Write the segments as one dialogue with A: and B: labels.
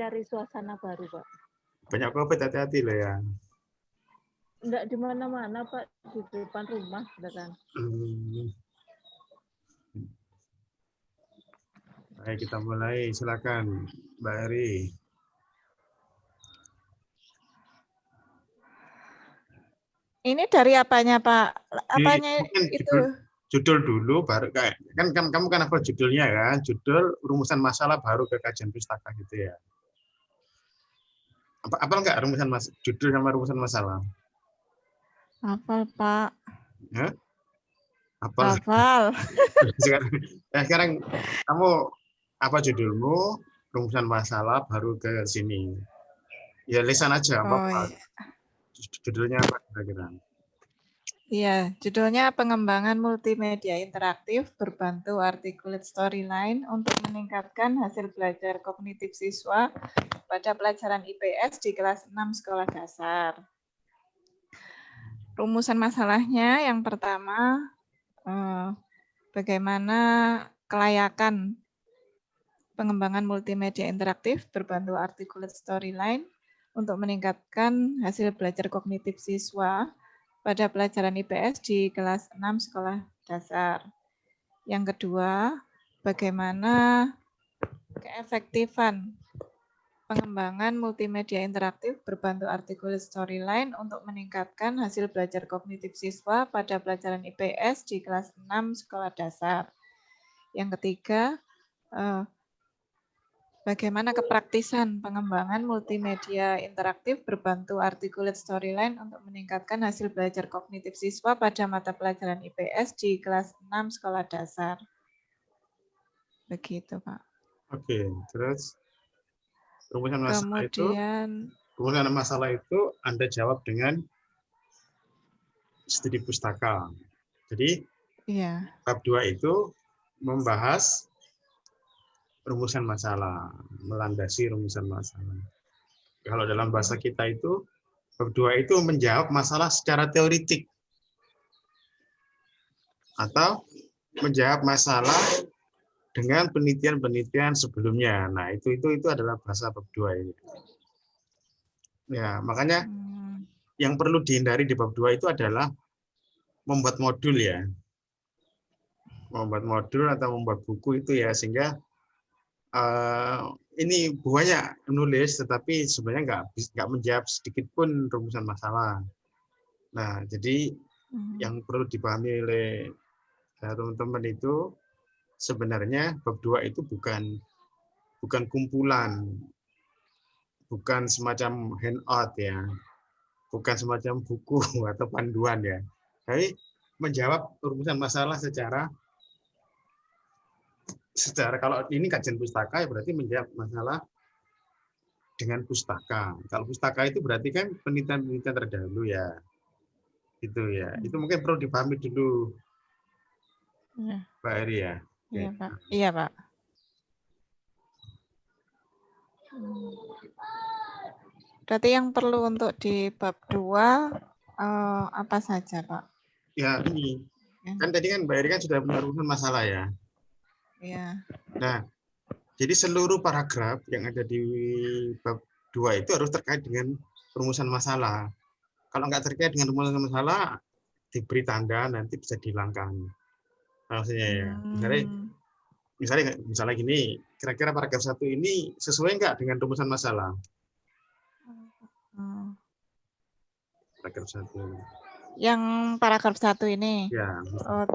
A: cari suasana baru, Pak.
B: Banyak COVID, hati-hati loh ya.
A: Enggak di mana-mana, Pak, di depan rumah, kan.
B: Baik, kita mulai. Silakan, Mbak Eri.
C: Ini dari apanya, Pak? Apanya
B: Mungkin
C: itu?
B: Judul dulu, baru kayak kan kamu kan apa judulnya kan? Judul rumusan masalah baru ke kajian pustaka gitu ya. Apa enggak judul sama rumusan masalah?
C: Hafal, Pak.
B: Ya? Hafal. Sekarang kamu apa judulmu? Rumusan masalah baru ke sini. Ya lisan aja apa? Judulnya apa kira-kira?
C: Iya, judulnya pengembangan multimedia interaktif berbantu articulate storyline untuk meningkatkan hasil belajar kognitif siswa pada pelajaran IPS di kelas 6 sekolah dasar. Rumusan masalahnya yang pertama, bagaimana kelayakan pengembangan multimedia interaktif berbantu articulate storyline untuk meningkatkan hasil belajar kognitif siswa pada pelajaran IPS di kelas 6 sekolah dasar. Yang kedua, bagaimana keefektifan pengembangan multimedia interaktif berbantu articulate storyline untuk meningkatkan hasil belajar kognitif siswa pada pelajaran IPS di kelas 6 sekolah dasar. Yang ketiga, bagaimana kepraktisan pengembangan multimedia interaktif berbantu articulate storyline untuk meningkatkan hasil belajar kognitif siswa pada mata pelajaran IPS di kelas 6 sekolah dasar. Begitu, Pak.
B: Oke, terus rumusan masalah itu Anda jawab dengan studi pustaka. Jadi, bab 2 itu membahas rumusan masalah, melandasi rumusan masalah. Kalau dalam bahasa kita itu, bab 2 itu menjawab masalah secara teoritik. Atau menjawab masalah dengan penelitian-penelitian sebelumnya. Nah, itu adalah bahasa bab 2 ini. Ya, makanya yang perlu dihindari di bab 2 itu adalah membuat modul ya. Membuat modul atau membuat buku itu ya, sehingga ini banyak menulis tetapi sebenarnya nggak menjawab sedikit pun rumusan masalah. Nah, jadi yang perlu dipahami oleh teman-teman itu sebenarnya bab 2 itu bukan kumpulan, bukan semacam handout ya, bukan semacam buku atau panduan ya. Tapi menjawab rumusan masalah secara kalau ini kajian pustaka ya berarti menjawab masalah dengan pustaka. Kalau pustaka itu berarti kan penelitian-penelitian terdahulu ya. Itu ya. Itu mungkin perlu dipahami dulu. Ya. Pak Eri ya.
C: Iya, Pak. Iya, Pak. Berarti yang perlu untuk di bab 2 apa saja, Pak?
B: Ya, ini. Kan tadi kan Mbak Eri kan sudah punya rumusan masalah ya.
C: Iya.
B: Nah, jadi seluruh paragraf yang ada di bab 2 itu harus terkait dengan rumusan masalah. Kalau nggak terkait dengan rumusan masalah, diberi tanda nanti bisa dihilangkan. Maksudnya ya. Misalnya gini, kira-kira paragraf 1 ini sesuai nggak dengan rumusan masalah? Paragraf 1.
C: Yang paragraf 1 ini.
B: Ya.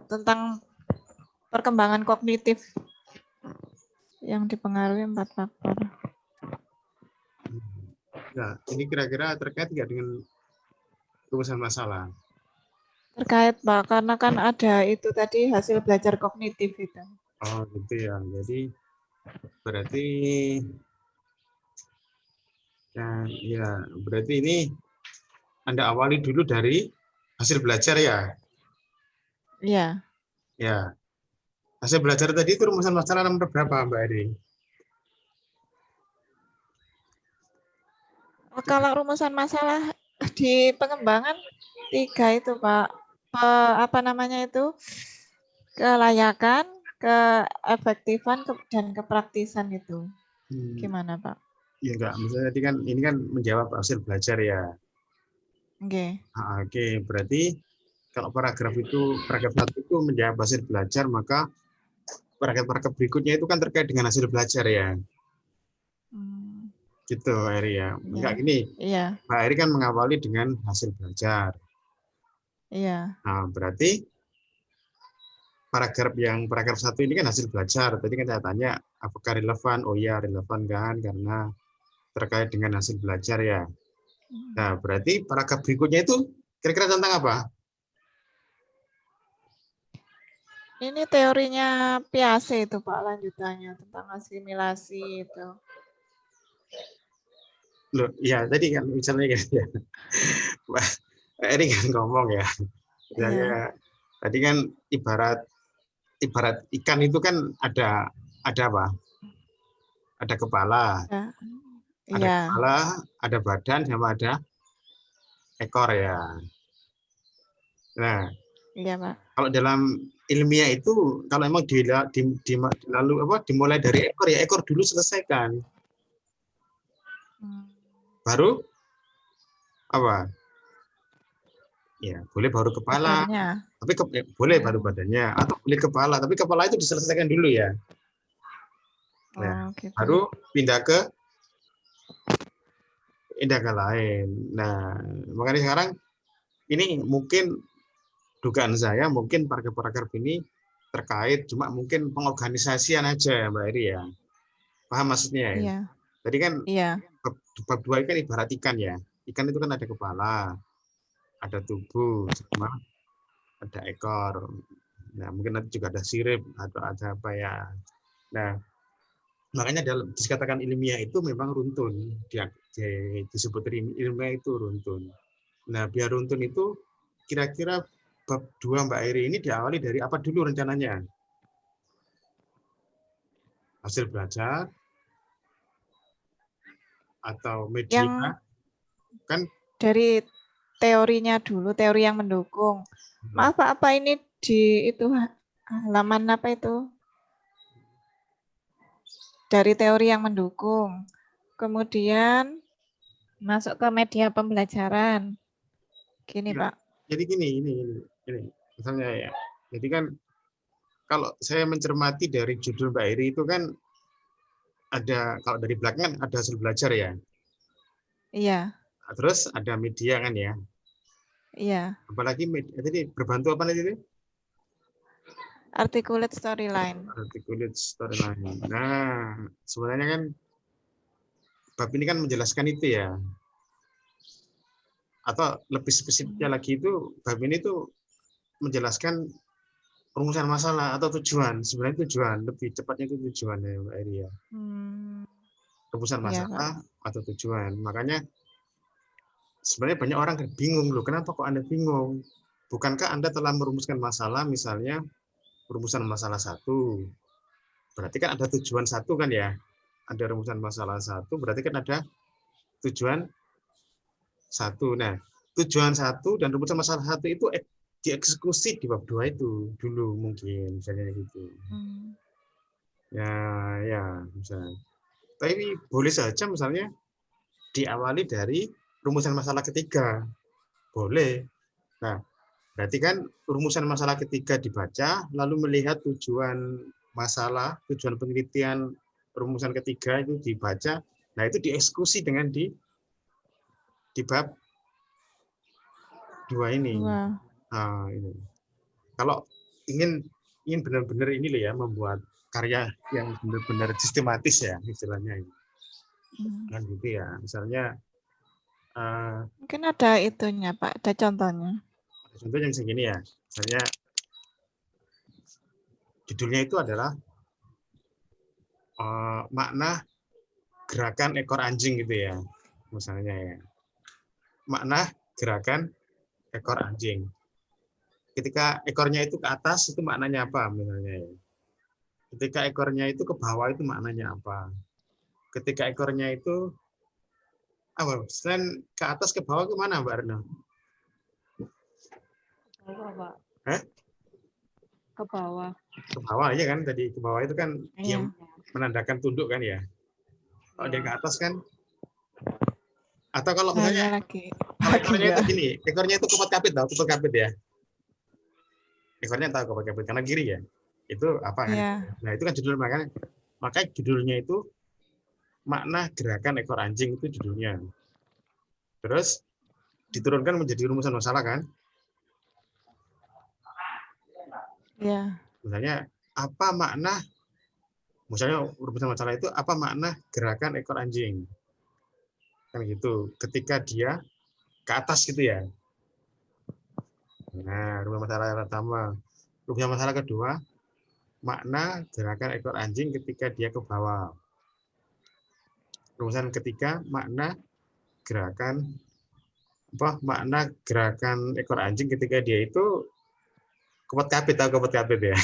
C: Tentang perkembangan kognitif yang dipengaruhi 4 faktor.
B: Nah, ini kira-kira terkait nggak dengan rumusan masalah?
C: Terkait, Pak, karena kan ada itu tadi hasil belajar kognitif itu.
B: Oh, gitu ya. Jadi berarti berarti ini Anda awali dulu dari hasil belajar ya?
C: Iya.
B: Ya. Hasil belajar tadi itu rumusan masalah nomor berapa, Mbak Eri?
C: Kalau rumusan masalah di pengembangan 3 itu, Pak. Apa namanya itu? Kelayakan, keefektifan, dan kepraktisan itu. Gimana, Pak?
B: Ya enggak, misalnya tadi kan ini kan menjawab hasil belajar ya.
C: Oke.
B: Oke, berarti kalau paragraf 1 itu menjawab hasil belajar, maka paragraf berikutnya itu kan terkait dengan hasil belajar ya. Gitu, Mbak Eri ya. Enggak
C: Ya.
B: gini,
C: Iya.
B: Mbak Eri kan mengawali dengan hasil belajar.
C: Iya.
B: Nah, berarti paragraf 1 ini kan hasil belajar. Tadi kan saya tanya, apakah relevan? Oh iya, relevan kan, karena terkait dengan hasil belajar ya. Nah, berarti paragraf berikutnya itu kira-kira tentang apa?
C: Ini teorinya Piaget itu Pak, lanjutannya tentang asimilasi itu.
B: Loh, ya tadi kan misalnya kan ya. Mbak Eri kan ngomong ya. Misalnya
C: Iya.
B: tadi kan ibarat ikan itu kan ada apa? Ada kepala,
C: Ya.
B: ada
C: Iya.
B: kepala, ada badan, sama ada ekor ya. Nah,
C: Iya, Pak.
B: kalau dalam ilmiah itu kalau emang dimulai dari ekor ya ekor dulu selesaikan. Baru apa? Ya, boleh baru kepala,
C: Badannya.
B: tapi boleh baru badannya, atau boleh kepala, tapi kepala itu diselesaikan dulu ya. Nah,
C: Oh, gitu.
B: baru pindah ke lain. Nah, makanya sekarang ini mungkin dugaan saya mungkin paragraf-paragraf ini terkait cuma mungkin pengorganisasian aja Mbak Eri ya. Paham maksudnya ya?
C: Iya.
B: Tadi kan
C: Iya.
B: bab 2 kan ibarat ikan ya. Ikan itu kan ada kepala, ada tubuh, sama ada ekor. Nah, mungkin nanti juga ada sirip atau ada apa ya. Nah, makanya dalam dikatakan ilmiah itu memang runtun. Disebut ilmiah itu runtun. Nah, biar runtun itu kira-kira bab 2 Mbak Eri ini diawali dari apa dulu rencananya? Hasil belajar atau media
C: Yang
B: kan
C: dari teorinya dulu, teori yang mendukung. Maaf Pak, apa ini di itu halaman apa itu? Dari teori yang mendukung. Kemudian masuk ke media pembelajaran. Gini,
B: ya,
C: Pak.
B: jadi ini misalnya ya. Jadi kan kalau saya mencermati dari judul Mbak Eri itu kan ada kalau dari belakang kan ada hasil belajar ya.
C: Iya.
B: Terus ada media kan ya.
C: Iya.
B: Apalagi media tadi berbantu apa tadi itu?
C: Articulate storyline.
B: Articulate storyline. Nah, sebenarnya kan bab ini kan menjelaskan itu ya. Atau lebih spesifiknya lagi itu bab ini tuh menjelaskan perumusan masalah atau tujuan. Sebenarnya tujuan, lebih cepatnya itu tujuan ya Mbak Eri ya. Perumusan
C: Iya, Pak.
B: masalah atau tujuan. Makanya sebenarnya banyak orang bingung loh, kenapa kok Anda bingung? Bukankah Anda telah merumuskan masalah, misalnya perumusan masalah 1, berarti kan ada tujuan 1 kan ya? Ada rumusan masalah 1, berarti kan ada tujuan 1. Nah, tujuan 1 dan rumusan masalah 1 itu dieksekusi di bab 2 itu dulu mungkin, misalnya gitu. Ya, misalnya. Tapi boleh saja misalnya diawali dari rumusan masalah ketiga. Boleh. Nah, berarti kan rumusan masalah ketiga dibaca, lalu melihat tujuan masalah, tujuan penelitian rumusan ketiga itu dibaca, nah itu dieksekusi dengan di bab 2 ini. Nah, ini. Kalau ingin benar-benar ini loh ya, membuat karya yang benar-benar sistematis ya istilahnya. Kan gitu ya. Misalnya
C: mungkin ada itunya Pak, ada contohnya.
B: Contohnya misalnya gini ya. Misalnya judulnya itu adalah makna gerakan ekor anjing gitu ya. Misalnya ya. Makna gerakan ekor anjing. Ketika ekornya itu ke atas itu maknanya apa misalnya ya. Ketika ekornya itu ke bawah itu maknanya apa. Ketika ekornya itu selain ke atas ke bawah ke mana Mbak Erna?
A: Ke bawah, Pak.
B: Ke bawah ya kan tadi ke bawah itu kan dia menandakan tunduk kan ya. Kalau dia ke atas kan, atau kalau misalnya
C: lagi
B: ekornya itu gini, ekornya itu kupot kapit tau, kupot kapit ya. Ekornya tahu kupot kapit kanan kiri ya. Itu apa kan?
C: Iya.
B: Nah itu kan judul makanya judulnya itu makna gerakan ekor anjing itu judulnya. Terus diturunkan menjadi rumusan masalah kan?
C: Iya.
B: Misalnya apa makna? Misalnya rumusan masalah itu apa makna gerakan ekor anjing? Kan gitu. Ketika dia ke atas gitu ya. Nah, rumusan masalah pertama. Rumusan masalah kedua, makna gerakan ekor anjing ketika dia ke bawah. Rumusan ketiga, makna gerakan ekor anjing ketika dia itu kupot kapit, tahu kupot kapit ya.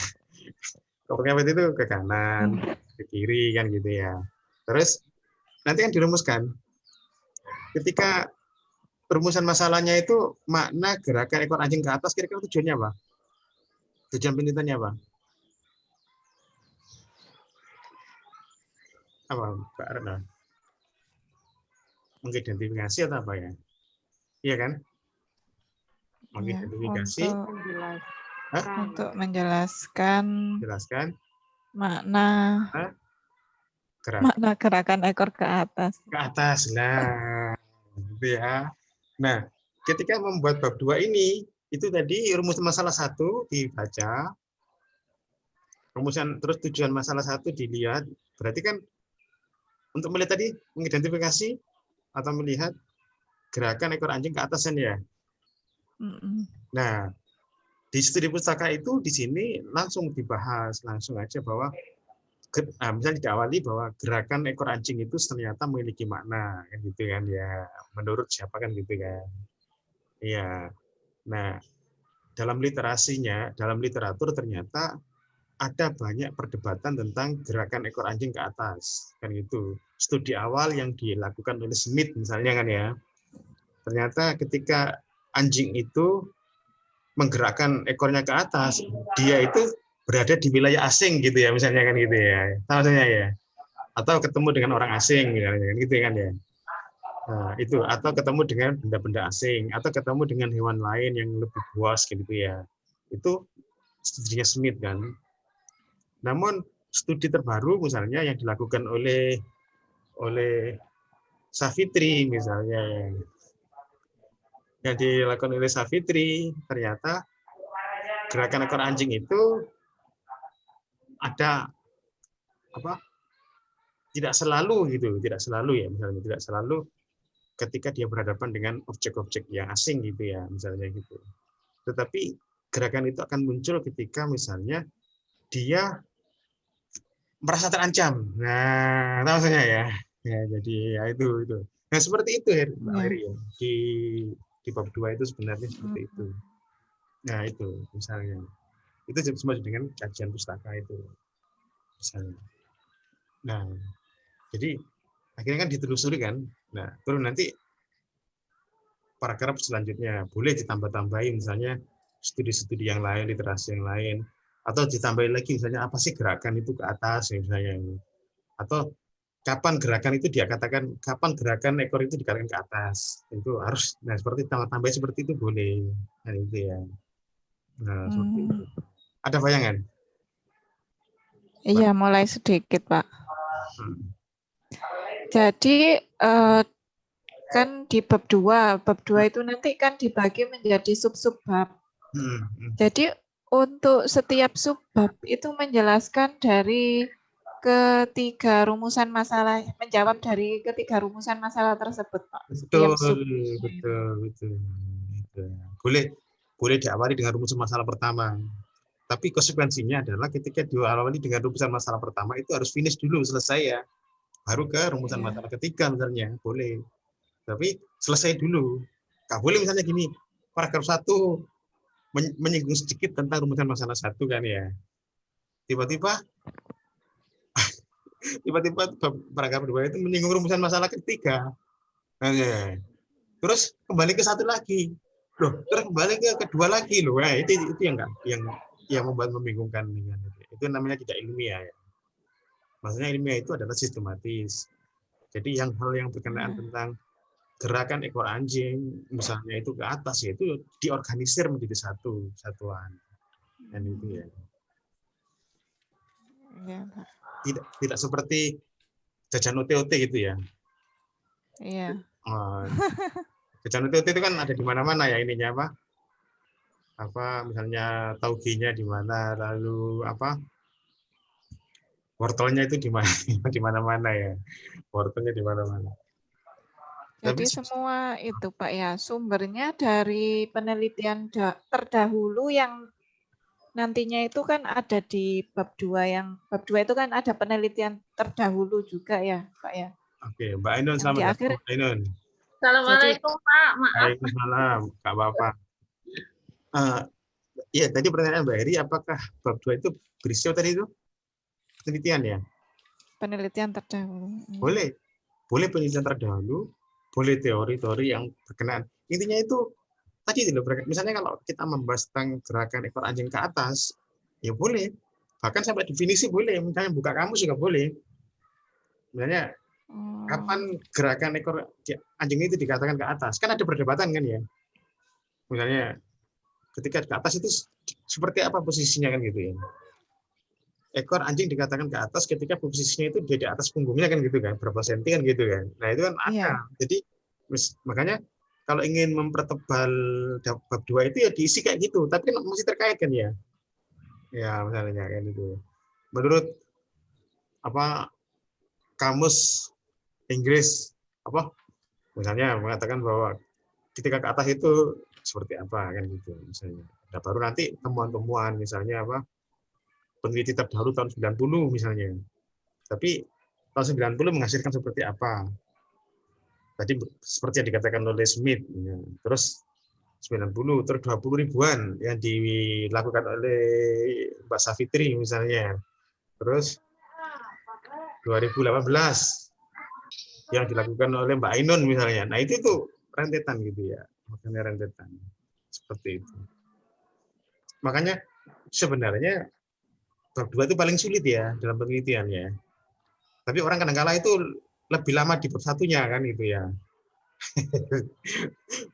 B: Kupot kapit itu ke kanan, ke kiri kan gitu ya. Terus nanti kan dirumuskan. Ketika rumusan masalahnya itu makna gerakan ekor anjing ke atas, kira-kira tujuannya apa? Tujuan penelitiannya apa? Apa, Mbak Rena? Mengidentifikasi atau apa ya? Iya kan? Mengidentifikasi.
C: Untuk menjelaskan makna gerakan ekor ke atas.
B: Ke atas lah, gitu ya. Nah, ketika membuat bab 2 ini, itu tadi rumus masalah 1 dibaca, rumusan terus tujuan masalah 1 dilihat, berarti kan untuk melihat tadi mengidentifikasi atau melihat gerakan ekor anjing ke atas kan ya. Nah, di studi pustaka itu di sini langsung dibahas, langsung aja bahwa misalnya diawali bahwa gerakan ekor anjing itu ternyata memiliki makna, kan gitu kan ya. Menurut siapa kan gitu kan. Iya. Nah, dalam literatur ternyata ada banyak perdebatan tentang gerakan ekor anjing ke atas, kan gitu. Studi awal yang dilakukan oleh Smith misalnya kan ya. Ternyata ketika anjing itu menggerakkan ekornya ke atas, dia itu berada di wilayah asing gitu ya, misalnya kan gitu ya. Maksudnya ya. Atau ketemu dengan orang asing misalnya kan gitu kan ya. Nah, itu atau ketemu dengan benda-benda asing atau ketemu dengan hewan lain yang lebih buas gitu ya. Itu studinya Smith kan. Namun studi terbaru misalnya yang dilakukan oleh Savitri misalnya, yang dilakukan oleh Savitri, ternyata gerakan ekor anjing itu ada tidak selalu ya, misalnya tidak selalu ketika dia berhadapan dengan objek-objek yang asing gitu ya, misalnya gitu. Tetapi gerakan itu akan muncul ketika misalnya dia merasa terancam. Nah, maksudnya ya. Ya, jadi ya itu. Nah, seperti itu ya, Mbak Heri ya. Di bab 2 itu sebenarnya seperti itu. Nah, itu misalnya. Itu semua dengan kajian pustaka itu. Misalnya. Nah, jadi akhirnya kan ditelusuri kan. Nah, terus nanti paragraf selanjutnya boleh ditambah-tambahin misalnya studi-studi yang lain, literasi yang lain, atau ditambahin lagi misalnya apa sih gerakan itu ke atas misalnya, atau kapan gerakan itu kapan gerakan ekor itu digerakkan ke atas, itu harus, nah seperti tambah-tambah seperti itu boleh, nah itu ya. Nah seperti itu. Ada bayangan?
C: Iya, mulai sedikit Pak. Jadi kan di bab 2 itu nanti kan dibagi menjadi sub-sub bab. Jadi untuk setiap subbab itu menjelaskan dari ketiga rumusan masalah, menjawab dari ketiga rumusan masalah tersebut, Pak.
B: Betul. Boleh diawali dengan rumusan masalah pertama. Tapi konsekuensinya adalah ketika diawali dengan rumusan masalah pertama itu harus finish dulu, selesai ya. Baru ke rumusan masalah ketiga misalnya, boleh. Tapi selesai dulu. Nggak boleh misalnya gini, paragraf 1 menyinggung sedikit tentang rumusan masalah 1 kan ya. Tiba-tiba paragraf 2 itu menyinggung rumusan masalah ketiga. Nah, ya. Terus kembali ke 1 lagi. Loh, terus kembali ke kedua lagi loh. Nah, itu yang membuat membingungkan. Itu namanya tidak ilmiah ya. Maksudnya ilmiah itu adalah sistematis. Jadi hal yang berkenaan tentang gerakan ekor anjing, misalnya itu ke atas, ya itu diorganisir menjadi satu satuan. Dan itu ya. Tidak seperti jajan OT-OT gitu ya.
C: Iya.
B: Jajan OT-OT itu kan ada di mana-mana ya ininya misalnya tauginya di mana, lalu wortelnya itu di mana, di mana-mana ya. Wortelnya di mana-mana.
C: Jadi semua itu Pak ya, sumbernya dari penelitian terdahulu yang nantinya itu kan ada di bab 2 bab 2 itu kan ada penelitian terdahulu juga ya, Pak ya.
B: Oke, Mbak Ainun, selamat datang, Mbak Ainun.
A: Assalamualaikum, Pak. Maaf.
B: Waalaikumsalam, Kak Bapak. Ya, tadi pertanyaan Mbak Heri, apakah bab 2 itu berisi tadi itu? Penelitian ya?
C: Penelitian terdahulu.
B: Boleh. Boleh penelitian terdahulu, boleh teori-teori yang berkenaan. Intinya itu, tadi itu, misalnya kalau kita membahas tentang gerakan ekor anjing ke atas, ya boleh. Bahkan sampai definisi boleh, misalnya buka kamus juga boleh. Misalnya, kapan gerakan ekor anjing itu dikatakan ke atas? Kan ada perdebatan kan ya? Misalnya, ketika ke atas itu seperti apa posisinya kan gitu ya? Ekor anjing dikatakan ke atas ketika posisinya itu di atas punggungnya kan gitu kan, berapa senti kan gitu kan. Nah itu kan ada. Jadi makanya kalau ingin mempertebal bab 2 itu ya diisi kayak gitu, tapi kan masih terkait kan ya. Ya misalnya kan itu. Menurut kamus Inggris misalnya mengatakan bahwa ketika ke atas itu seperti apa kan gitu misalnya. Nah, baru nanti temuan-temuan misalnya peneliti terdahulu tahun 90 misalnya. Tapi tahun 90 menghasilkan seperti apa? Tadi seperti yang dikatakan oleh Smith. Ya. Terus 90, terus 20 ribuan yang dilakukan oleh Mbak Safitri misalnya. Terus 2018 yang dilakukan oleh Mbak Ainun misalnya. Nah itu tuh rentetan gitu ya. Makanya rentetan. Seperti itu. Makanya sebenarnya bab 2 itu paling sulit ya dalam penelitian ya. Tapi orang kadang-kala itu lebih lama di bab 1-nya kan gitu ya.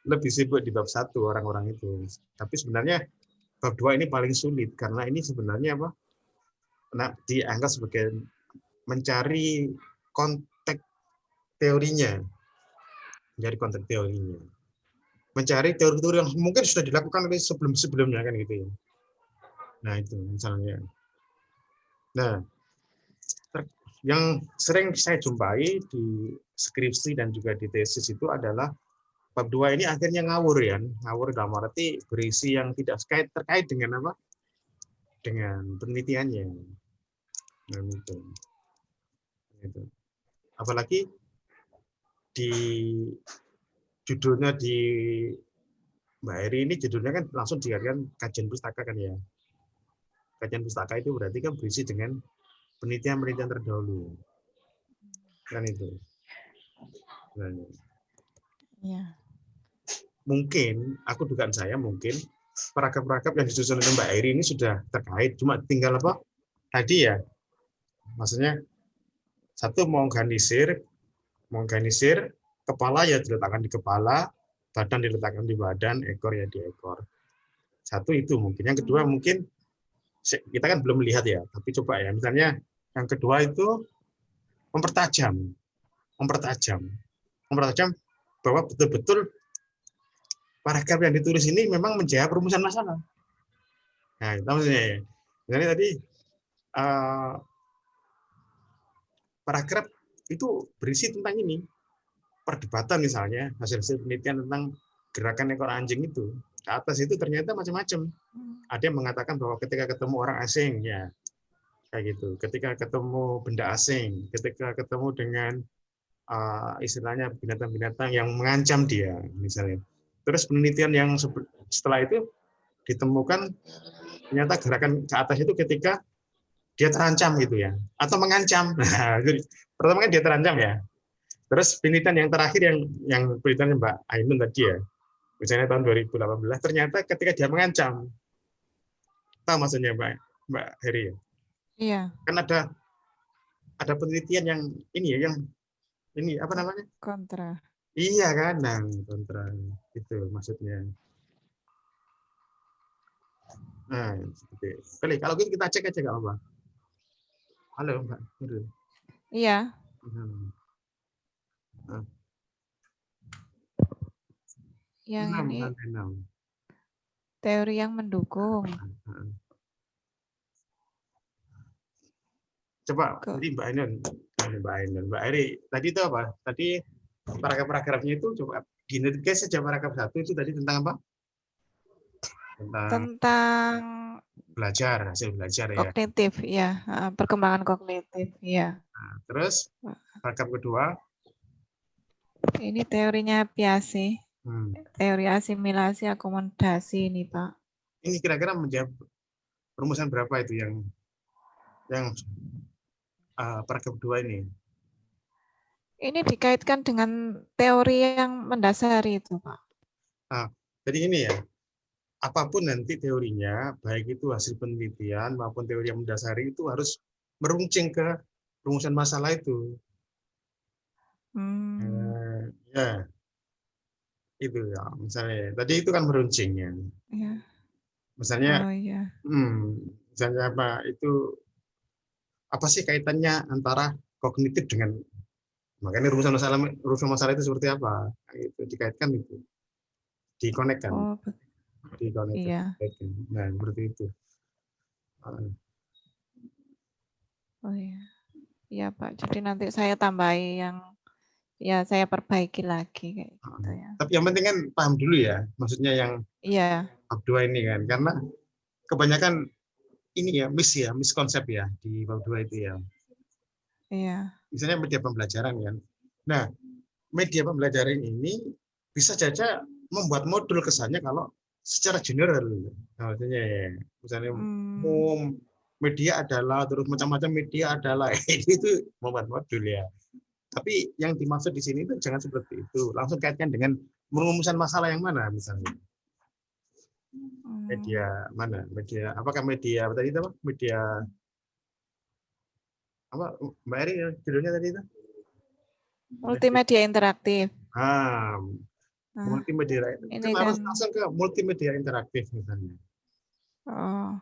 B: Lebih sibuk di bab 1 orang-orang itu. Tapi sebenarnya bab 2 ini paling sulit karena ini sebenarnya dianggap sebagai mencari konteks teorinya. Mencari konteks teorinya. Mencari teori-teori yang mungkin sudah dilakukan oleh sebelum-sebelumnya kan gitu ya. Nah, itu misalnya. Nah, yang sering saya jumpai di skripsi dan juga di tesis itu adalah bab 2 ini akhirnya ngawur ya. Ngawur dalam arti berisi yang tidak terkait dengan dengan penelitiannya. Nah, itu. Apalagi di judulnya di Mbak Heri ini judulnya kan langsung dikatakan kajian pustaka kan ya. Kajian pustaka itu berarti kan berisi dengan penelitian-penelitian terdahulu. Kan itu. Nah,
C: ya.
B: Mungkin, dugaan saya mungkin paragraf-paragraf yang disusun oleh Mbak Heri ini sudah terkait, cuma tinggal tadi ya. Maksudnya satu mengorganisir kepala ya diletakkan di kepala, badan diletakkan di badan, ekor ya di ekor. Satu itu mungkin. Yang kedua mungkin kita kan belum melihat ya, tapi coba ya. Misalnya yang kedua itu mempertajam bahwa betul-betul paragraf yang ditulis ini memang menjawab rumusan masalah. Nah, itu maksudnya ya. Misalnya tadi paragraf itu berisi tentang ini. Perdebatan misalnya, hasil-hasil penelitian tentang gerakan ekor anjing itu. Ke atas itu ternyata macam-macam. Ada yang mengatakan bahwa ketika ketemu orang asing, ya kayak gitu. Ketika ketemu benda asing, ketika ketemu dengan istilahnya binatang-binatang yang mengancam dia, misalnya. Terus penelitian yang setelah itu ditemukan ternyata gerakan ke atas itu ketika dia terancam gitu ya, atau mengancam. Nah, pertama kan dia terancam ya. Terus penelitian yang terakhir yang penelitian Mbak Ainun tadi ya, misalnya tahun 2018 ternyata ketika dia mengancam, tahu maksudnya Mbak Heri?
C: Iya.
B: Kan ada penelitian yang ini ya, ini apa namanya?
C: Kontra.
B: Iya kan, nah kontra itu maksudnya. Nah, seperti. Kalau gitu kita cek aja nggak apa-apa. Halo Mbak.
C: Iya.
B: Nah,
C: Yang
B: 6
C: ini
B: sampai 6.
C: teori yang mendukung.
B: Coba jadi Mbak Eri tadi itu apa? Tadi paragraf-paragrafnya itu coba dinetikan saja paragraf 1 itu tadi tentang apa?
C: Tentang
B: hasil belajar ya.
C: kognitif, ya, perkembangan kognitif, ya.
B: Nah, terus paragraf kedua.
C: Ini teorinya Piaget, teori asimilasi akomodasi ini Pak.
B: Ini kira-kira menjawab rumusan berapa itu yang paragraf kedua ini?
C: Ini dikaitkan dengan teori yang mendasari itu Pak.
B: Nah, jadi ini ya. Apapun nanti teorinya, baik itu hasil penelitian maupun teori yang mendasari itu harus meruncing ke rumusan masalah itu. Ya, itu ya. Misalnya tadi itu kan meruncingnya.
C: Ya.
B: Misalnya,
C: ya.
B: Misalnya apa itu? Apa sih kaitannya antara kognitif dengan makanya rumusan masalah itu seperti apa? Itu dikaitkan itu, dikonekkan.
C: Iya.
B: Nah, seperti itu.
C: Oh iya. Iya Pak. Jadi nanti saya tambahi yang ya saya perbaiki lagi kayak gitu ya.
B: Tapi yang penting kan paham dulu ya, maksudnya yang bab 2 ini kan, karena kebanyakan ini ya miskonsep ya di bab 2 itu ya.
C: Iya.
B: Misalnya media pembelajaran kan. Nah, media pembelajaran ini bisa saja membuat modul kesannya kalau secara general, maksudnya ya, misalnya umum media adalah terus macam-macam media adalah itu membuat modul ya. Tapi yang dimaksud di sini itu jangan seperti itu. Langsung kaitkan dengan merumusan masalah yang mana misalnya. Media mana? Media apakah media apa tadi itu apa? Media apa Mbak Eri judulnya tadi itu?
C: Multimedia interaktif.
B: Multimedia ini kan harus langsung ke multimedia interaktif misalnya.
C: Oh.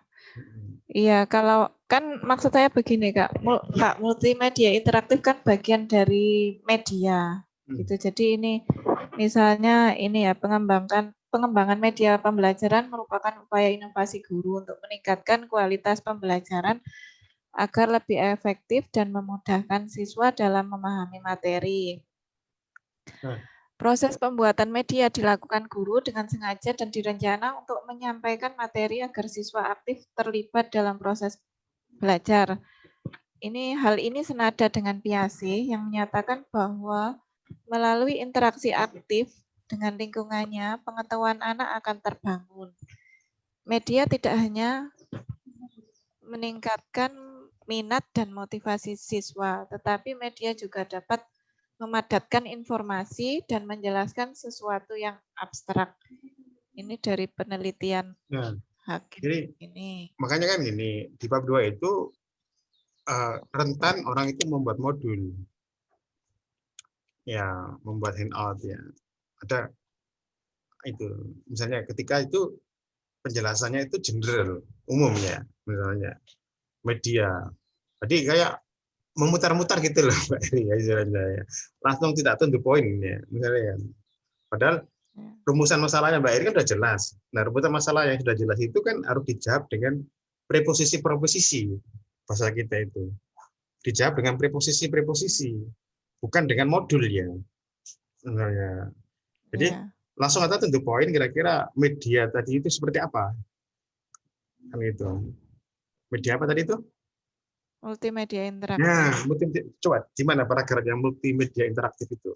C: Iya, kalau kan maksud saya begini Kak, multimedia interaktif kan bagian dari media gitu. Jadi ini misalnya ini ya pengembangan media pembelajaran merupakan upaya inovasi guru untuk meningkatkan kualitas pembelajaran agar lebih efektif dan memudahkan siswa dalam memahami materi. Proses pembuatan media dilakukan guru dengan sengaja dan direncana untuk menyampaikan materi agar siswa aktif terlibat dalam proses belajar. Hal ini senada dengan Piaget yang menyatakan bahwa melalui interaksi aktif dengan lingkungannya, pengetahuan anak akan terbangun. Media tidak hanya meningkatkan minat dan motivasi siswa, tetapi media juga dapat memadatkan informasi dan menjelaskan sesuatu yang abstrak. Ini dari penelitian Hakim.
B: Jadi, makanya kan gini, di bab 2 itu rentan orang itu membuat modul. Ya, membuat handout ya. Ada itu. Misalnya ketika itu penjelasannya itu general, umum ya, misalnya media. Jadi kayak memutar-mutar gitu loh Mbak Eri ya. Langsung tidak to the point ya misalnya. Padahal rumusan masalahnya Mbak Eri kan sudah jelas. Nah, rumusan masalah yang sudah jelas itu kan harus dijawab dengan preposisi-preposisi bahasa kita itu. Dijawab dengan preposisi-preposisi, bukan dengan modul ya. Misalnya. Jadi langsung aja to the point kira-kira media tadi itu seperti apa? Kan itu. Media apa tadi itu?
C: Multimedia interaktif.
B: Nah, coba di mana paragraf yang multimedia interaktif itu?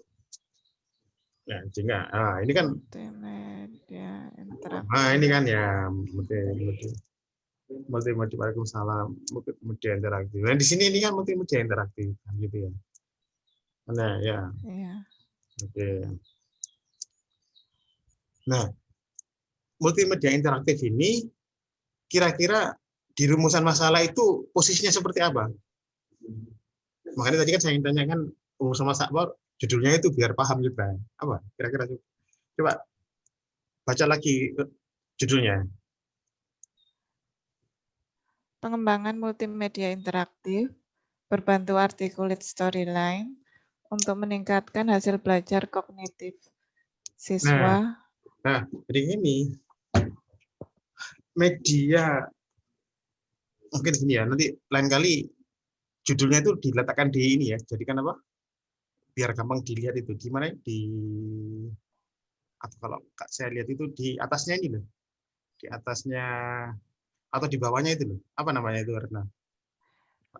B: Ya, jika ini kan
C: multimedia interaktif.
B: Nah, ini kan ya multimedia multimedia interaktif. Nah, di sini ini kan multimedia interaktif gitu ya. Nah, ya.
C: Iya.
B: Oke. Nah, multimedia interaktif ini kira-kira di rumusan masalah itu posisinya seperti apa? Makanya tadi kan saya tanyakan rumusan masalah, judulnya itu biar paham juga. Apa kira-kira? Coba baca lagi judulnya.
C: Pengembangan multimedia interaktif berbantu articulate storyline untuk meningkatkan hasil belajar kognitif siswa.
B: Nah, jadi ini media mungkin gini ya, nanti lain kali judulnya itu diletakkan di ini ya. Jadi kan apa? Biar gampang dilihat itu gimana di apa kalau saya lihat itu di atasnya ini loh. Di atasnya atau di bawahnya itu loh. Apa namanya itu Retna?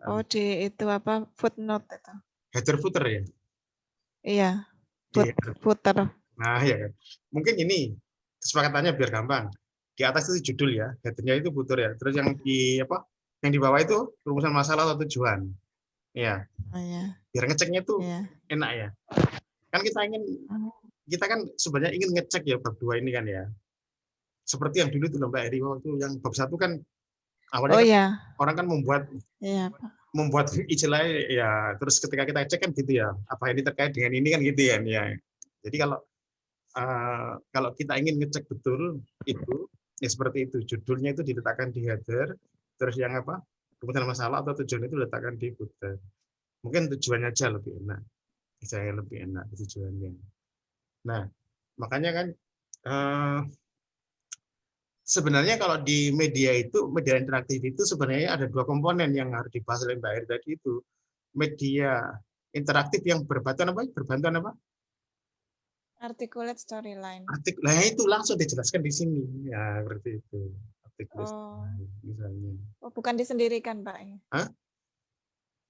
C: Oh, di itu apa? Footnote itu.
B: Header footer ya?
C: Iya,
B: Di
C: footer.
B: Nah, ya kan. Mungkin ini kesepakatannya biar gampang. Di atas itu judul ya, headernya itu footer ya. Terus yang di apa? Yang di bawah itu rumusan masalah atau tujuan. Ya.
C: Oh, iya.
B: Biar ngeceknya tuh
C: Iya.
B: enak ya. Kan kita kan sebenarnya ingin ngecek ya bab 2 ini kan ya. Seperti yang dulu itu Mbak Eri waktu yang bab 1 kan awalnya kan
C: iya.
B: orang kan membuat istilah ya, terus ketika kita cek kan gitu ya, apa ini terkait dengan ini kan gitu ya. Jadi kalau kita ingin ngecek betul itu ya seperti itu, judulnya itu diletakkan di header, terus yang apa kemudian masalah atau tujuan itu diletakkan di footer. Mungkin tujuannya aja lebih enak, saya lebih enak tujuannya. Nah makanya kan sebenarnya kalau di media interaktif itu sebenarnya ada 2 komponen yang harus dibahas oleh Mbak Eri tadi itu. Media interaktif yang berbantuan apa?
C: Articulate storyline.
B: Nah itu langsung dijelaskan di sini. Ya, seperti itu. Misalnya.
C: Oh, bukan disendirikan, Pak.
B: Hah?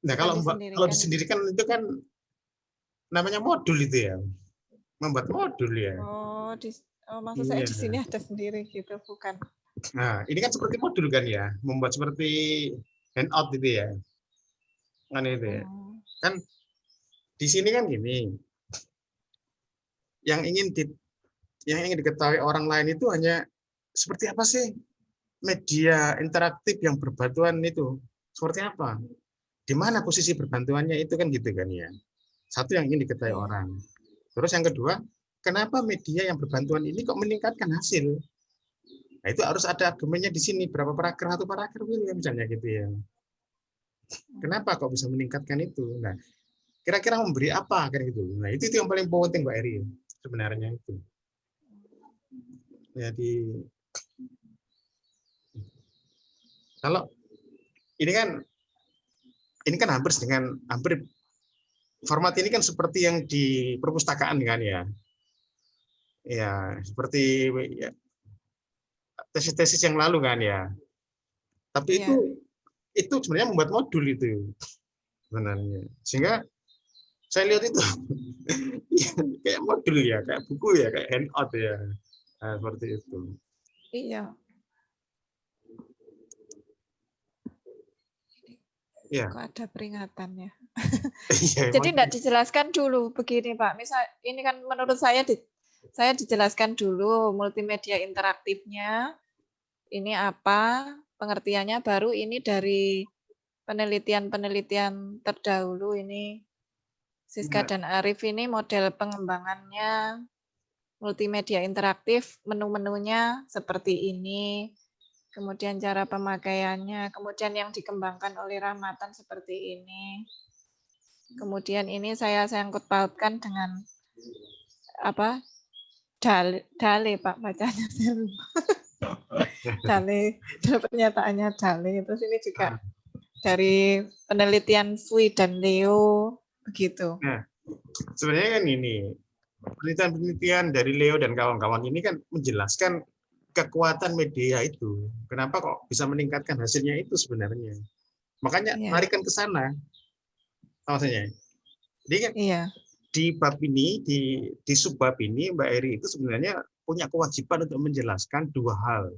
B: Nah, kalau disendirikan itu kan namanya modul itu ya. Membuat modul ya.
C: Maksud saya di sini ada sendiri gitu, bukan.
B: Nah, ini kan seperti modul kan ya, membuat seperti handout gitu ya. Kan itu ya. Kan di sini kan gini. Yang ingin diketahui orang lain itu hanya seperti apa sih media interaktif yang berbantuan itu? Seperti apa? Di mana posisi berbantuannya itu kan gitu kan ya. Satu yang ingin diketahui orang. Terus yang kedua, kenapa media yang berbantuan ini kok meningkatkan hasil? Nah, itu harus ada argumennya di sini, berapa paragraf atau paragraf ini misalnya gitu ya. Kenapa kok bisa meningkatkan itu? Nah, kira-kira memberi apa kan gitu. Nah, itu yang paling penting Mbak Eri sebenarnya itu. Jadi kalau ini kan hampir format ini kan seperti yang di perpustakaan kan ya. Ya, seperti ya, tesis-tesis yang lalu kan ya. Tapi itu sebenarnya membuat modul itu sebenarnya. Sehingga saya lihat itu kayak modul ya, kayak buku ya, kayak handout ya. Nah, seperti itu.
C: Iya. Ya. Kok ada peringatannya? Jadi tidak dijelaskan dulu begini Pak. Misal ini kan menurut saya dijelaskan dulu multimedia interaktifnya ini apa, pengertiannya, baru ini dari penelitian terdahulu ini Siska dan Arif ini model pengembangannya multimedia interaktif, menu-menunya seperti ini. Kemudian cara pemakaiannya, kemudian yang dikembangkan oleh Rahmatan seperti ini. Kemudian ini saya sangkut pautkan dengan apa? Dale Pak bacanya saya lupa. Dale, pernyataannya Dale. Terus ini juga dari penelitian Fui dan Leo begitu.
B: Nah, sebenarnya kan ini penelitian dari Leo dan kawan-kawan ini kan menjelaskan kekuatan media itu. Kenapa kok bisa meningkatkan hasilnya itu sebenarnya. Makanya larikan ke sana. Maksudnya. Jadi kan di bab ini, di subbab ini Mbak Eri itu sebenarnya punya kewajiban untuk menjelaskan 2 hal.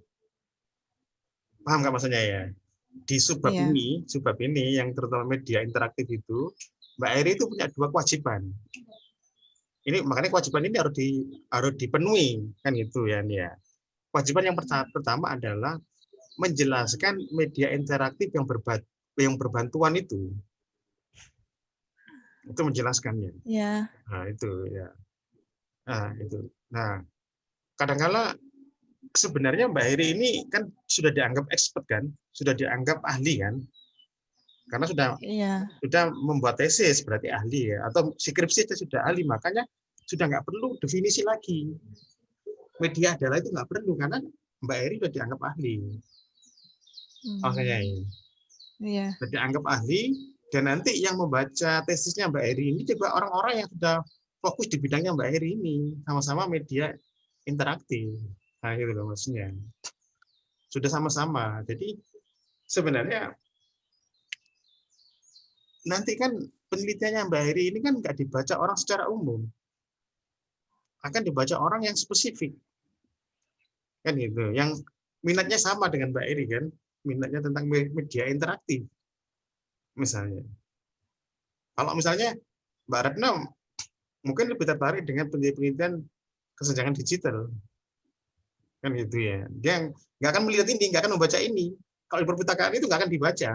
B: Paham nggak maksudnya ya? Di subbab ini yang terutama media interaktif itu, Mbak Eri itu punya 2 kewajiban. Ini makanya kewajiban ini harus dipenuhi kan gitu ya nih ya. Kewajiban yang pertama adalah menjelaskan media interaktif yang berbantuan itu. Itu menjelaskannya.
C: Ya.
B: Nah, itu ya. Nah, itu. Nah, kadang-kala sebenarnya Mbak Heri ini kan sudah dianggap expert kan, sudah dianggap ahli kan, karena sudah membuat tesis berarti ahli ya, atau skripsi itu sudah ahli, makanya sudah nggak perlu definisi lagi. Media adalah itu nggak perlu karena Mbak Heri sudah dianggap ahli. Makanya ini.
C: Iya.
B: Sudah dianggap ahli, dan nanti yang membaca tesisnya Mbak Heri ini juga orang-orang yang sudah fokus di bidangnya Mbak Heri ini, sama-sama media interaktif. Nah, gitu loh maksudnya. Sudah sama-sama. Jadi sebenarnya nanti kan penelitiannya Mbak Heri ini kan nggak dibaca orang secara umum. Akan dibaca orang yang spesifik. Kan gitu. Yang minatnya sama dengan Mbak Heri kan. Minatnya tentang media interaktif. Misalnya. Kalau misalnya Mbak Retno mungkin lebih tertarik dengan penelitian kesenjangan digital. Kan gitu ya. Dia nggak akan melihat ini, nggak akan membaca ini. Kalau di perpustakaan itu nggak akan dibaca.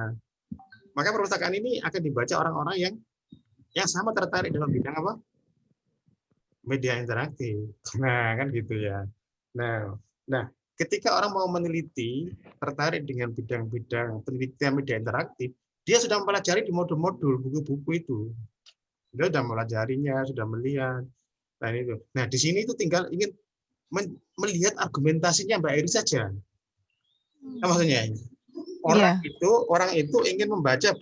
B: Maka perpustakaan ini akan dibaca orang-orang yang sama tertarik dalam bidang apa? Media interaktif. Nah, kan gitu ya. Nah, ketika orang mau meneliti, tertarik dengan bidang-bidang penelitian media interaktif, dia sudah mempelajari di modul-modul buku-buku itu. Dia sudah mempelajarinya, sudah melihat. Nah, itu. Nah, di sini itu tinggal ingin melihat argumentasinya Mbak Eri saja. Nah, maksudnya orang itu ingin membaca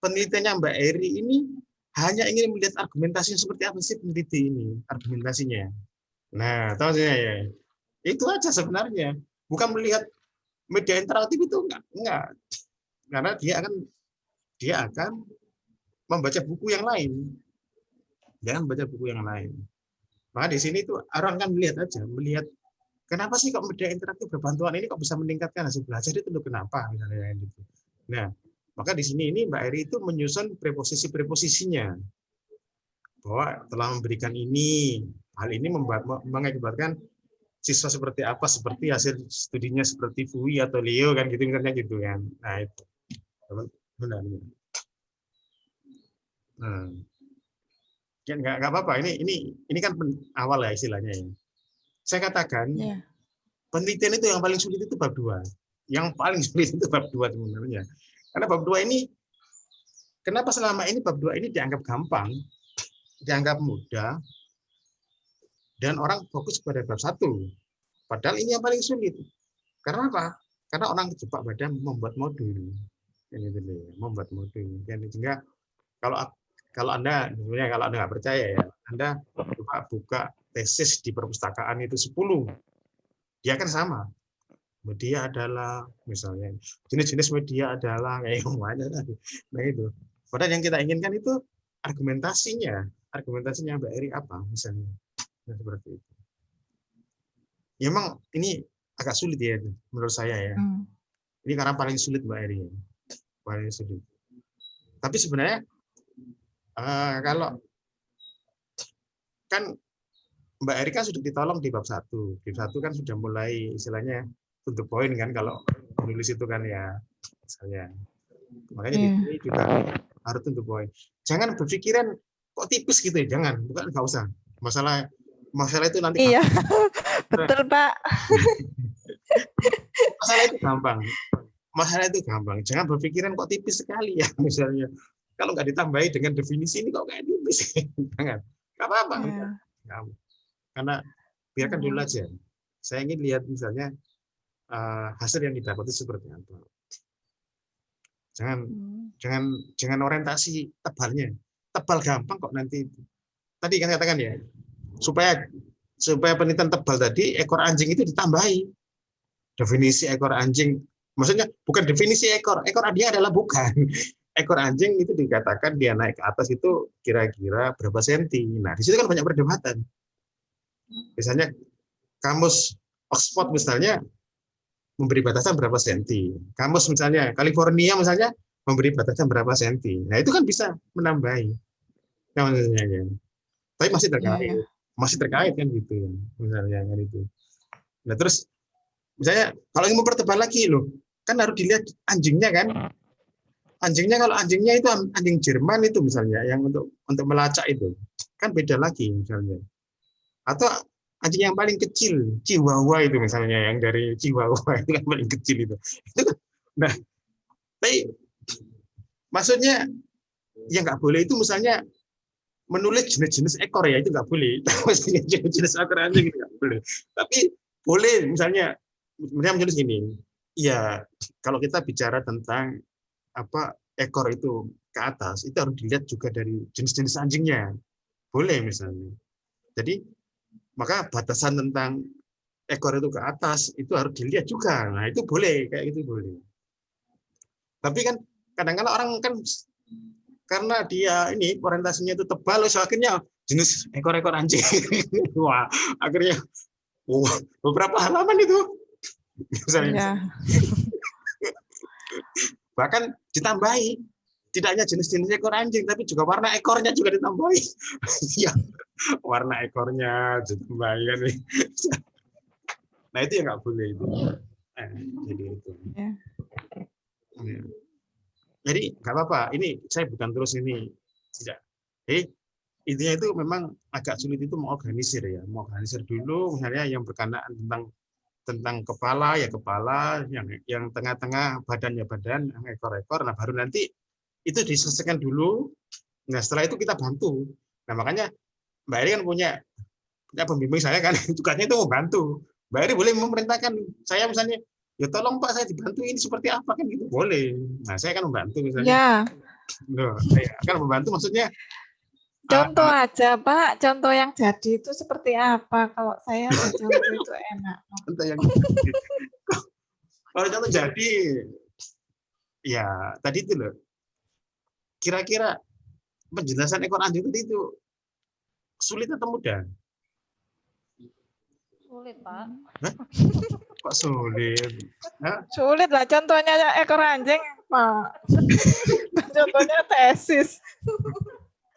B: penelitiannya Mbak Eri ini hanya ingin melihat argumentasinya seperti apa sih peneliti ini, argumentasinya. Nah, tahu saya ya. Itu aja sebenarnya. Bukan melihat media interaktif itu enggak. Karena dia akan membaca buku yang lain. Dia akan membaca buku yang lain. Maka di sini itu orang kan melihat kenapa sih kok media interaktif berbantuan ini kok bisa meningkatkan hasil belajar itu kenapa misalnya gitu. Nah, maka di sini ini Mbak Eri itu menyusun preposisi-preposisinya bahwa telah memberikan ini, hal ini mengakibatkan siswa seperti apa, seperti hasil studinya seperti Fui atau Leo kan gitu misalnya gitu kan. Nah itu benar. Ya nggak apa-apa. Ini kan awal ya istilahnya ya. Saya katakan penelitian itu yang paling sulit itu bab 2. Yang paling sulit itu bab 2 sebenarnya. Karena bab 2 ini kenapa selama ini bab 2 ini dianggap gampang, dianggap mudah, dan orang fokus kepada bab 1. Padahal ini yang paling sulit. Karena apa? Karena orang terjebak pada membuat modul. Membuat modul. Sehingga kalau Anda nggak percaya ya, Anda buka tesis di perpustakaan itu 10. Dia kan sama. Media adalah misalnya jenis-jenis media adalah kayak mana. Nah itu. Padahal yang kita inginkan itu argumentasinya Mbak Eri apa misalnya. Nah, seperti itu. Ya, memang ini agak sulit ya menurut saya ya. Ini karena paling sulit Mbak Eri. Paling sulit. Tapi sebenarnya kalau kan Mbak Eri kan sudah ditolong di bab 1. Di 1 kan sudah mulai istilahnya to the point kan kalau menulis itu kan ya misalnya. Makanya di sini juga harus to the point. Jangan berpikiran kok tipis gitu ya, jangan. Bukan enggak usah. Masalah itu nanti
C: iya. Betul, Pak.
B: Masalah itu gampang. Jangan berpikiran kok tipis sekali ya misalnya. Kalau nggak ditambahi dengan definisi ini kok kayak tipis. Jangan. Enggak apa-apa. Karena biarkan dulu aja. Saya ingin lihat misalnya hasil yang didapat itu seperti apa. Jangan orientasi tebalnya. Tebal gampang kok nanti. Tadi kan katakan ya, supaya penelitian tebal tadi ekor anjing itu ditambahi. Definisi ekor anjing, maksudnya bukan definisi ekor dia adalah bukan. Ekor anjing itu dikatakan dia naik ke atas itu kira-kira berapa senti. Nah, di situ kan banyak perdebatan. Misalnya kamus Oxford misalnya memberi batasan berapa senti. Kamus misalnya California misalnya memberi batasan berapa senti. Nah, itu kan bisa menambahi. Tapi masih terkait kan gitu ya. Misalnya kan itu. Nah, terus misalnya kalau ingin mempertebal lagi loh, kan harus dilihat anjingnya kan. Anjingnya kalau anjingnya itu anjing Jerman itu misalnya yang untuk melacak itu kan beda lagi misalnya. Atau anjing yang paling kecil, Chihuahua itu misalnya yang dari Chihuahua itu kan paling kecil itu. Nah, tapi maksudnya yang nggak boleh itu misalnya menulis jenis-jenis ekor ya itu nggak boleh. Maksudnya jenis-jenis ekor anjing itu nggak boleh. Tapi boleh misalnya menulis gini. Ya kalau kita bicara tentang apa ekor itu ke atas itu harus dilihat juga dari jenis-jenis anjingnya. Boleh misalnya. Jadi maka batasan tentang ekor itu ke atas itu harus dilihat juga. Nah, itu boleh kayak gitu boleh. Tapi kan kadang-kadang orang kan karena dia ini orientasinya itu tebal, so akhirnya jenis ekor-ekor anjing. Wah, akhirnya beberapa halaman itu misalnya.
C: Ya.
B: Bahkan ditambahi tidak hanya jenis-jenis ekor anjing tapi juga warna ekornya juga ditambahi. Ya, warna ekornya ditambahi kan. Nah, itu yang nggak boleh itu. Jadi itu. Ya. Jadi nggak apa-apa. Ini saya bukan terus ini tidak. Jadi intinya itu memang agak sulit itu mengorganisir ya, mengorganisir dulu misalnya yang berkenaan tentang kepala ya kepala, yang tengah-tengah badan ya badan, yang ekor-ekor. Nah baru nanti itu diselesaikan dulu. Nah setelah itu kita bantu. Nah makanya Mbak Eri kan punya pembimbing saya kan, tugasnya itu membantu. Mbak Eri boleh memerintahkan saya misalnya, ya tolong Pak saya dibantu ini seperti apa kan gitu boleh. Nah saya kan membantu misalnya.
C: Ya.
B: Loh, saya akan membantu maksudnya.
C: Contoh aja Pak, contoh yang jadi itu seperti apa? Kalau saya ada contoh itu enak.
B: Contoh yang kalau contoh jadi, ya tadi itu loh. Kira-kira penjelasan ekor anjing itu sulit atau mudah?
A: Sulit, Pak.
B: Hah? Kok sulit? Hah?
C: Sulit lah, contohnya ekor anjing, Pak. Contohnya tesis.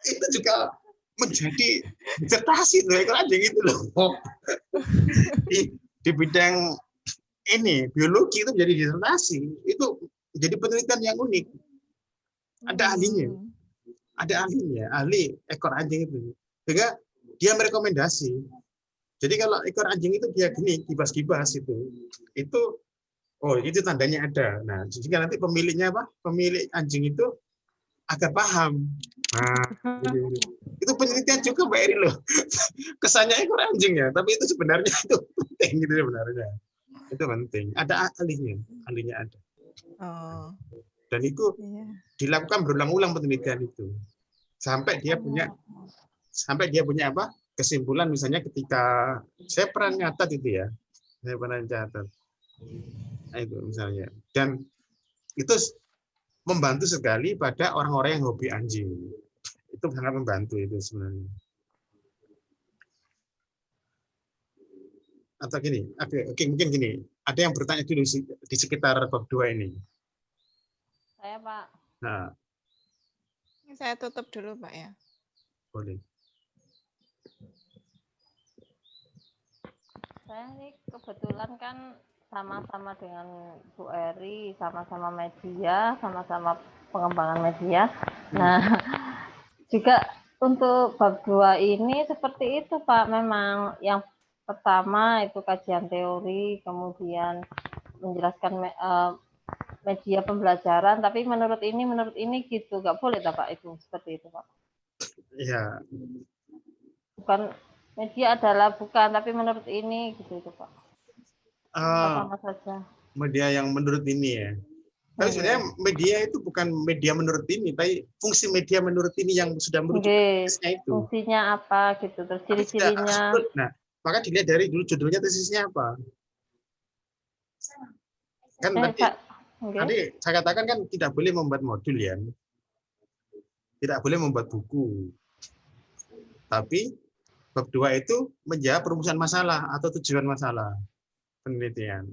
B: Itu juga menjadi disertasi loh ekor anjing itu loh. Di bidang ini biologi itu menjadi disertasi. Itu jadi penelitian yang unik. Ada ahlinya. Ada ahlinya, ahli ekor anjing itu. Sehingga dia merekomendasi. Jadi kalau ekor anjing itu dia gini, kibas-kibas itu oh itu tandanya ada. Nah, jika nanti pemiliknya apa? Pemilik anjing itu agar paham. Nah, itu penelitian juga Mbak Eri loh. Kesannya ekor anjing ya, tapi itu sebenarnya itu penting gitu sebenarnya. Itu penting. Ada ahlinya ada.
C: Oh.
B: Dan itu dilakukan berulang-ulang penelitian itu. Sampai dia punya apa? Kesimpulan misalnya ketika saya pernah nyatat itu ya. Saya pernah catat. Nah, itu misalnya. Dan itu membantu sekali pada orang-orang yang hobi anjing. Itu sangat membantu itu sebenarnya. Atau gini, oke, mungkin gini. Ada yang bertanya dulu di sekitar bab 2 ini.
A: Saya, Pak.
B: Nah.
C: Saya tutup dulu, Pak ya.
B: Boleh.
A: Saya ini kebetulan kan sama-sama dengan Bu Eri, sama-sama media, sama-sama pengembangan media. Nah, juga untuk bab 2 ini seperti itu, Pak. Memang yang pertama itu kajian teori, kemudian menjelaskan media pembelajaran, tapi menurut ini gitu, nggak boleh Pak itu seperti itu Pak.
B: Iya.
A: Bukan media adalah bukan, tapi menurut ini gitu itu Pak. Sama saja.
B: Media yang menurut ini ya. Tapi sebenarnya media itu bukan media menurut ini, tapi fungsi media menurut ini yang sudah merujuk tesisnya itu.
A: Fungsinya apa gitu, terus ciri-cirinya.
B: Nah, maka dilihat dari dulu judulnya tesisnya apa. Kan tadi saya katakan kan tidak boleh membuat modul ya. Tidak boleh membuat buku. Tapi bab 2 itu menjawab perumusan masalah atau tujuan masalah penelitian.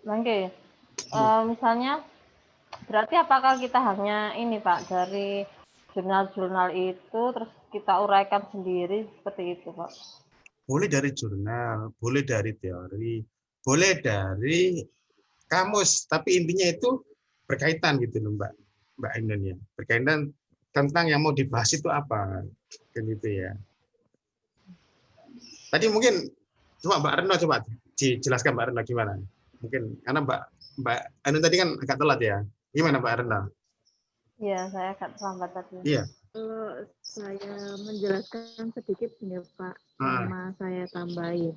A: Oke. Misalnya berarti apakah kita hanya ini Pak dari jurnal-jurnal itu terus kita uraikan sendiri seperti itu Pak?
B: Boleh dari jurnal, boleh dari teori, boleh dari kamus, tapi intinya itu berkaitan gitu loh Mbak Ainun ya. Berkaitan tentang yang mau dibahas itu apa, gitu ya. Tadi mungkin coba Mbak Reno coba dijelaskan Mbak Reno gimana? Mungkin karena Mbak Ainun tadi kan agak telat ya. Gimana Mbak Reno?
A: Iya, saya agak terlambat tadi.
B: Iya.
D: Kalau saya menjelaskan sedikit ya Pak, sama saya tambahin.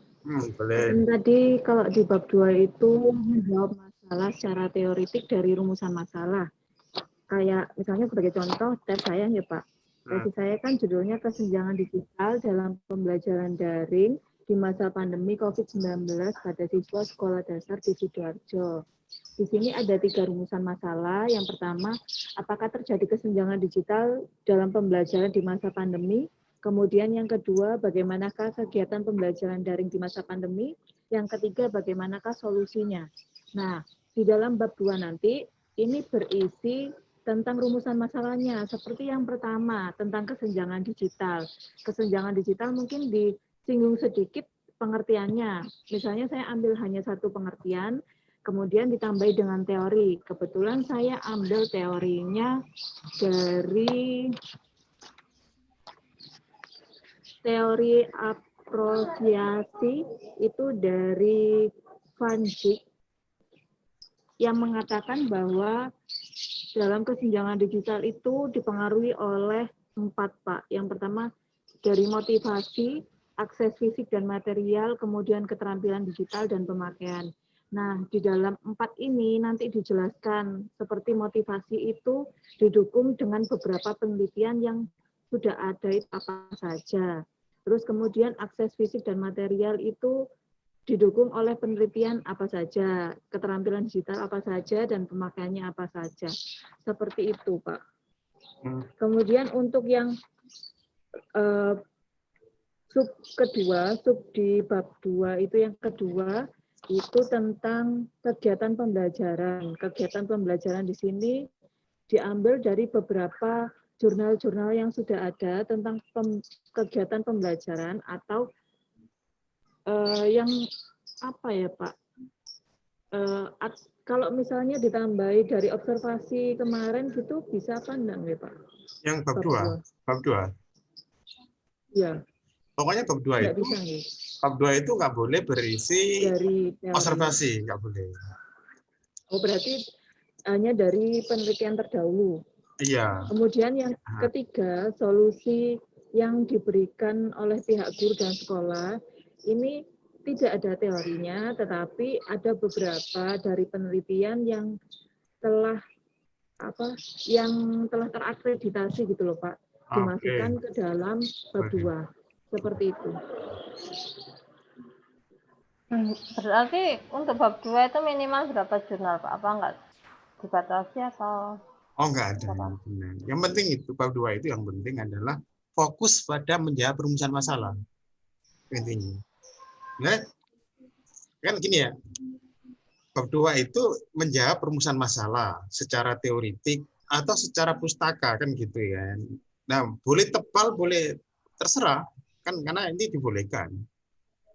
B: Boleh.
D: Tadi kalau di bab 2 itu menjawab masalah secara teoritik dari rumusan masalah. Kayak misalnya sebagai contoh tes saya ya Pak. Tesis saya kan judulnya kesenjangan digital dalam pembelajaran daring di masa pandemi COVID-19 pada siswa sekolah dasar di Sidoarjo. Di sini ada 3 rumusan masalah. Yang pertama, apakah terjadi kesenjangan digital dalam pembelajaran di masa pandemi? Kemudian yang kedua, bagaimanakah kegiatan pembelajaran daring di masa pandemi? Yang ketiga, bagaimanakah solusinya? Nah, di dalam bab 2 nanti, ini berisi tentang rumusan masalahnya. Seperti yang pertama, tentang kesenjangan digital. Kesenjangan digital mungkin disinggung sedikit pengertiannya. Misalnya saya ambil hanya satu pengertian, kemudian ditambahi dengan teori. Kebetulan saya ambil teorinya dari teori apresiasi, itu dari Van Dijk, yang mengatakan bahwa dalam kesenjangan digital itu dipengaruhi oleh 4, Pak. Yang pertama dari motivasi, akses fisik dan material, kemudian keterampilan digital dan pemakaian. Nah, di dalam 4 ini nanti dijelaskan seperti motivasi itu didukung dengan beberapa penelitian yang sudah ada itu apa saja. Terus kemudian akses fisik dan material itu didukung oleh penelitian apa saja, keterampilan digital apa saja, dan pemakaiannya apa saja. Seperti itu, Pak. Kemudian untuk yang sub kedua, sub di bab 2 itu yang kedua, itu tentang kegiatan pembelajaran. Kegiatan pembelajaran di sini diambil dari beberapa jurnal-jurnal yang sudah ada tentang kegiatan pembelajaran atau yang apa ya Pak? Kalau misalnya ditambahi dari observasi kemarin gitu bisa apa enggak ya Pak?
B: Yang bab 2. Bab 2.
D: Ya.
B: Pokoknya bab 2 itu.
D: Bisa, ya.
B: Bab 2 itu nggak boleh berisi
D: dari
B: observasi, nggak boleh.
D: Oh, berarti hanya dari penelitian terdahulu.
B: Iya.
D: Kemudian yang ketiga, solusi yang diberikan oleh pihak guru dan sekolah ini tidak ada teorinya, tetapi ada beberapa dari penelitian yang telah terakreditasi gitu loh Pak, dimasukkan ke dalam bab 2. Seperti itu.
A: Berarti untuk bab 2 itu minimal berapa jurnal Pak? Apa enggak dibatasi atau?
B: Oh, enggak ada. Yang penting itu bab 2 itu yang penting adalah fokus pada menjawab perumusan masalah. Intinya. Nah, kan gini ya. Bab 2 itu menjawab perumusan masalah secara teoritik atau secara pustaka kan gitu ya. Nah, boleh tebal, boleh terserah kan karena ini dibolehkan.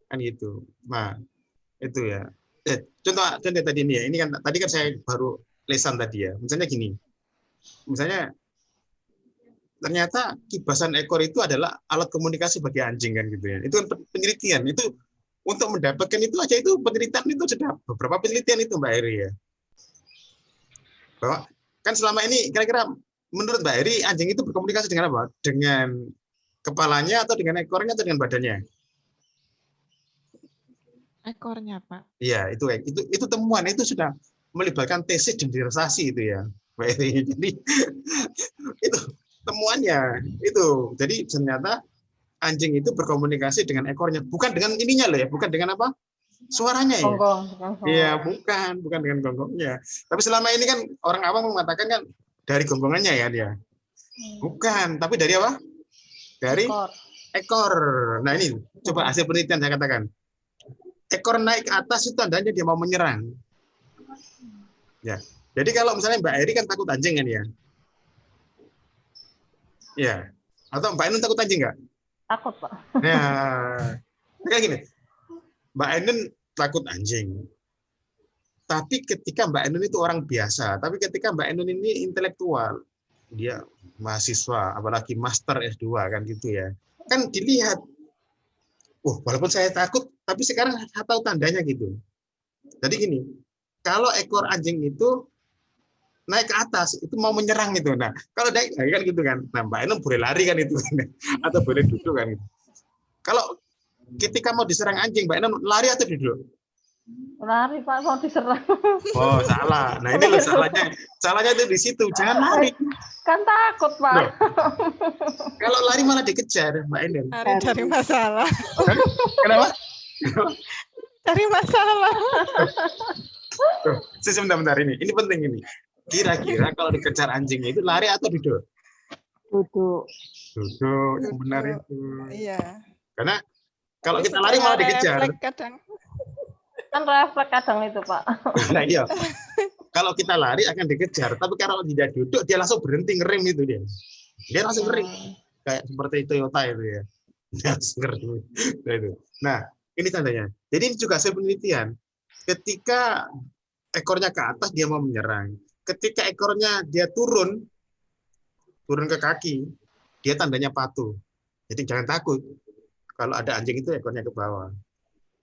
B: Kan gitu. Nah, itu ya. Contoh tadi ini ya. Ini kan tadi kan saya baru lesan tadi ya. Misalnya gini. Misalnya ternyata kibasan ekor itu adalah alat komunikasi bagi anjing kan gitu ya. Itu kan penelitian. Itu untuk mendapatkan itu aja itu penelitian itu sudah beberapa penelitian itu Mbak Eri ya. Bahwa kan selama ini kira-kira menurut Mbak Eri anjing itu berkomunikasi dengan apa? Dengan kepalanya atau dengan ekornya atau dengan badannya?
C: Ekornya, Pak.
B: Iya, itu temuan itu sudah melibatkan tesis dan disertasi itu ya, Mbak Eri. Jadi itu temuannya itu. Jadi ternyata anjing itu berkomunikasi dengan ekornya, bukan dengan ininya loh ya, bukan dengan apa? Suaranya ya.
A: Gonggong.
B: Iya, bukan dengan gonggongnya. Tapi selama ini kan orang awam mengatakan kan dari gonggongannya ya dia. Bukan, tapi dari apa? Dari ekor. Nah ini coba hasil penelitian saya katakan. Ekor naik ke atas itu tandanya dia mau menyerang. Ya. Jadi kalau misalnya Mbak Eri kan takut anjing kan ya? Ya. Atau Mbak Ainun takut anjing nggak?
A: Takut Pak.
B: Nah, kayak gini. Mbak Ainun takut anjing. Tapi ketika Mbak Enun itu orang biasa, tapi ketika Mbak Enun ini intelektual, dia mahasiswa, apalagi master S2 kan gitu ya. Kan dilihat, walaupun saya takut, tapi sekarang saya tahu tandanya gitu. Jadi gini, kalau ekor anjing itu naik ke atas, itu mau menyerang gitu. Nah, kalau naik kan gitu kan. Nah, Mbak Enun boleh lari kan itu, atau boleh duduk kan gitu. Kalau ketika mau diserang anjing, Mbak Enun lari atau duduk?
A: Lari Pak, mau diserang.
B: Oh, salah. Nah, ini loh salahnya. Salahnya itu di situ. Jangan lari.
A: Kan takut Pak.
B: Loh. Kalau lari malah dikejar, Mbak Enun.
C: Lari dari masalah.
B: Kenapa?
C: Cari masalah.
B: Tuh, sebentar ini. Ini penting ini. Kira-kira kalau dikejar anjing itu lari atau duduk?
D: Duduk.
B: Duduk, yang benar itu.
C: Iya.
B: Karena kalau kita lari malah dikejar.
C: Kadang.
A: Kan refleks kadang itu Pak.
B: Nah, iya. Kalau kita lari akan dikejar, tapi kalau dia duduk dia langsung berhenti ngerem itu dia. Dia langsung ngerem. Kayak seperti Toyota itu ya. Dia langsung ngerem. Nah, itu. Nah, ini tandanya. Jadi ini juga hasil penelitian. Ketika ekornya ke atas dia mau menyerang. Ketika ekornya dia turun ke kaki, dia tandanya patuh. Jadi jangan takut. Kalau ada anjing itu ekornya ke bawah.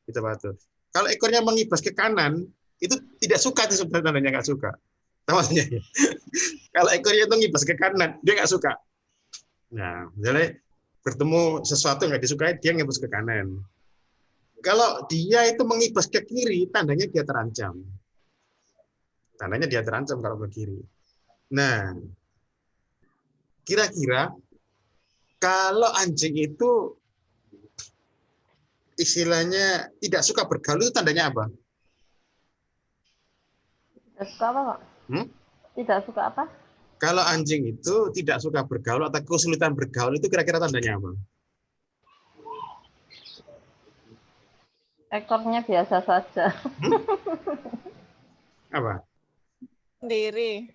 B: Itu patuh. Kalau ekornya mengibas ke kanan, itu tidak suka, itu sebenarnya tandanya nggak suka. Tahu maksudnya? Kalau ekornya itu ngibas ke kanan, dia nggak suka. Nah, misalnya bertemu sesuatu yang nggak disukai, dia ngibas ke kanan. Kalau dia itu mengibas ke kiri, tandanya dia terancam. Tandanya dia terancam kalau ke kiri. Nah, kira-kira kalau anjing itu istilahnya tidak suka bergaul itu tandanya apa?
A: Tidak suka apa Pak? Tidak suka apa?
B: Kalau anjing itu tidak suka bergaul atau kesulitan bergaul itu kira-kira tandanya apa?
A: Ekornya biasa saja.
B: Apa?
C: Sendiri.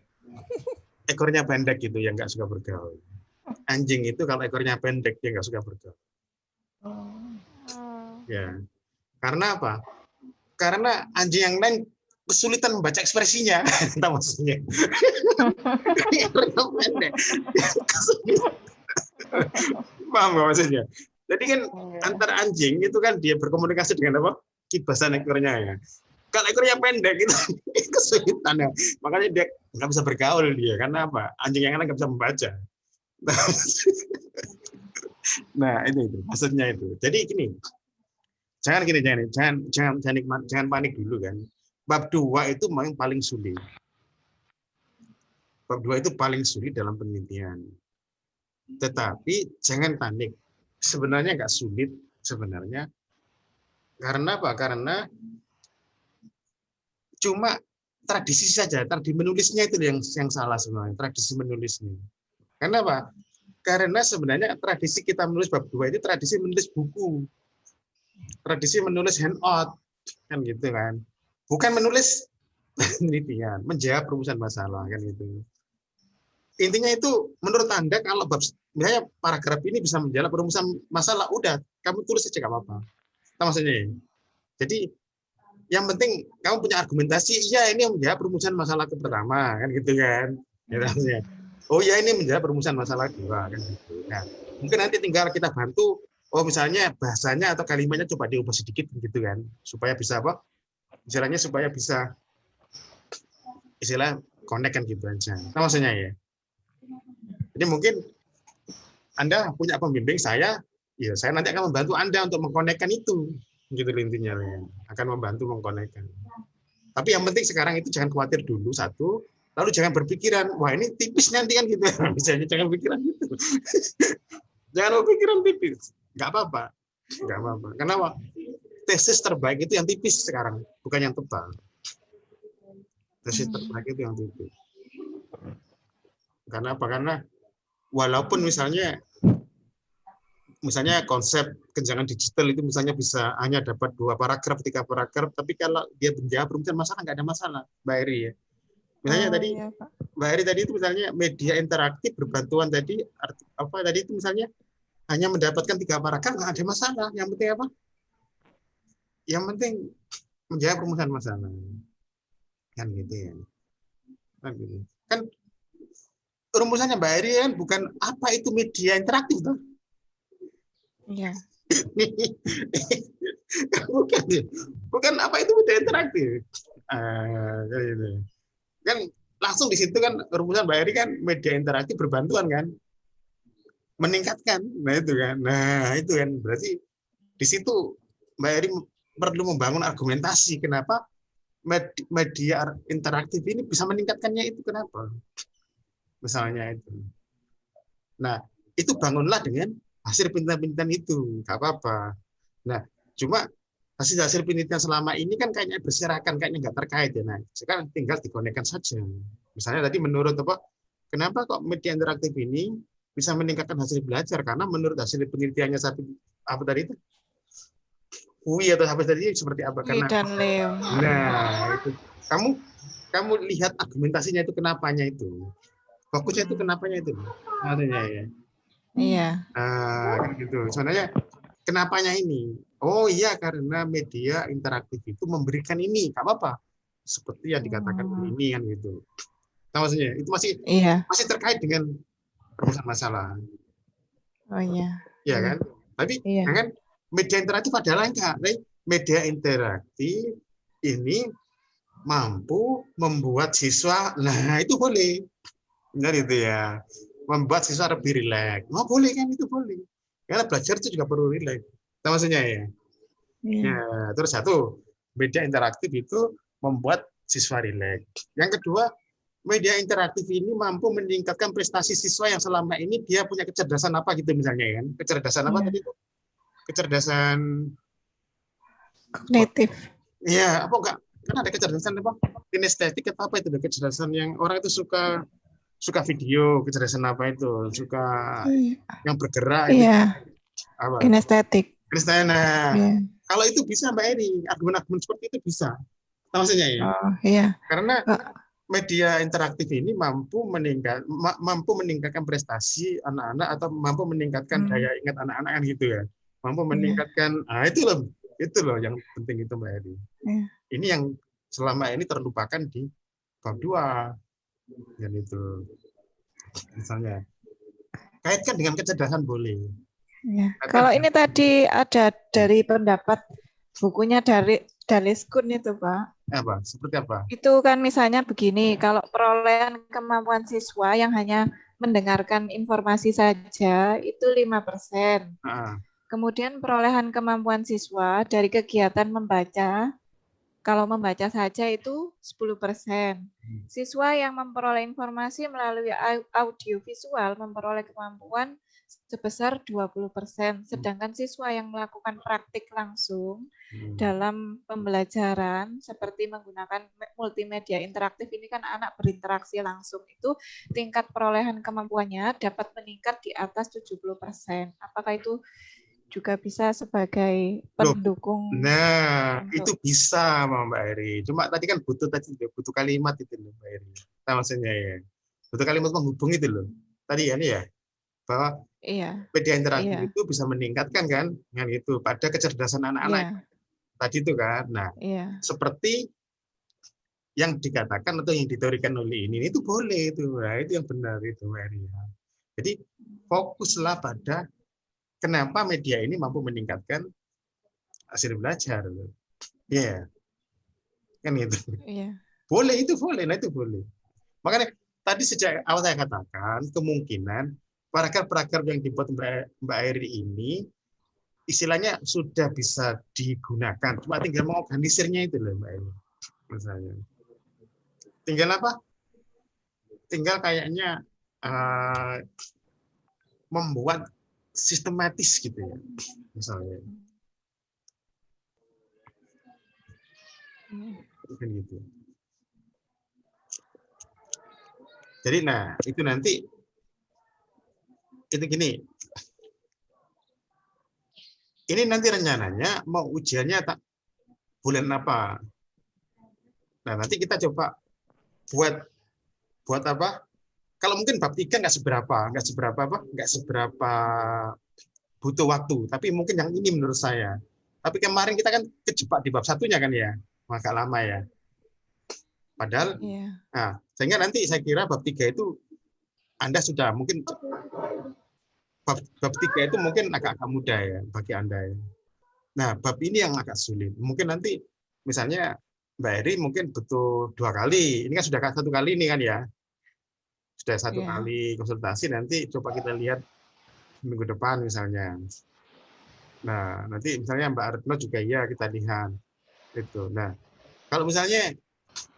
B: Ekornya pendek gitu yang nggak suka bergaul. Anjing itu kalau ekornya pendek dia nggak suka bergaul. Ya, karena apa? Karena anjing yang lain kesulitan membaca ekspresinya, entah maksudnya. Ekornya pendek. Paham nggak maksudnya? Jadi kan antar anjing itu kan dia berkomunikasi dengan apa? Kibasan ekornya ya. Kalau ekornya pendek itu kesulitan ya. Makanya dia nggak bisa bergaul dia. Karena apa? Anjing yang lain nggak bisa membaca. Nah itu maksudnya itu. Jadi gini. Jangan panik dulu kan. Bab 2 itu memang paling sulit. Bab 2 itu paling sulit dalam penelitian. Tetapi jangan panik. Sebenarnya nggak sulit sebenarnya. Karena apa? Karena cuma tradisi saja, tradisi menulisnya itu yang salah sebenarnya, tradisi menulisnya. Karena apa? Karena sebenarnya tradisi kita menulis bab 2 itu tradisi menulis buku. Tradisi menulis handout kan gitu kan. Bukan menulis penelitian, menjawab rumusan masalah kan gitu. Intinya itu menurut Anda kalau bab misalnya paragraf ini bisa menjawab rumusan masalah, udah kamu tulis saja enggak apa-apa. Tahu maksudnya? Jadi yang penting kamu punya argumentasi, iya ini menjawab rumusan masalah pertama kan gitu kan. Ya, oh ya ini menjawab rumusan masalah kedua kan gitu. Nah, mungkin nanti tinggal kita bantu. Oh misalnya bahasanya atau kalimatnya coba diubah sedikit gitu kan, supaya bisa apa? Istilahnya supaya bisa istilah connect kan gitu aja. Nah, maksudnya ya. Jadi mungkin Anda punya pembimbing saya nanti akan membantu Anda untuk mengkonekkan itu, gitu intinya ya. Akan membantu mengkonekkan. Tapi yang penting sekarang itu jangan khawatir dulu satu, lalu jangan berpikiran wah ini tipis nanti kan gitu. Misalnya jangan pikiran gitu. Jangan berpikiran tipis. Nggak apa-apa. Kenapa? Tesis terbaik itu yang tipis sekarang, bukan yang tebal. Tesis terbaik itu yang tipis. Karena apa? Karena walaupun misalnya konsep kenjangan digital itu misalnya bisa hanya dapat 2 paragraf, 3 paragraf, tapi kalau dia menjawab rumusan masalah nggak ada masalah, Mbak Eri ya. Misalnya Mbak Eri tadi itu misalnya media interaktif berbantuan tadi itu misalnya hanya mendapatkan 3 paragraf nggak ada masalah. Yang penting apa? Yang penting menjawab rumusan masalah. Kan gitu ya. Kan gitu. Kan rumusannya Mbak Eri kan bukan apa itu media interaktif toh.
C: Iya.
B: bukan, bukan apa itu media interaktif. Gitu. Kan langsung di situ kan rumusan Mbak Eri kan media interaktif berbantuan kan, meningkatkan. Nah itu kan berarti di situ Mbak Eri perlu membangun argumentasi kenapa media interaktif ini bisa meningkatkannya itu kenapa? Misalnya itu. Nah, itu bangunlah dengan hasil penelitian itu, nggak apa-apa. Nah, cuma hasil penelitian selama ini kan kayaknya berserakan, kayaknya nggak terkait ya. Nah, sekarang tinggal dikonekkan saja. Misalnya tadi menurut apa? Kenapa kok media interaktif ini bisa meningkatkan hasil belajar? Karena menurut hasil penelitiannya apa tadi itu? UI atau apa tadi seperti apa?
C: Wi
B: Karena
C: dan Leo.
B: nah itu kamu lihat argumentasinya itu kenapanya itu. Fokusnya itu kenapanya itu. Artinya ya.
C: Iya.
B: Kan gitu. Soalnya kenapanya ini? Oh iya karena media interaktif itu memberikan ini, nggak apa-apa. Seperti yang dikatakan ini kan gitu. Nah, maksudnya itu masih terkait dengan rumusan masalah.
C: Oh iya.
B: Ya kan? Tapi
C: Iya.
B: kan media interaktif adalah enggak? Media interaktif ini mampu membuat siswa, nah itu boleh. Benar itu ya. Membuat siswa lebih rileks. Oh boleh kan itu boleh. Karena belajar itu juga perlu rileks. Nah, maksudnya ya. Ya, terus satu, media interaktif itu membuat siswa rileks. Yang kedua, media interaktif ini mampu meningkatkan prestasi siswa yang selama ini dia punya kecerdasan apa gitu misalnya kan. Kecerdasan apa tadi itu? Kecerdasan
C: kognitif.
B: Iya, apa enggak? Kan ada kecerdasan apa? Kinestetik atau apa itu? Kecerdasan yang orang itu suka video, kecerdasan apa itu? Suka yang bergerak itu.
C: Iya.
B: Apa?
C: Kinestetik.
B: Kinestetik. Nah,
C: Iya.
B: kalau itu bisa Mbak Eri, argumen-argumen seperti itu bisa. Maksudnya ya.
C: Oh, iya.
B: Karena media interaktif ini mampu meningkatkan prestasi anak-anak atau mampu meningkatkan daya ingat anak-anak kan gitu ya. Mampu meningkatkan, itu loh yang penting itu Mbak Eri.
C: Iya.
B: Ini yang selama ini terlupakan di bab 2. Dan itu misalnya kaitkan dengan kecerdasan boleh.
C: Ya. Kalau ini tadi ada dari pendapat bukunya dari Daliskun itu, Pak.
B: Apa? Seperti apa?
C: Itu kan misalnya begini, kalau perolehan kemampuan siswa yang hanya mendengarkan informasi saja itu 5%. Kemudian perolehan kemampuan siswa dari kegiatan membaca, kalau membaca saja itu 10%. Siswa yang memperoleh informasi melalui audiovisual memperoleh kemampuan sebesar 20%. Sedangkan siswa yang melakukan praktik langsung dalam pembelajaran seperti menggunakan multimedia interaktif ini kan anak berinteraksi langsung itu tingkat perolehan kemampuannya dapat meningkat di atas 70%. Apakah itu juga bisa sebagai pendukung?
B: Nah, itu bisa Mbak Eri. Cuma tadi kan butuh kalimat itu loh Mbak Eri. Nah, maksudnya ya. Butuh kalimat menghubung itu loh. Tadi ya ini ya. Bahwa media interaktif itu bisa meningkatkan kan itu pada kecerdasan anak-anak. Tadi itu kan. Nah, seperti yang dikatakan atau yang diteorikan oleh ini itu boleh itu. Nah, itu yang benar itu Mbak Eri. Jadi fokuslah pada kenapa media ini mampu meningkatkan hasil belajar. Ya, kan itu. Boleh itu boleh, nah itu boleh. Makanya tadi sejak awal saya katakan kemungkinan paragraf-paragraf yang dibuat Mbak Eri ini istilahnya sudah bisa digunakan. Cuma tinggal mengorganisirnya itu loh Mbak Eri. Misalnya. Tinggal apa? Tinggal kayaknya membuat sistematis gitu ya. Misalnya. Kan gitu. Jadi nah itu nanti itu gini. Ini nanti rencananya mau ujiannya bulan apa? Nah nanti kita coba buat apa? Kalau mungkin bab 3 nggak seberapa butuh waktu. Tapi mungkin yang ini menurut saya. Tapi kemarin kita kan kejebak di bab 1-nya kan ya, agak lama ya. Padahal,
C: Iya.
B: nah, sehingga nanti saya kira bab 3 itu Anda sudah mungkin bab 3 itu mungkin agak mudah ya bagi Anda ya. Nah, bab ini yang agak sulit. Mungkin nanti misalnya Mbak Eri mungkin butuh 2 kali. Ini kan sudah 1 kali ini kan ya. Sudah 1
C: Iya.
B: kali konsultasi, nanti coba kita lihat minggu depan misalnya. Nah, nanti misalnya Mbak Retno juga iya kita lihat. Itu. Nah, kalau misalnya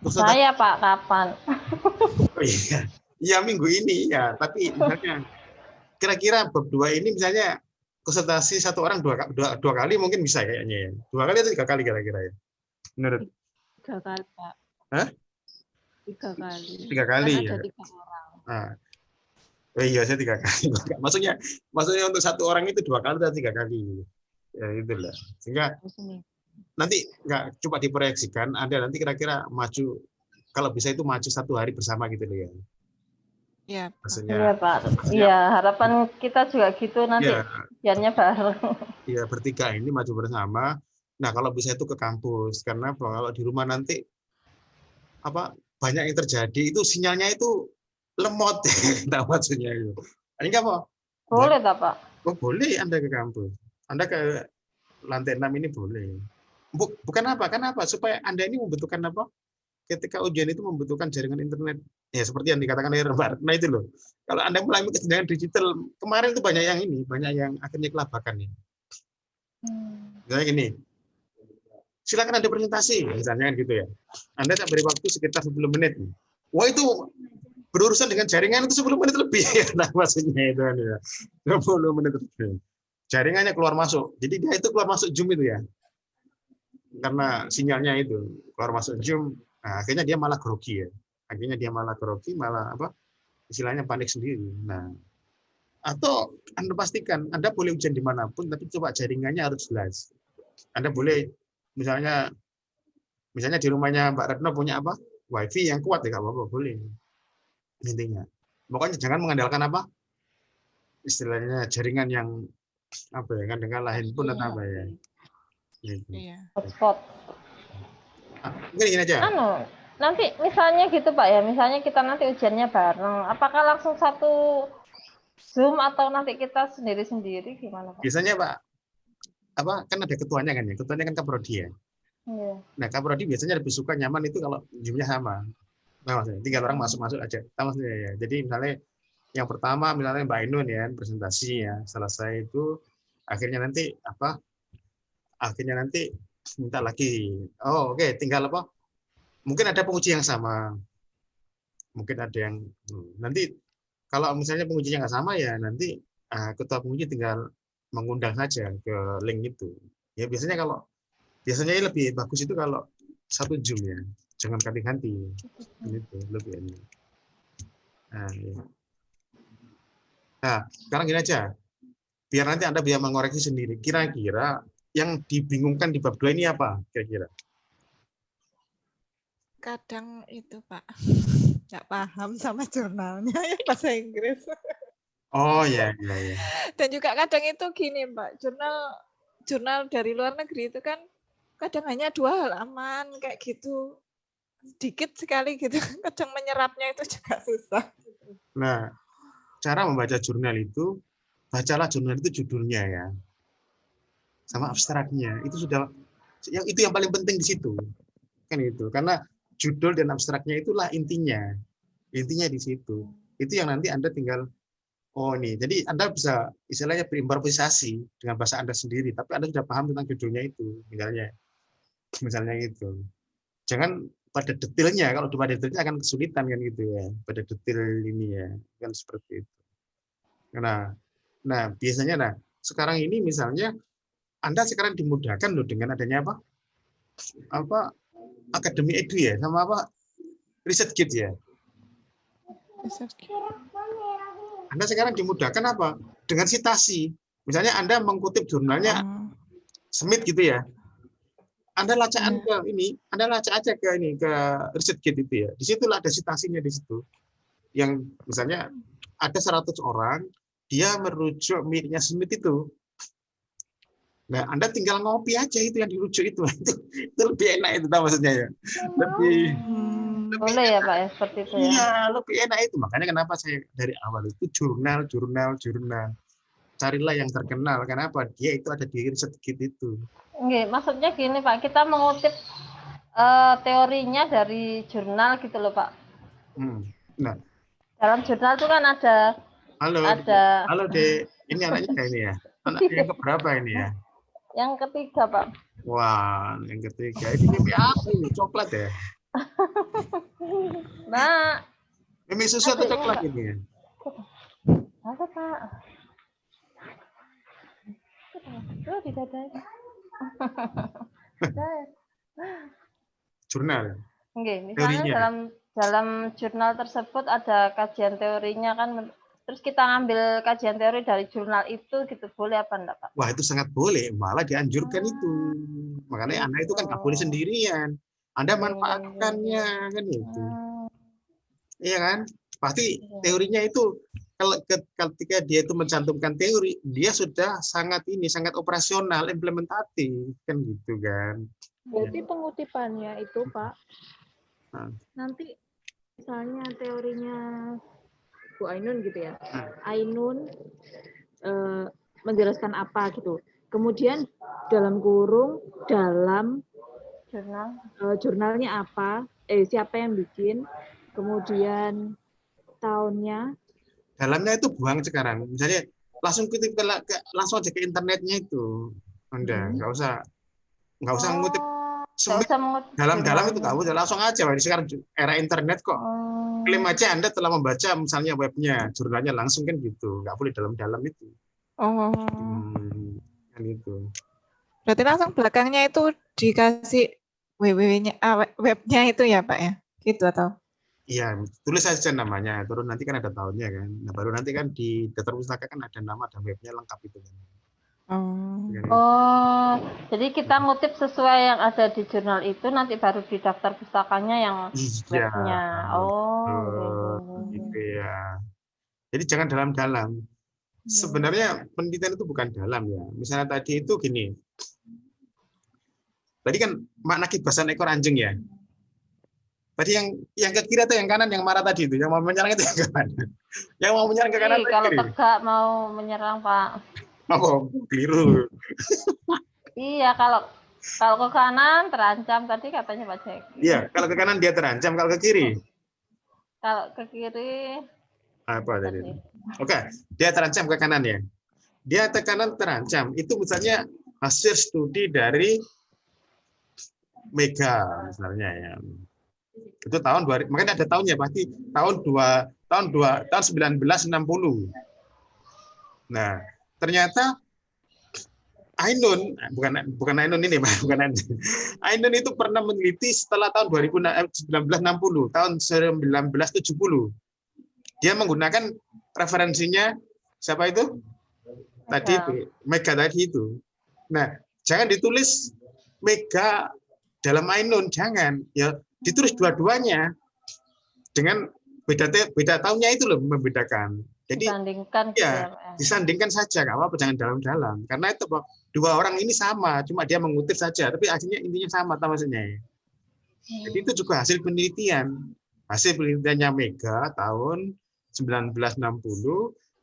B: konsultasi,
A: Saya Pak, kapan?
B: oh iya, iya minggu ini ya. Tapi misalnya kira-kira bab 2 ini misalnya konsultasi 1 orang 2 kali mungkin bisa kayaknya ya. 2 kali atau 3 kali kira-kira ya. Menurut
D: 3 kali, Pak.
B: Hah?
D: 3 kali.
B: 3 kali
D: Kan ada
B: ya.
D: 3 orang.
B: Nah, oh iya saya 3 kali. Maksudnya untuk 1 orang itu 2 kali atau 3 kali. Ya itulah. Sehingga nanti nggak coba diproyeksikan, Anda nanti kira-kira maju, kalau bisa itu maju 1 hari bersama gitu loh ya.
C: Iya, Pak.
B: Maksudnya,
A: Iya Pak. Iya, harapan kita juga gitu nanti
B: ya,
A: ujiannya bareng.
B: ya bertiga ini maju bersama. Nah kalau bisa itu ke kampus, karena kalau di rumah nanti banyak yang terjadi itu sinyalnya itu lemot, tahu maksudnya itu. Ini nggak mau?
A: Boleh tak Pak?
B: Oh boleh Anda ke kampus, Anda ke lantai 6 ini boleh. Bukan apa? Kenapa? Supaya Anda ini membutuhkan apa? Ketika ujian itu membutuhkan jaringan internet. Ya seperti yang dikatakan oleh Mbak Retno itu loh. Kalau Anda mulai kesenjangan digital, kemarin itu banyak yang akhirnya kelabakan ya. Misalnya gini, silakan Anda presentasi, misalnya gitu ya. Anda tak beri waktu sekitar 10 menit. Wah itu berurusan dengan jaringan itu 10 menit lebih. Nah maksudnya itu kan ya. 20 menit lebih. Jaringannya keluar masuk. Jadi dia itu keluar masuk Zoom itu ya. Karena sinyalnya itu keluar masuk Zoom, nah, akhirnya dia malah grogi ya. Akhirnya dia malah grogi, malah istilahnya panik sendiri. Nah, atau Anda pastikan Anda boleh ujian dimanapun, tapi coba jaringannya harus jelas. Anda boleh misalnya di rumahnya Mbak Retno punya WiFi yang kuat ya, nggak apa-apa, boleh. Intinya, pokoknya jangan mengandalkan istilahnya jaringan yang kan dengan handphone atau apa ya. Gitu.
C: Iya.
A: Hotspot.
B: Mungkin gini aja.
A: Nanti misalnya gitu Pak ya, misalnya kita nanti ujiannya bareng, apakah langsung satu Zoom atau nanti kita sendiri-sendiri gimana Pak?
B: Biasanya Pak, kan ada ketuanya kan ya, ketuanya kan Kaprodi ya.
A: Iya.
B: Nah Kaprodi biasanya lebih suka nyaman itu kalau Zoom-nya sama. Nah maksudnya tinggal orang masuk aja. Maksudnya ya. Jadi misalnya yang pertama misalnya Mbak Ainun ya presentasi ya, selesai itu akhirnya nanti minta lagi. Oh oke, tinggal mungkin ada penguji yang sama, mungkin ada yang nanti kalau misalnya pengujinya nggak sama ya nanti ketua penguji tinggal mengundang saja ke link itu. Ya biasanya lebih bagus itu kalau satu Zoom ya, jangan ganti-ganti. Gitu lebih enak. Nah, sekarang gini aja, biar nanti Anda bisa mengoreksi sendiri. Kira-kira yang dibingungkan di bab 2 ini apa? Kira-kira?
C: Kadang itu Pak, nggak paham sama jurnalnya ya bahasa Inggris.
B: Oh ya.
C: Dan juga kadang itu gini Pak, jurnal dari luar negeri itu kan kadang hanya 2 halaman kayak gitu, sedikit sekali gitu. Kadang menyerapnya itu juga susah.
B: Nah, cara membaca jurnal itu, bacalah jurnal itu judulnya ya, sama abstraknya. Itu yang paling penting di situ, kan itu. Karena judul dan abstraknya itulah intinya di situ. Itu yang nanti Anda tinggal ini. Jadi Anda bisa istilahnya berimprovisasi dengan bahasa Anda sendiri, tapi Anda sudah paham tentang judulnya itu, misalnya itu. Jangan pada detailnya, kalau pada detailnya akan kesulitan kan gitu ya, pada detail ini ya, kan seperti itu. Nah biasanya sekarang ini misalnya Anda sekarang dimudahkan loh dengan adanya Akademi Edu ya, sama ResearchGate ya. Anda sekarang dimudahkan dengan citasi. Misalnya Anda mengutip jurnalnya Smith gitu ya. Anda lacaan Anda lacak aja ke ResearchGate itu ya. Di situlah ada citasinya di situ. Yang misalnya ada 100 orang, dia merujuk miliknya Smith itu. Nah, Anda tinggal ngopi aja itu yang dirujuk itu. Itu lebih enak itu tahu maksudnya ya.
A: Boleh ya Pak ya, seperti itu ya.
B: Iya, lebih enak itu. Makanya kenapa saya dari awal itu jurnal. Carilah yang terkenal. Kenapa? Dia itu ada di sedikit itu.
A: Nggih, maksudnya gini Pak, kita mengutip teorinya dari jurnal gitu loh Pak.
B: Nah,
A: Dalam jurnal itu kan ada
B: halo Dek. Ini anaknya ini ya. Anak yang keberapa ini ya?
A: Yang ketiga Pak.
B: Wah, yang ketiga ini mimpi apa ini? Coklat ya?
A: Nah,
B: Mimpi susu atau coklat ini ya?
A: ada Pak. Tuh di dadanya.
B: Jurnal.
A: Oke, misalnya dalam jurnal tersebut ada kajian teorinya kan, terus kita ngambil kajian teori dari jurnal itu gitu, boleh apa enggak Pak?
B: Wah, itu sangat boleh, malah dianjurkan itu. Makanya Anda itu kan nggak boleh sendirian. Anda manfaatkannya kan itu. Iya kan? Pasti teorinya itu ketika dia itu mencantumkan teori, dia sudah sangat operasional, implementatif kan gitu kan.
D: Berarti pengutipannya itu Pak, nanti misalnya teorinya Bu Ainun gitu ya, Ainun menjelaskan apa gitu, kemudian dalam kurung dalam jurnalnya apa, siapa yang bikin, kemudian tahunnya.
B: Dalamnya itu buang sekarang, misalnya langsung aja ke internetnya itu, Anda nggak usah ngutip dalam itu nggak usah, langsung aja. Sekarang era internet kok, klaim aja Anda telah membaca misalnya webnya, jurnalnya langsung kan gitu, nggak boleh dalam itu. Kan itu.
C: Berarti langsung belakangnya itu dikasih webnya itu ya Pak ya, gitu atau?
B: Iya, tulis saja namanya, terus nanti kan ada tahunnya kan. Nah, baru nanti kan di daftar pustaka kan ada nama dan webnya lengkap itu kan.
A: Jadi kita ngutip sesuai yang ada di jurnal itu, nanti baru di daftar pustakanya yang webnya.
B: Gitu ya. Jadi jangan dalam-dalam. Sebenarnya penelitian itu bukan dalam ya. Misalnya tadi itu gini. Tadi kan makna kibasan ekor anjing ya. Tadi yang ke kiri atau yang kanan yang marah tadi itu, yang mau menyerang itu yang ke kanan. Yang mau menyerang ke kanan.
A: Kalau tegak mau menyerang Pak.
B: Oh, keliru.
A: Iya, kalau ke kanan terancam tadi katanya Pak Jack.
B: Iya, kalau ke kanan dia terancam, kalau ke kiri.
A: Kalau ke kiri
B: apa tadi? Oke, dia terancam ke kanan ya. Dia ke kanan terancam. Itu misalnya hasil studi dari Mega misalnya ya. Itu tahun 2000, makanya ada tahunnya pasti tahun 1960. Nah, ternyata Ainun, bukan Ainun ini, bukan Ainun. Ainun itu pernah meneliti setelah tahun 1960, tahun 1970. Dia menggunakan referensinya siapa itu? Tadi itu, Mega tadi itu. Nah, jangan ditulis Mega dalam Ainun, jangan. Ya, ditulis dua-duanya dengan beda tahunnya itu loh membedakan. Jadi disandingkan saja, nggak apa-apa, jangan dalam-dalam. Karena itu dua orang ini sama, cuma dia mengutip saja, tapi akhirnya intinya sama maksudnya. Jadi itu juga hasil penelitiannya Mega tahun 1960,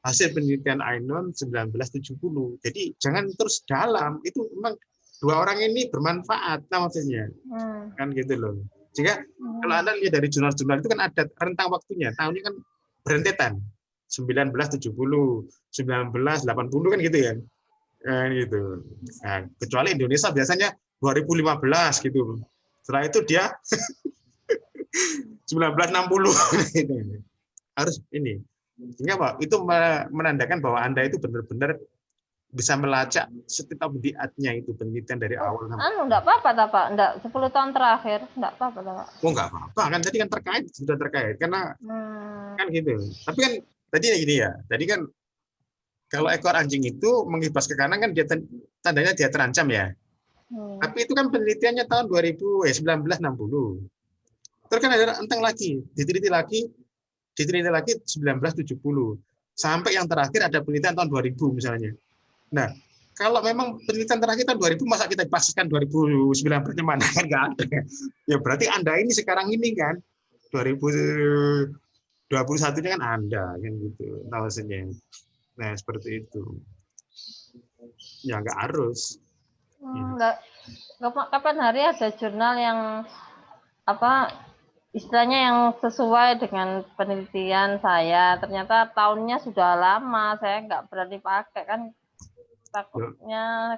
B: hasil penelitian Ainun 1970. Jadi jangan terus dalam, itu memang dua orang ini bermanfaat maksudnya. Kan gitu loh. Jika kalau Anda lihat dari jurnal-jurnal itu kan ada rentang waktunya, tahunnya kan berentetan. 1970, 1980 kan gitu ya. Gitu. Nah, kecuali Indonesia biasanya 2015 gitu. Setelah itu dia 1960 harus ini. Sehingga Pak, itu menandakan bahwa Anda itu benar-benar bisa melacak setiap biatnya itu penelitian dari awal sampai.
A: Enggak apa-apa Pak, enggak 10 tahun terakhir, enggak apa-apa Pak.
B: Oh, enggak apa-apa, kan tadi kan sudah terkait karena kan gitu. Tapi kan tadi gini ya. Tadi kan kalau ekor anjing itu mengibas ke kanan kan dia tandanya dia terancam ya. Tapi itu kan penelitiannya tahun 1960. Terus kan ada enteng lagi, diteliti lagi 1970. Sampai yang terakhir ada penelitian tahun 2000 misalnya. Nah, kalau memang penelitian terakhir tahun 2000, masa kita pastikan 2019 mana kan nggak ada. Ya berarti Anda ini sekarang ini kan 2021 kan ada kan gitu maksudnya. Nah, seperti itu. Ya nggak harus.
A: Kapan hari ada jurnal yang apa istilahnya yang sesuai dengan penelitian saya, ternyata tahunnya sudah lama, saya nggak berani pakai kan, takutnya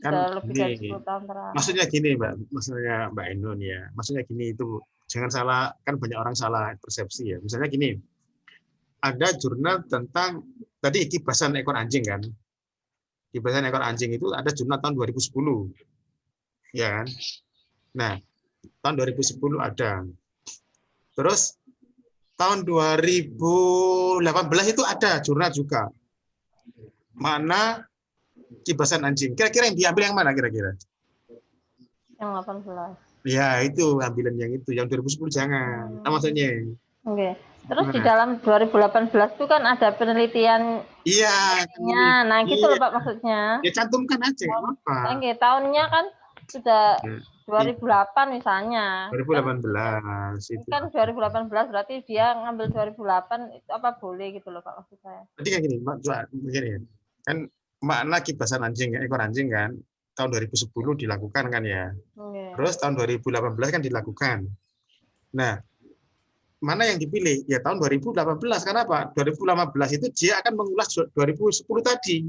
B: Kan
A: sudah lebih dari
B: gini,
A: 10 tahun terakhir.
B: maksudnya gini Mbak Endon ya, maksudnya gini itu jangan salah, kan banyak orang salah persepsi ya. Misalnya gini, ada jurnal tentang tadi kibasan ekor anjing kan, kibasan ekor anjing itu ada jurnal tahun 2010, ya kan? Nah, tahun 2010 ada. Terus tahun 2018 itu ada jurnal juga. Mana kibasan anjing? Kira-kira yang diambil yang mana kira-kira?
A: Yang 18.
B: Ya, itu ambilan yang itu. Yang 2010 jangan. Nah, maksudnya.
A: Oke. Terus di dalam 2018 itu kan ada penelitian.
B: Iya.
A: Nah, gitu loh Pak maksudnya.
B: Ya cantumkan aja, nggak apa-apa.
A: Oke, tahunnya kan sudah 2008 misalnya.
B: 2018 itu.
A: Kan 2018 berarti dia ngambil 2008 itu apa boleh gitu loh Pak maksud saya.
B: Jadi kayak gini, begini kan makna kibasan anjing, ekor anjing kan tahun 2010 dilakukan kan ya. Terus tahun 2018 kan dilakukan. Nah, mana yang dipilih? Ya tahun 2018. Kenapa? 2018 itu dia akan mengulas 2010 tadi.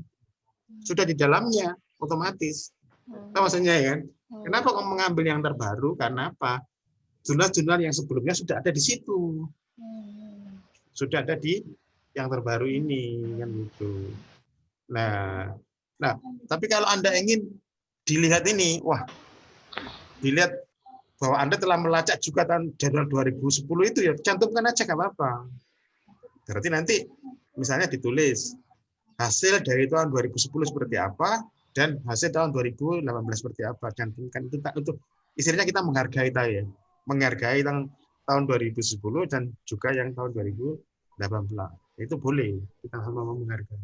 B: Sudah di dalamnya otomatis. Itu maksudnya ya kan? Kenapa kok mengambil yang terbaru? Karena apa? Jurnal-jurnal yang sebelumnya sudah ada di situ. Sudah ada di yang terbaru ini kan gitu. Nah, tapi kalau Anda ingin dilihat ini, wah, dilihat bahwa Anda telah melacak juga tahun jurnal 2010 itu ya cantumkan aja nggak apa-apa. Berarti nanti misalnya ditulis hasil dari tahun 2010 seperti apa dan hasil tahun 2018 seperti apa. Cantumkan itu untuk istilahnya kita menghargai ya. Menghargai tahun 2010 dan juga yang tahun 2018. Itu boleh kita sama menghargai.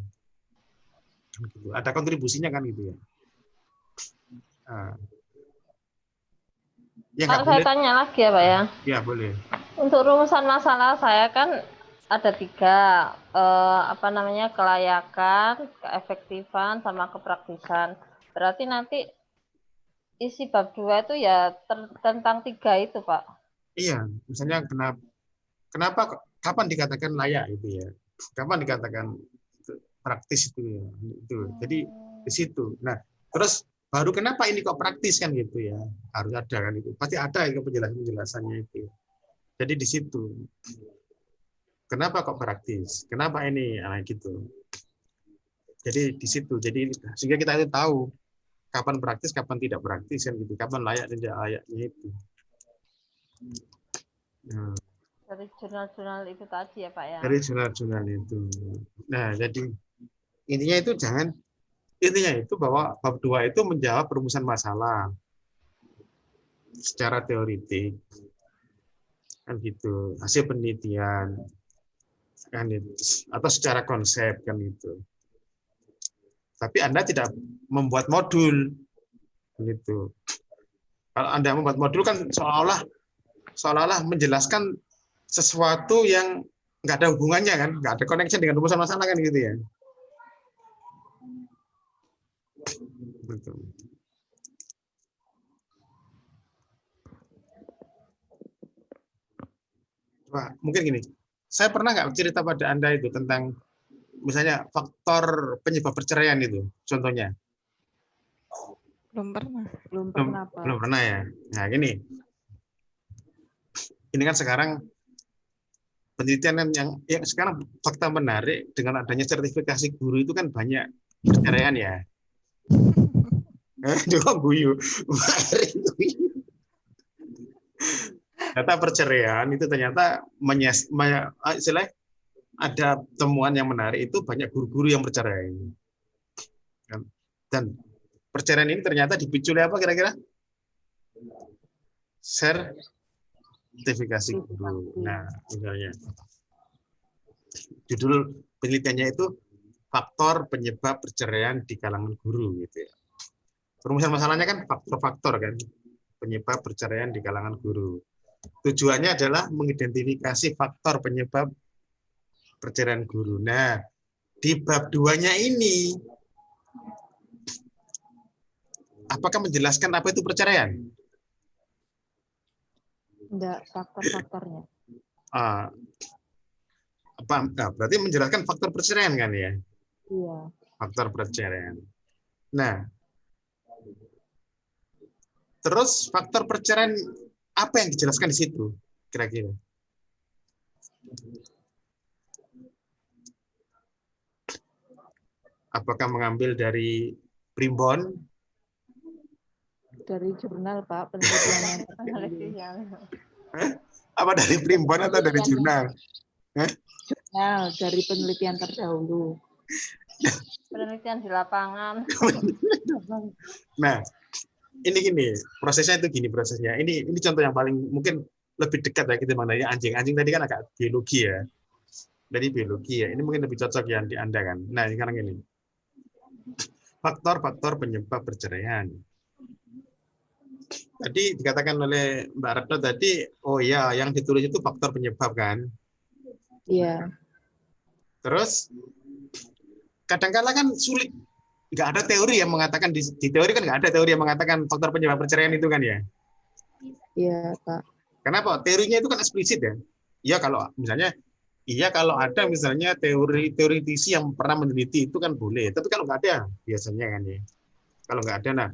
B: Gitu. Ada kontribusinya kan gitu ya. Nah. Ya,
A: kalau saya tanya lagi ya Pak ya.
B: Ya boleh.
A: Untuk rumusan masalah saya kan ada 3, kelayakan, keefektifan, sama kepraktisan. Berarti nanti isi bab 2 itu ya tentang 3 itu Pak.
B: Iya, misalnya kenapa kapan dikatakan layak itu ya? Kapan dikatakan praktis itu ya? Itu. Jadi di situ. Nah, terus baru kenapa ini kok praktis kan gitu ya? Harus ada kan itu. Pasti ada itu penjelasannya itu. Jadi di situ. Kenapa kok praktis? Kenapa ini gitu? Jadi di situ. Jadi sehingga kita itu tahu kapan praktis, kapan tidak praktis kan gitu. Kapan layak dan tidak layaknya itu. Nah.
A: Dari jurnal-jurnal itu tadi ya Pak ya.
B: Dari jurnal-jurnal itu. Nah, jadi intinya itu bahwa bab 2 itu menjawab perumusan masalah secara teoritik kan gitu, hasil penelitian kan itu, atau secara konsep kan itu. Tapi Anda tidak membuat modul gitu. Kalau Anda membuat modul kan seolah-olah menjelaskan sesuatu yang nggak ada hubungannya kan, nggak ada connection dengan rumusan masalah kan gitu ya. Betul. Wah, mungkin gini, saya pernah nggak cerita pada Anda itu tentang misalnya faktor penyebab perceraian itu, contohnya?
C: Belum pernah.
B: Belum pernah ya. Nah, gini. Ini kan sekarang penelitian yang sekarang fakta menarik dengan adanya sertifikasi guru itu kan banyak perceraian ya. Dua guyu. Data perceraian itu ternyata ada temuan yang menarik itu banyak guru-guru yang bercerai. Dan perceraian ini ternyata dipicu oleh apa kira-kira? Sertifikasi guru. Nah, misalnya judul penelitiannya itu faktor penyebab perceraian di kalangan guru gitu ya. Rumusan masalahnya kan faktor-faktor kan penyebab perceraian di kalangan guru. Tujuannya adalah mengidentifikasi faktor penyebab perceraian guru. Nah, di bab 2-nya ini, apakah menjelaskan apa itu perceraian?
D: Enggak, faktor-faktornya.
B: Berarti menjelaskan faktor perceraian kan ya?
D: Iya.
B: Faktor perceraian. Nah, terus faktor perceraian apa yang dijelaskan di situ kira-kira? Apakah mengambil dari primbon?
D: Dari jurnal, Pak, penelitiannya.
B: Apa dari primbon atau dari jurnal?
D: Jurnal, dari penelitian terdahulu.
A: Penelitian di lapangan.
B: Nah, ini gini, prosesnya itu gini prosesnya. Ini contoh yang paling mungkin lebih dekat ya kita mengenai anjing. Anjing tadi kan agak biologi ya. Dari biologi ya. Ini mungkin lebih cocok yang di Anda kan. Nah, sekarang ini. Faktor-faktor penyebab perceraian. Tadi dikatakan oleh Mbak Retno tadi, oh ya, yang ditulis itu faktor penyebab kan?
D: Iya.
B: Terus kadang-kala kan sulit, nggak ada teori yang mengatakan di teori kan nggak ada teori yang mengatakan faktor penyebab perceraian itu kan ya?
D: Iya, Pak.
B: Kenapa? Teorinya itu kan eksplisit ya. Iya kalau misalnya, iya kalau ada misalnya teoritisi yang pernah meneliti itu kan boleh, tapi kalau nggak ada biasanya kan ya. Kalau nggak ada, nah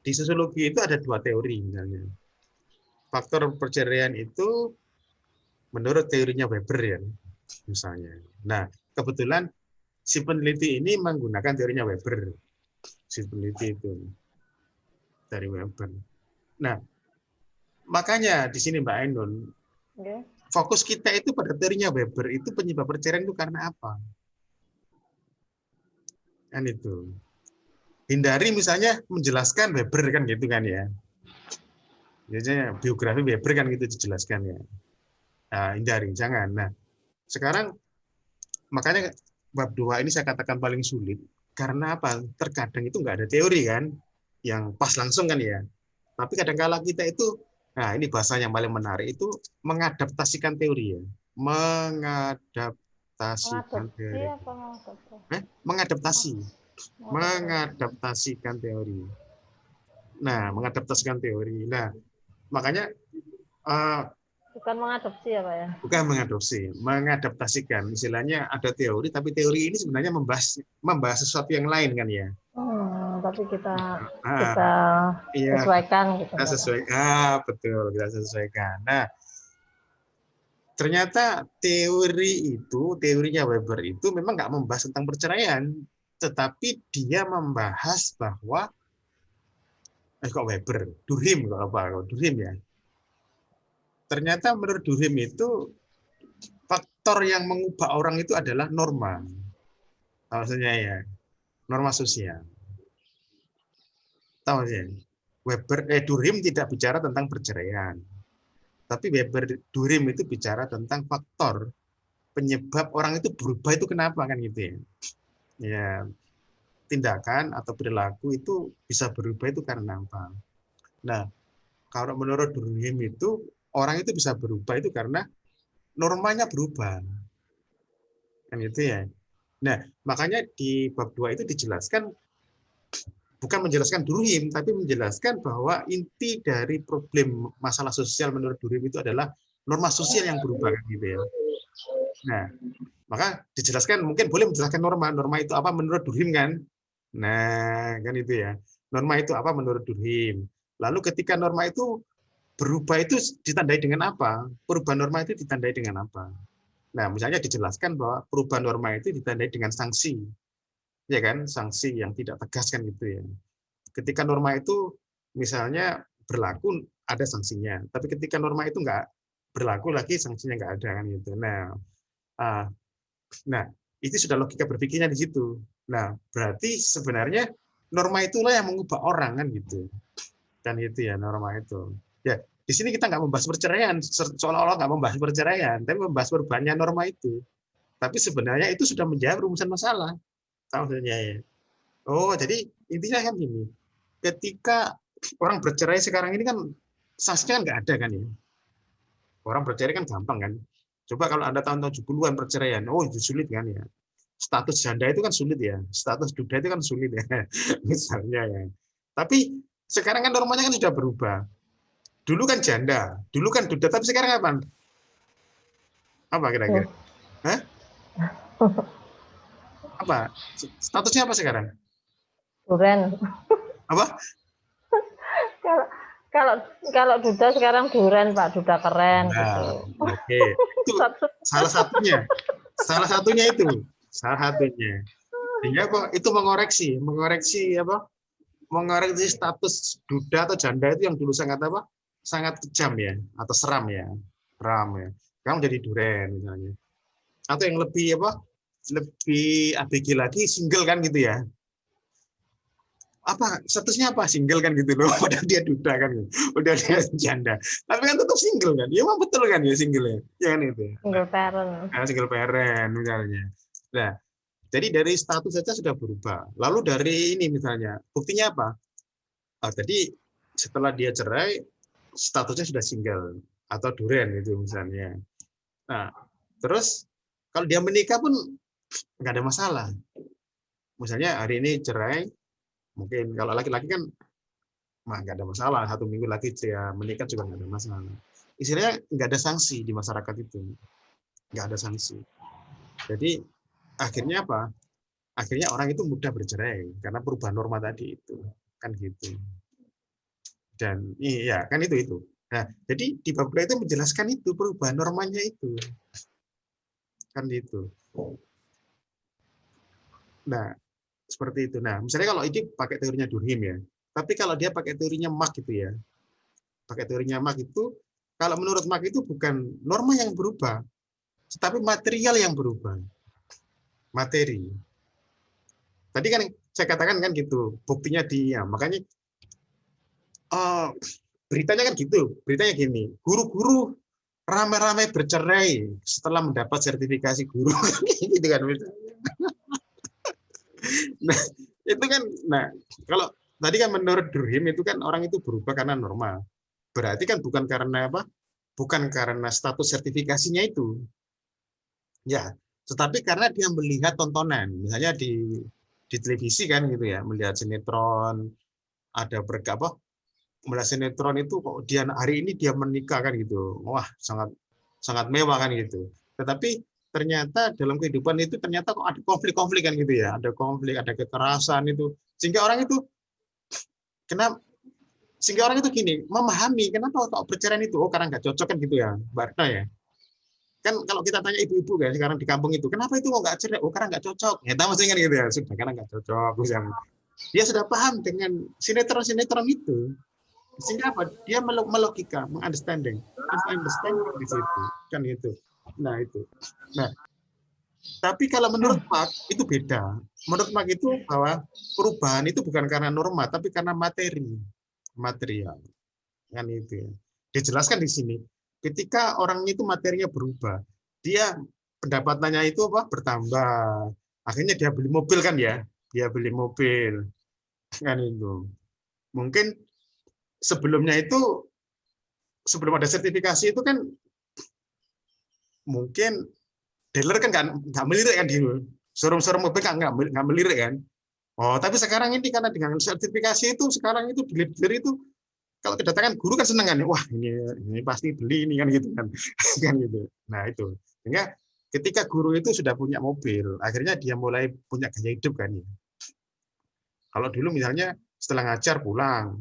B: di sosiologi itu ada dua teori misalnya. Faktor perceraian itu menurut teorinya Weber ya, misalnya. Nah, kebetulan si peneliti ini menggunakan teorinya Weber. Si peneliti itu dari Weber. Nah, makanya di sini Mbak Ainun, fokus kita itu pada teorinya Weber itu penyebab perceraian itu karena apa? Kan itu. Hindari misalnya menjelaskan Weber kan gitu kan ya. Biasanya biografi Weber kan gitu dijelaskan ya. Nah, hindari, jangan. Nah, sekarang makanya bab 2 ini saya katakan paling sulit karena apa? Terkadang itu nggak ada teori kan yang pas langsung kan ya. Tapi kadang-kala kita itu, nah ini bahasa yang paling menarik itu mengadaptasikan teori ya. Mengadaptasikan teori. Mengadaptasikan teori. Nah, mengadaptasikan teori. Nah, makanya
A: bukan mengadopsi ya Pak ya?
B: Bukan mengadopsi, mengadaptasikan. Istilahnya ada teori, tapi teori ini sebenarnya membahas sesuatu yang lain kan ya.
A: Tapi kita
B: iya,
A: sesuaikan gitu.
B: Kita betul, kita sesuaikan. Nah, ternyata teorinya Weber itu memang nggak membahas tentang perceraian, tetapi dia membahas bahwa kok Weber, Durkheim Durkheim ya. Ternyata menurut Durkheim itu faktor yang mengubah orang itu adalah norma. Maksudnya ya, norma sosial. Tahu ya? Durkheim tidak bicara tentang perceraian. Tapi Durkheim itu bicara tentang faktor penyebab orang itu berubah itu kenapa kan gitu ya. Ya, tindakan atau perilaku itu bisa berubah itu karena apa? Nah, kalau menurut Durkheim itu orang itu bisa berubah itu karena normanya berubah. Kan gitu ya. Nah, makanya di bab 2 itu dijelaskan bukan menjelaskan Durkheim tapi menjelaskan bahwa inti dari problem masalah sosial menurut Durkheim itu adalah norma sosial yang berubah kan gitu ya. Nah, maka dijelaskan mungkin boleh menjelaskan norma itu apa menurut Durkheim kan? Nah, kan itu ya. Norma itu apa menurut Durkheim? Lalu ketika norma itu berubah itu ditandai dengan apa? Perubahan norma itu ditandai dengan apa? Nah, misalnya dijelaskan bahwa perubahan norma itu ditandai dengan sanksi. Ya kan? Sanksi yang tidak tegas kan gitu ya. Ketika norma itu misalnya berlaku ada sanksinya, tapi ketika norma itu nggak berlaku lagi sanksinya nggak ada kan gitu. Nah, itu sudah logika berpikirnya di situ. Nah, berarti sebenarnya norma itulah yang mengubah orang kan gitu. Kan itu ya norma itu. Ya, di sini kita nggak membahas perceraian, seolah-olah nggak membahas perceraian, tapi membahas perubahannya norma itu. Tapi sebenarnya itu sudah menjawab rumusan masalah. Tahu maksudnya ya? Oh, jadi intinya kan ini. Ketika orang bercerai sekarang ini kan sanksinya nggak ada kan ya. Orang bercerai kan gampang kan. Coba kalau Anda tahun 70-an perceraian, oh itu sulit kan ya. Status janda itu kan sulit ya. Status duda itu kan sulit ya. Misalnya ya. Tapi sekarang kan normanya kan sudah berubah. Dulu kan janda, dulu kan duda, tapi sekarang apa? Apa kira-kira? Hah? Apa? Statusnya apa sekarang?
A: Duren.
B: Apa?
A: Kalau duda sekarang duren Pak, duda keren
B: Nah,
A: gitu.
B: oke. Itu salah satunya. Salah satunya itu. Salah satunya. Sehingga itu mengoreksi apa? Mengoreksi status duda atau janda itu yang dulu sangat apa? Sangat kejam ya, atau seram ya. Seram ya. Kamu jadi duren misalnya. Atau yang lebih apa? Lebih ABG lagi single kan gitu ya. Apa statusnya apa single kan gitu loh, padahal dia duda kan, udah dia janda, tapi kan tetap single kan, ya emang betul kan ya single ya kan itu.
A: Single parent.
B: Nah, single parent misalnya. Nah, jadi dari status saja sudah berubah. Lalu dari ini misalnya, buktinya apa? Tadi setelah dia cerai, statusnya sudah single atau duren itu misalnya. Nah, terus kalau dia menikah pun nggak ada masalah. Misalnya hari ini cerai. Mungkin kalau laki-laki kan nggak ada masalah, 1 minggu lagi dia menikah juga nggak ada masalah. Istilahnya nggak ada sanksi di masyarakat itu, nggak ada sanksi. Jadi akhirnya apa? Akhirnya orang itu mudah bercerai karena perubahan norma tadi itu kan gitu. Dan iya kan itu. Nah jadi di bab 2 itu menjelaskan itu perubahan normanya itu kan gitu. Nah seperti itu. Nah, misalnya kalau ini pakai teorinya Durkheim ya, tapi kalau dia pakai teorinya Marx gitu ya, pakai teorinya Marx itu, kalau menurut Marx itu bukan norma yang berubah, tetapi material yang berubah, materi. Tadi kan saya katakan kan gitu, buktinya dia, makanya beritanya kan gitu, beritanya gini, guru-guru ramai-ramai bercerai setelah mendapat sertifikasi guru, gitu kan. Nah, itu kan, nah kalau tadi kan menurut Durkheim itu kan orang itu berubah karena norma. Berarti kan bukan karena apa? Bukan karena status sertifikasinya itu. Ya, tetapi karena dia melihat tontonan, misalnya di televisi kan gitu ya, melihat sinetron, ada apa? Melihat sinetron itu kok dia hari ini dia menikah kan gitu. Wah, sangat sangat mewah kan gitu. Tetapi ternyata dalam kehidupan itu ternyata kok ada konflik-konflik kan gitu ya, ada konflik, ada kekerasan itu, sehingga orang itu gini memahami kenapa kok perceraian itu, karena nggak cocok kan gitu ya, Mbak Rita ya. Kan kalau kita tanya ibu-ibu kan sekarang di kampung itu, kenapa itu kok nggak cerai? Karena nggak cocok. Ya tahu maksudnya kan gitu ya, sudah karena nggak cocok misalnya. Dia sudah paham dengan sinetron-sinetron itu, sehingga apa? Dia melogika, mengunderstanding di situ kan itu. Nah itu. Nah, tapi kalau menurut Marx itu beda. Menurut Marx itu bahwa perubahan itu bukan karena norma, tapi karena material. Kan itu ya. Dijelaskan di sini. Ketika orang itu materinya berubah, dia pendapatannya itu apa? Bertambah. Akhirnya dia beli mobil kan ya. Dia beli mobil. Kan itu. Mungkin sebelumnya itu sebelum ada sertifikasi itu kan mungkin dealer kan nggak melirik kan di showroom mobil kan nggak melirik kan. Oh tapi sekarang ini karena dengan sertifikasi itu sekarang itu dealer itu kalau kedatangan guru kan seneng kan, wah ini pasti beli ini kan gitu kan, kan gitu. Nah itu sehingga ketika guru itu sudah punya mobil, akhirnya dia mulai punya gaya hidup kan ya. Kalau dulu misalnya setelah ngajar pulang,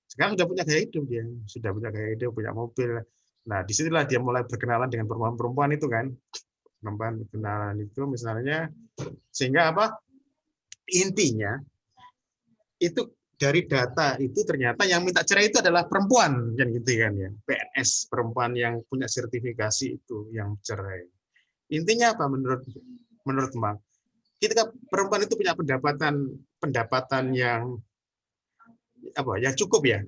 B: sekarang sudah punya gaya hidup dia, sudah punya gaya hidup, punya mobil. Nah disitulah dia mulai berkenalan dengan perempuan-perempuan itu kan, kenalan itu misalnya, sehingga apa? Intinya itu dari data itu ternyata yang minta cerai itu adalah perempuan kan gitu kan ya, PNS, perempuan yang punya sertifikasi itu yang cerai. Intinya apa menurut Marx? Ketika perempuan itu punya pendapatan yang apa yang cukup ya,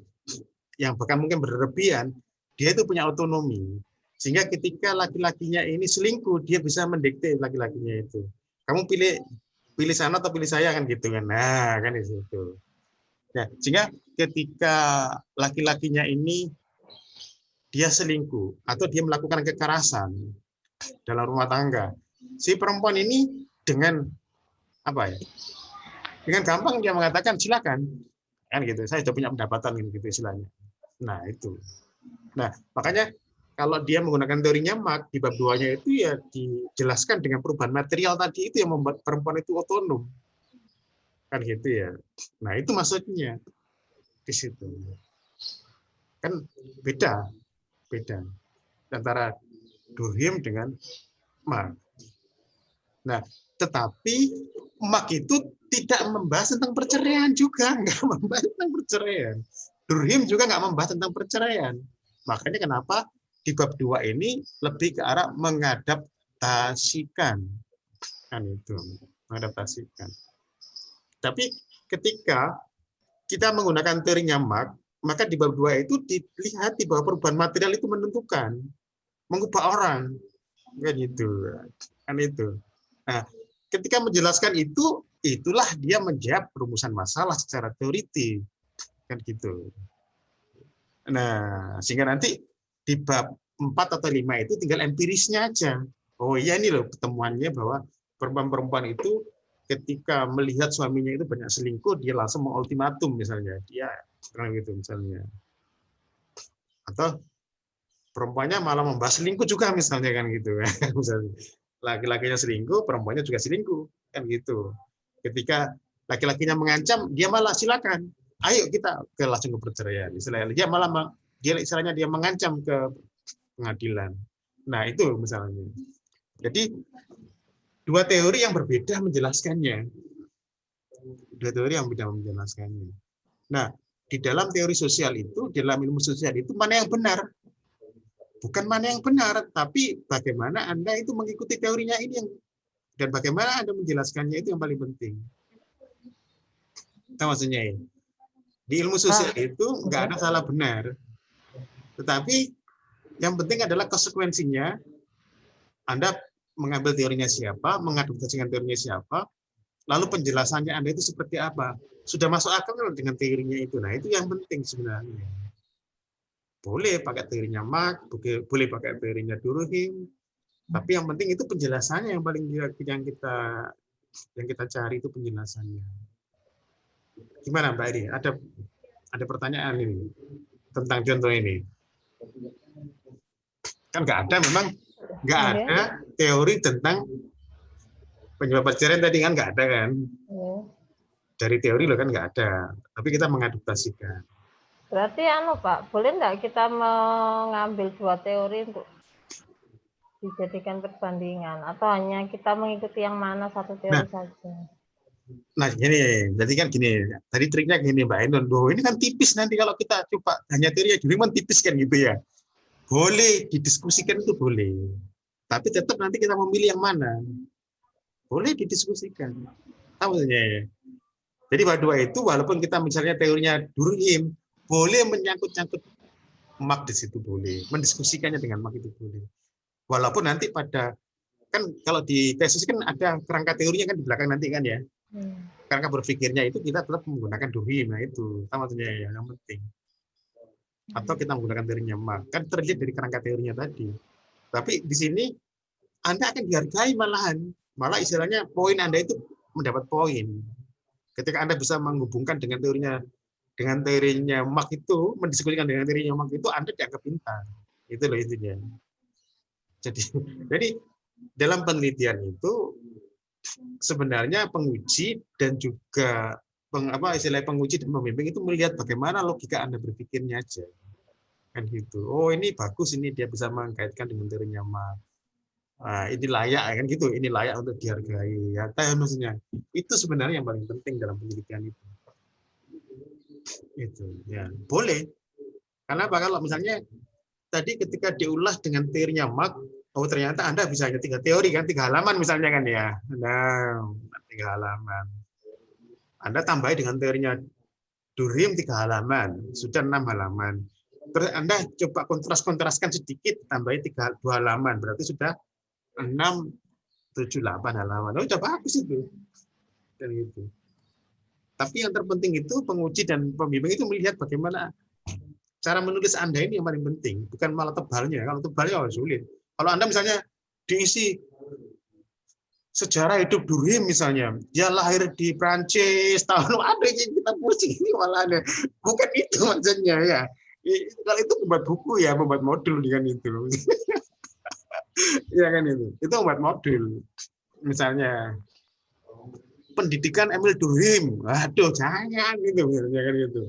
B: yang bahkan mungkin berlebihan, dia itu punya otonomi. Sehingga ketika laki-lakinya ini selingkuh, dia bisa mendikte laki-lakinya itu. Kamu pilih sana atau pilih saya kan gitu kan. Nah, kan di situ. Nah, sehingga ketika laki-lakinya ini dia selingkuh atau dia melakukan kekerasan dalam rumah tangga, si perempuan ini dengan apa ya? Dengan gampang dia mengatakan silakan, kan gitu. Saya sudah punya pendapatan gitu istilahnya. Nah itu. Nah makanya kalau dia menggunakan teorinya Marx di bab 2-nya itu ya dijelaskan dengan perubahan material tadi itu yang membuat perempuan itu otonom, kan gitu ya. Nah itu maksudnya di situ. Kan beda antara Durkheim dengan Marx. Nah, tetapi Marx itu tidak membahas tentang perceraian juga, nggak membahas tentang perceraian. Durkheim juga nggak membahas tentang perceraian. Makanya kenapa di bab 2 ini lebih ke arah mengadaptasikan, kan itu, mengadaptasikan. Tapi ketika kita menggunakan teorinya Marx, maka di bab 2 itu dilihat bahwa perubahan material itu menentukan, mengubah orang, kan itu, kan itu. Nah, ketika menjelaskan itu, itulah dia menjawab perumusan masalah secara teoritik, kan gitu. Nah, sehingga nanti di bab 4 atau 5 itu tinggal empirisnya aja. Oh iya ini loh pertemuannya bahwa perempuan-perempuan itu ketika melihat suaminya itu banyak selingkuh, dia langsung mengultimatum misalnya. Dia gitu misalnya. Atau perempuannya malah membahas selingkuh juga misalnya kan gitu. Misalnya laki-lakinya selingkuh, perempuannya juga selingkuh, kan gitu. Ketika laki-lakinya mengancam, dia malah silakan, ayo kita langsung ke perceraian. Istilahnya dia mengancam ke pengadilan. Nah itu misalnya. Jadi dua teori yang berbeda menjelaskannya. Nah di dalam teori sosial itu, dalam ilmu sosial itu mana yang benar? Bukan mana yang benar, tapi bagaimana Anda itu mengikuti teorinya ini dan bagaimana Anda menjelaskannya itu yang paling penting. Tahu maksudnya ya? Di ilmu sosial itu nggak ada salah benar, tetapi yang penting adalah konsekuensinya. Anda mengambil teorinya siapa, mengadaptasikan teorinya siapa, lalu penjelasannya Anda itu seperti apa. Sudah masuk akal dengan teorinya itu. Nah itu yang penting sebenarnya. Boleh pakai teorinya Marx, boleh pakai teorinya Durkheim, tapi yang penting itu penjelasannya yang paling yang kita cari itu penjelasannya. Gimana Mbak Edi? Ada pertanyaan ini tentang contoh ini? Kan nggak ada teori tentang penyebab perceraian tadi kan nggak ada kan? Dari teori loh kan nggak ada, tapi kita mengadaptasikan.
A: Berarti Pak, boleh nggak kita mengambil dua teori untuk dijadikan perbandingan, atau hanya kita mengikuti yang mana satu teori saja?
B: Nah, gini, jadi kan gini, tadi triknya gini Mbak Ainun, ini kan tipis nanti kalau kita coba hanya teori Durkheim tipis kan gitu ya. Boleh didiskusikan itu boleh, tapi tetap nanti kita memilih yang mana. Boleh didiskusikan. Tahu maksudnya ya? Jadi bab 2 itu walaupun kita misalnya teorinya Durkheim, boleh menyangkut-nyangkut Marx di situ boleh, mendiskusikannya dengan Marx itu boleh. Walaupun nanti kan kalau di tesis kan ada kerangka teorinya kan di belakang nanti kan ya. Kerangka berpikirnya itu kita tetap menggunakan Durkheim, nah itu sama saja ya, yang penting. Atau kita menggunakan teorinya Marx, kan terlihat dari kerangka teorinya tadi. Tapi di sini Anda akan dihargai malah istilahnya poin Anda itu mendapat poin. Ketika Anda bisa menghubungkan dengan teorinya Marx itu, mendiskusikan dengan teorinya Marx itu, Anda dianggap pintar. Itu loh intinya. Jadi dalam penelitian itu sebenarnya penguji dan juga penguji dan pembimbing itu melihat bagaimana logika Anda berpikirnya aja. Kan gitu. Oh, ini bagus, ini dia bisa mengkaitkan dengan teorinya Marx. Nah, ini layak kan gitu, ini layak untuk dihargai. Ya, maksudnya itu sebenarnya yang paling penting dalam penelitian itu. Itu ya, boleh. Karena apa? Kalau misalnya tadi ketika diulas dengan teorinya Marx, oh ternyata Anda bisa hanya 3 teori kan, 3 halaman misalnya kan ya. Nah, 3 halaman. Anda tambahi dengan teorinya Durkheim 3 halaman, sudah 6 halaman. Terus Anda coba kontraskan sedikit, tambahi 2 halaman, berarti sudah 6, 7, 8 halaman. Oh, sudah bagus itu. Dan itu. Tapi yang terpenting itu penguji dan pembimbing itu melihat bagaimana cara menulis Anda ini yang paling penting, bukan malah tebalnya. Kalau tebalnya sulit. Kalau Anda misalnya diisi sejarah hidup Durkheim misalnya, dia lahir di Prancis tahun ada kita pusing ini malah ada. Bukan itu maksudnya ya. Kalau itu membuat buku ya, membuat modul dengan itu. Ya kan itu. Itu membuat modul. Misalnya pendidikan Emil Durkheim. Aduh, jangan gitu misalnya kan gitu.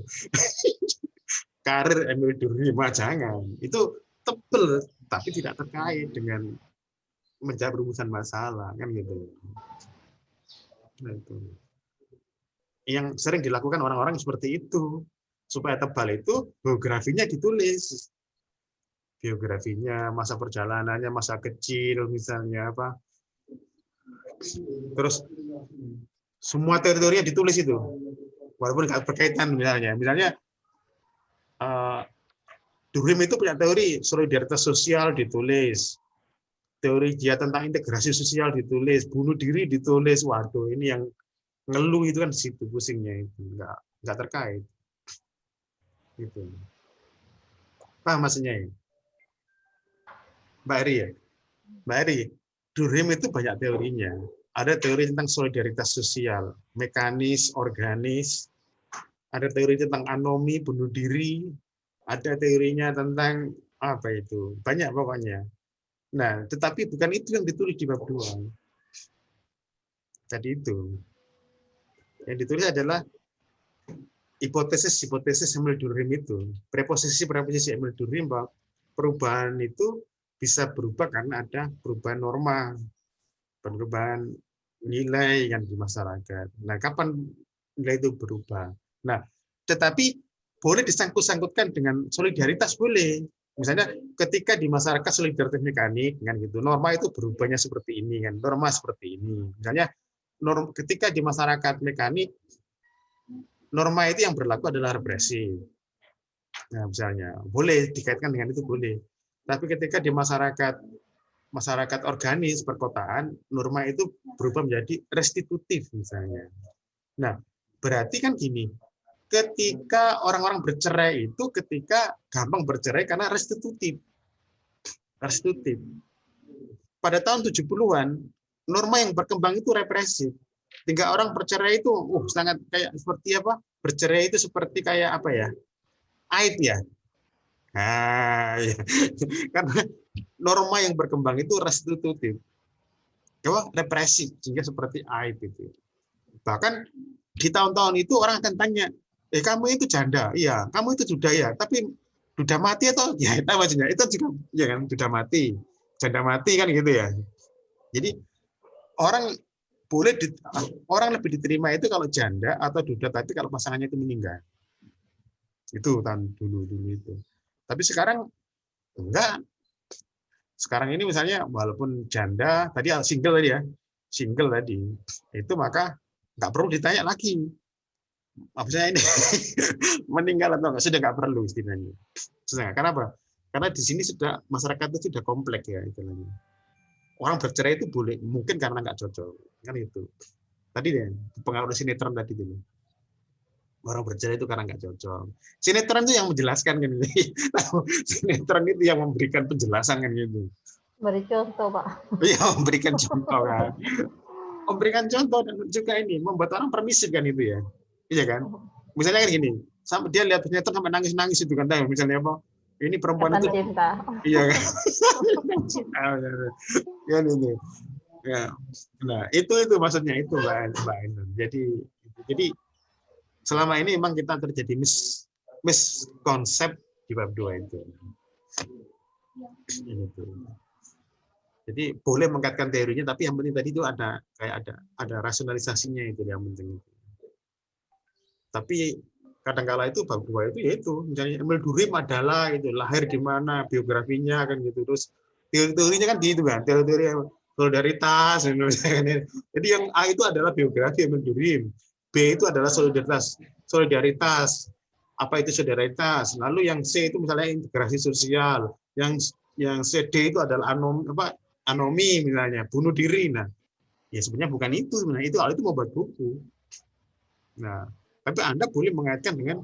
B: Karir Emil Durkheim, jangan. Itu tebel tapi tidak terkait dengan menjawab rumusan masalah kan gitu. Nah, itu. Yang sering dilakukan orang-orang seperti itu. Supaya tebal itu biografinya ditulis. Biografinya, masa perjalanannya, masa kecil misalnya apa. Terus semua teori-teorinya ditulis itu. Walaupun nggak berkaitan misalnya. Misalnya Durkheim itu punya teori solidaritas sosial ditulis. Teori dia tentang integrasi sosial ditulis, bunuh diri ditulis. Waduh, ini yang ngeluh itu kan di situ pusingnya itu, nggak terkait. Gitu. Paham maksudnya ya? Mbak Eri ya? Mbak Eri, Durkheim itu banyak teorinya. Ada teori tentang solidaritas sosial, mekanis, organis. Ada teori tentang anomi, bunuh diri. Ada teorinya tentang apa itu? Banyak pokoknya. Nah, tetapi bukan itu yang ditulis di bab 2. Tadi itu. Yang ditulis adalah hipotesis Emil Durkheim itu. Preposisi Emil Durkheim bahwa perubahan itu bisa berubah karena ada perubahan norma, perubahan nilai yang di masyarakat. Nah, kapan nilai itu berubah? Nah, tetapi boleh disangkut-sangkutkan dengan solidaritas boleh. Misalnya ketika di masyarakat solidaritas mekanik kan gitu, norma itu berubahnya seperti ini kan, norma seperti ini. Misalnya ketika di masyarakat mekanik norma itu yang berlaku adalah represi. Nah, misalnya boleh dikaitkan dengan itu boleh. Tapi ketika di masyarakat organis perkotaan, norma itu berubah menjadi restitutif misalnya. Nah, berarti kan gini, ketika orang-orang bercerai itu ketika gampang bercerai karena restitutif. Restitutif. Pada tahun 70-an, norma yang berkembang itu represif. Tinggal orang bercerai itu sangat kayak seperti apa? Bercerai itu seperti kayak apa ya? Aib ya. Nah, ya. Karena norma yang berkembang itu restitutif. Represif sehingga seperti aib itu. Bahkan di tahun-tahun itu orang akan tanya, kamu itu janda, iya, kamu itu duda ya, tapi duda mati atau ya itu maksudnya itu juga ya kan duda mati, janda mati kan gitu ya. Jadi orang lebih diterima itu kalau janda atau duda tapi kalau pasangannya itu meninggal. Itu tahun dulu itu. Tapi sekarang enggak. Sekarang ini misalnya walaupun janda tadi single tadi ya, single tadi itu maka nggak perlu ditanya lagi. Maksudnya ini meninggal atau enggak sudah nggak perlu istilahnya. Kenapa? Karena di sini sudah masyarakat itu sudah kompleks ya istilahnya. Orang bercerai itu boleh mungkin karena nggak cocok kan itu. Tadi deh pengaruh sinetron tadi dulu. Orang bercerai itu karena nggak cocok. Sinetron itu yang menjelaskan kan ini. Sinetron itu yang memberikan penjelasan kan gitu.
A: Beri contoh, Pak.
B: Iya, memberikan contoh kan. Memberikan contoh dan juga ini membuat orang permisif kan itu ya. Iya kan? Misalnya kan gini, sampai dia lihat sinetron sampai nangis-nangis itu kan, misalnya apa? Ini perempuan itu
A: cinta.
B: Iya kan? Kan itu. Ya. Nah, itu maksudnya itu Mbak Ainun. Jadi selama ini memang kita terjadi miskonsep di bab 2 itu. Jadi boleh mengkaitkan teorinya, tapi yang penting tadi itu ada rasionalisasinya itu yang penting. Tapi kadang-kala itu bab 2 itu yaitu misalnya Emil Durkheim adalah itu lahir di mana, biografinya kan gitu. Terus teori-teorinya kan gitu kan, teori-teori solidaritas. Jadi yang A itu adalah biografi Emil Durkheim. B itu adalah solidaritas. Apa itu solidaritas? Lalu yang C itu misalnya integrasi sosial. Yang CD itu adalah anomi misalnya, bunuh diri. Nah, ya sebenarnya bukan itu sebenarnya. Itu membuat buku. Nah, tapi Anda boleh mengaitkan dengan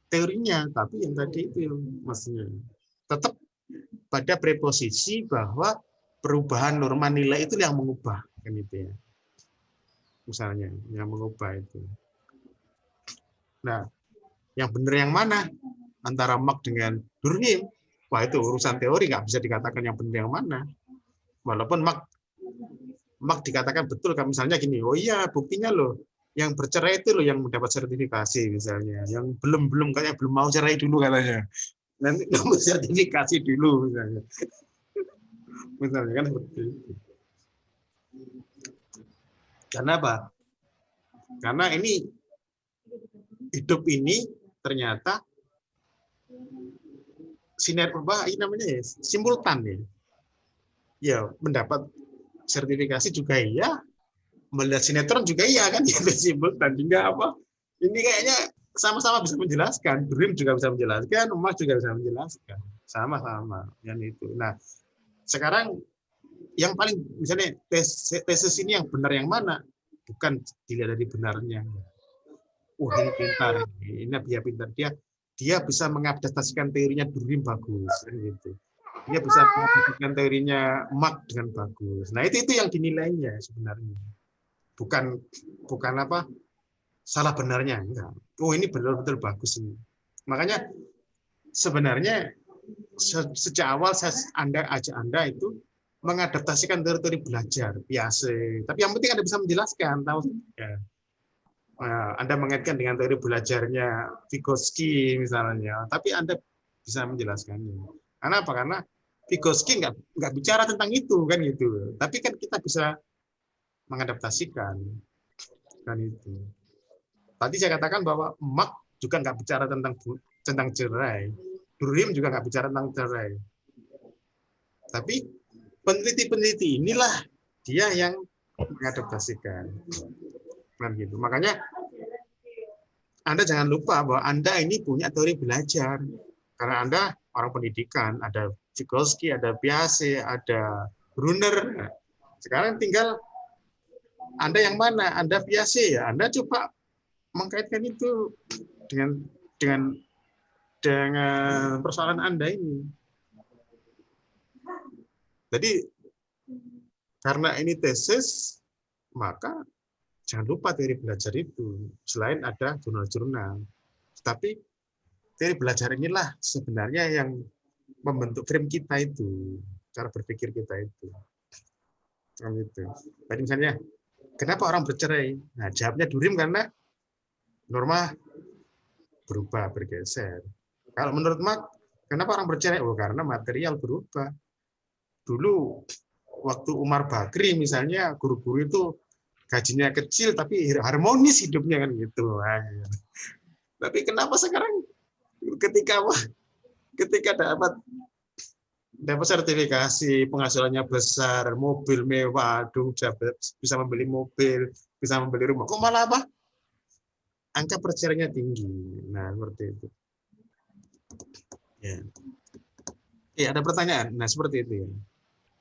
B: teorinya, tapi yang tadi itu maksudnya tetap pada preposisi bahwa perubahan norma nilai itu yang mengubah, kan itu ya. Misalnya yang mengubah itu. Nah, yang benar yang mana antara Marx dengan Durkheim? Wah, itu urusan teori, nggak bisa dikatakan yang benar yang mana. Walaupun Marx dikatakan betul, kan misalnya gini, oh iya buktinya loh, yang bercerai itu loh yang mendapat sertifikasi misalnya, yang belum kayak belum mau cerai dulu katanya, nanti nunggu sertifikasi dulu misalnya, kan seperti itu. Karena apa? Karena ini hidup ini ternyata ini namanya ya, simultan ya. Ya, mendapat sertifikasi juga iya, melihat sinetron juga iya kan, ya simultan. Juga apa? Ini kayaknya sama-sama bisa menjelaskan. Dream juga bisa menjelaskan, Marx juga bisa menjelaskan. Sama-sama yang itu. Nah, sekarang yang paling misalnya tesis ini yang benar yang mana? Bukan dilihat dari benarnya. Wah, ini pintar, ini dia pintar, dia bisa mengadaptasikan teorinya Durkheim bagus, gitu. Dia bisa mengadaptasikan teorinya Marx dengan bagus. Nah, itu yang dinilainya sebenarnya. Bukan apa salah benarnya, enggak. Oh, ini benar-benar bagus ini. Makanya sebenarnya sejak awal Anda itu mengadaptasikan teori-teori belajar biasa. Tapi yang penting Anda bisa menjelaskan, tahu ya. Anda mengaitkan dengan teori belajarnya Vygotsky misalnya, tapi Anda bisa menjelaskannya. Karena apa? Karena Vygotsky nggak bicara tentang itu kan gitu. Tapi kan kita bisa mengadaptasikan kan itu. Tadi saya katakan bahwa Marx juga nggak bicara tentang cerai. Durkheim juga nggak bicara tentang cerai. Tapi peneliti-peneliti inilah dia yang mengadaptasikan. Kan gitu. Makanya Anda jangan lupa bahwa Anda ini punya teori belajar. Karena Anda orang pendidikan, ada Vygotsky, ada Piaget, ada Brunner. Sekarang tinggal Anda yang mana? Anda Piaget ya. Anda coba mengkaitkan itu dengan persoalan Anda ini. Jadi karena ini tesis, maka jangan lupa teori belajar itu. Selain ada jurnal-jurnal. Tapi teori belajar inilah sebenarnya yang membentuk frame kita itu. Cara berpikir kita itu. Tadi misalnya, kenapa orang bercerai? Nah, jawabnya Durkheim karena norma berubah, bergeser. Kalau menurut Marx, kenapa orang bercerai? Oh, karena material berubah. Dulu, waktu Umar Bakri misalnya, guru-guru itu gajinya kecil tapi harmonis hidupnya kan gitu. Tapi kenapa sekarang ketika dapat sertifikasi, penghasilannya besar, mobil mewah, bisa membeli mobil, bisa membeli rumah, kok malah apa? Angka perceraiannya tinggi. Nah, seperti itu. Ya, ada pertanyaan. Nah, seperti itu ya.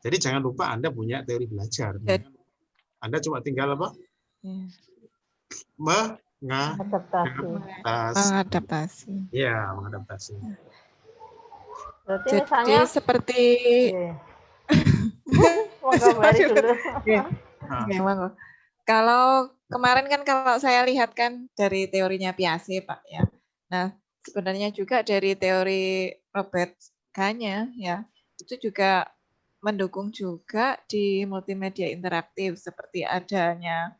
B: Jadi jangan lupa Anda punya teori belajar. Anda cuma tinggal apa?
C: Mengadaptasi.
B: Ya, mengadaptasi.
A: Berarti
C: Jadi
A: misalnya
C: seperti kalau kemarin kan kalau saya lihat kan dari teorinya Piaget, Pak ya. Nah, sebenarnya juga dari teori Robert Ganya ya, itu juga mendukung juga di multimedia interaktif seperti adanya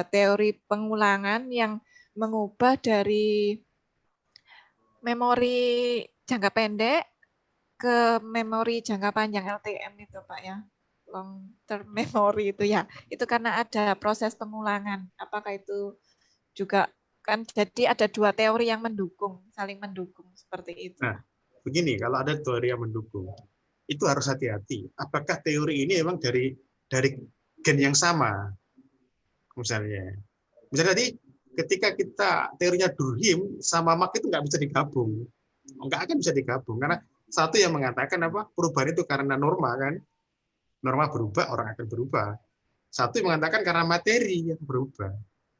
C: teori pengulangan yang mengubah dari memori jangka pendek ke memori jangka panjang LTM itu Pak ya, long term memory itu ya, itu karena ada proses pengulangan. Apakah itu juga kan jadi ada dua teori yang mendukung, saling mendukung seperti itu.
B: Nah, begini, kalau ada teori yang mendukung, itu harus hati-hati. Apakah teori ini memang dari gen yang sama? Misalnya tadi ketika kita teorinya Durkheim sama Marx itu nggak bisa digabung, nggak akan bisa digabung karena satu yang mengatakan apa perubahan itu karena norma kan, norma berubah orang akan berubah. Satu yang mengatakan karena materi yang berubah.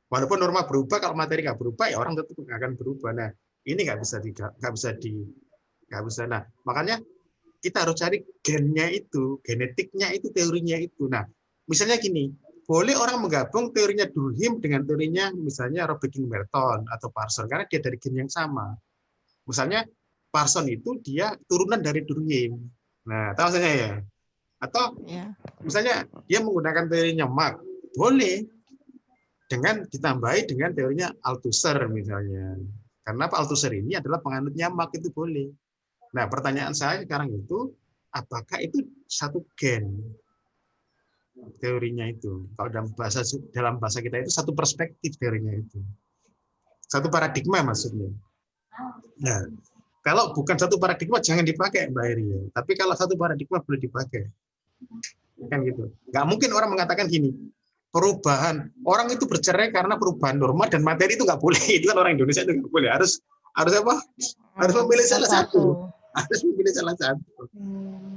B: Walaupun norma berubah, kalau materi nggak berubah ya orang tetap akan berubah. Nah Ini nggak bisa. Nah, makanya kita harus cari gennya itu, genetiknya itu, teorinya itu. Nah, misalnya gini, boleh orang menggabung teorinya Durkheim dengan teorinya misalnya Robert King Merton atau Parson karena dia dari gen yang sama. Misalnya Parson itu dia turunan dari Durkheim. Nah, tahu saja ya. Atau misalnya dia menggunakan teorinya Marx, boleh dengan ditambahi dengan teorinya Althusser misalnya. Karena Althusser ini adalah penganutnya Marx, itu boleh. Nah, pertanyaan saya sekarang itu, apakah itu satu gen teorinya itu? Kalau dalam bahasa kita itu satu perspektif teorinya itu. Satu paradigma maksudnya. Nah, kalau bukan satu paradigma jangan dipakai Mbak Eri. Tapi kalau satu paradigma boleh dipakai. Kan gitu. Nggak mungkin orang mengatakan gini, perubahan orang itu bercerai karena perubahan norma dan materi itu nggak boleh. Itu kan orang Indonesia itu nggak boleh. Harus apa? Harus memilih salah satu. Harus memilih salah satu.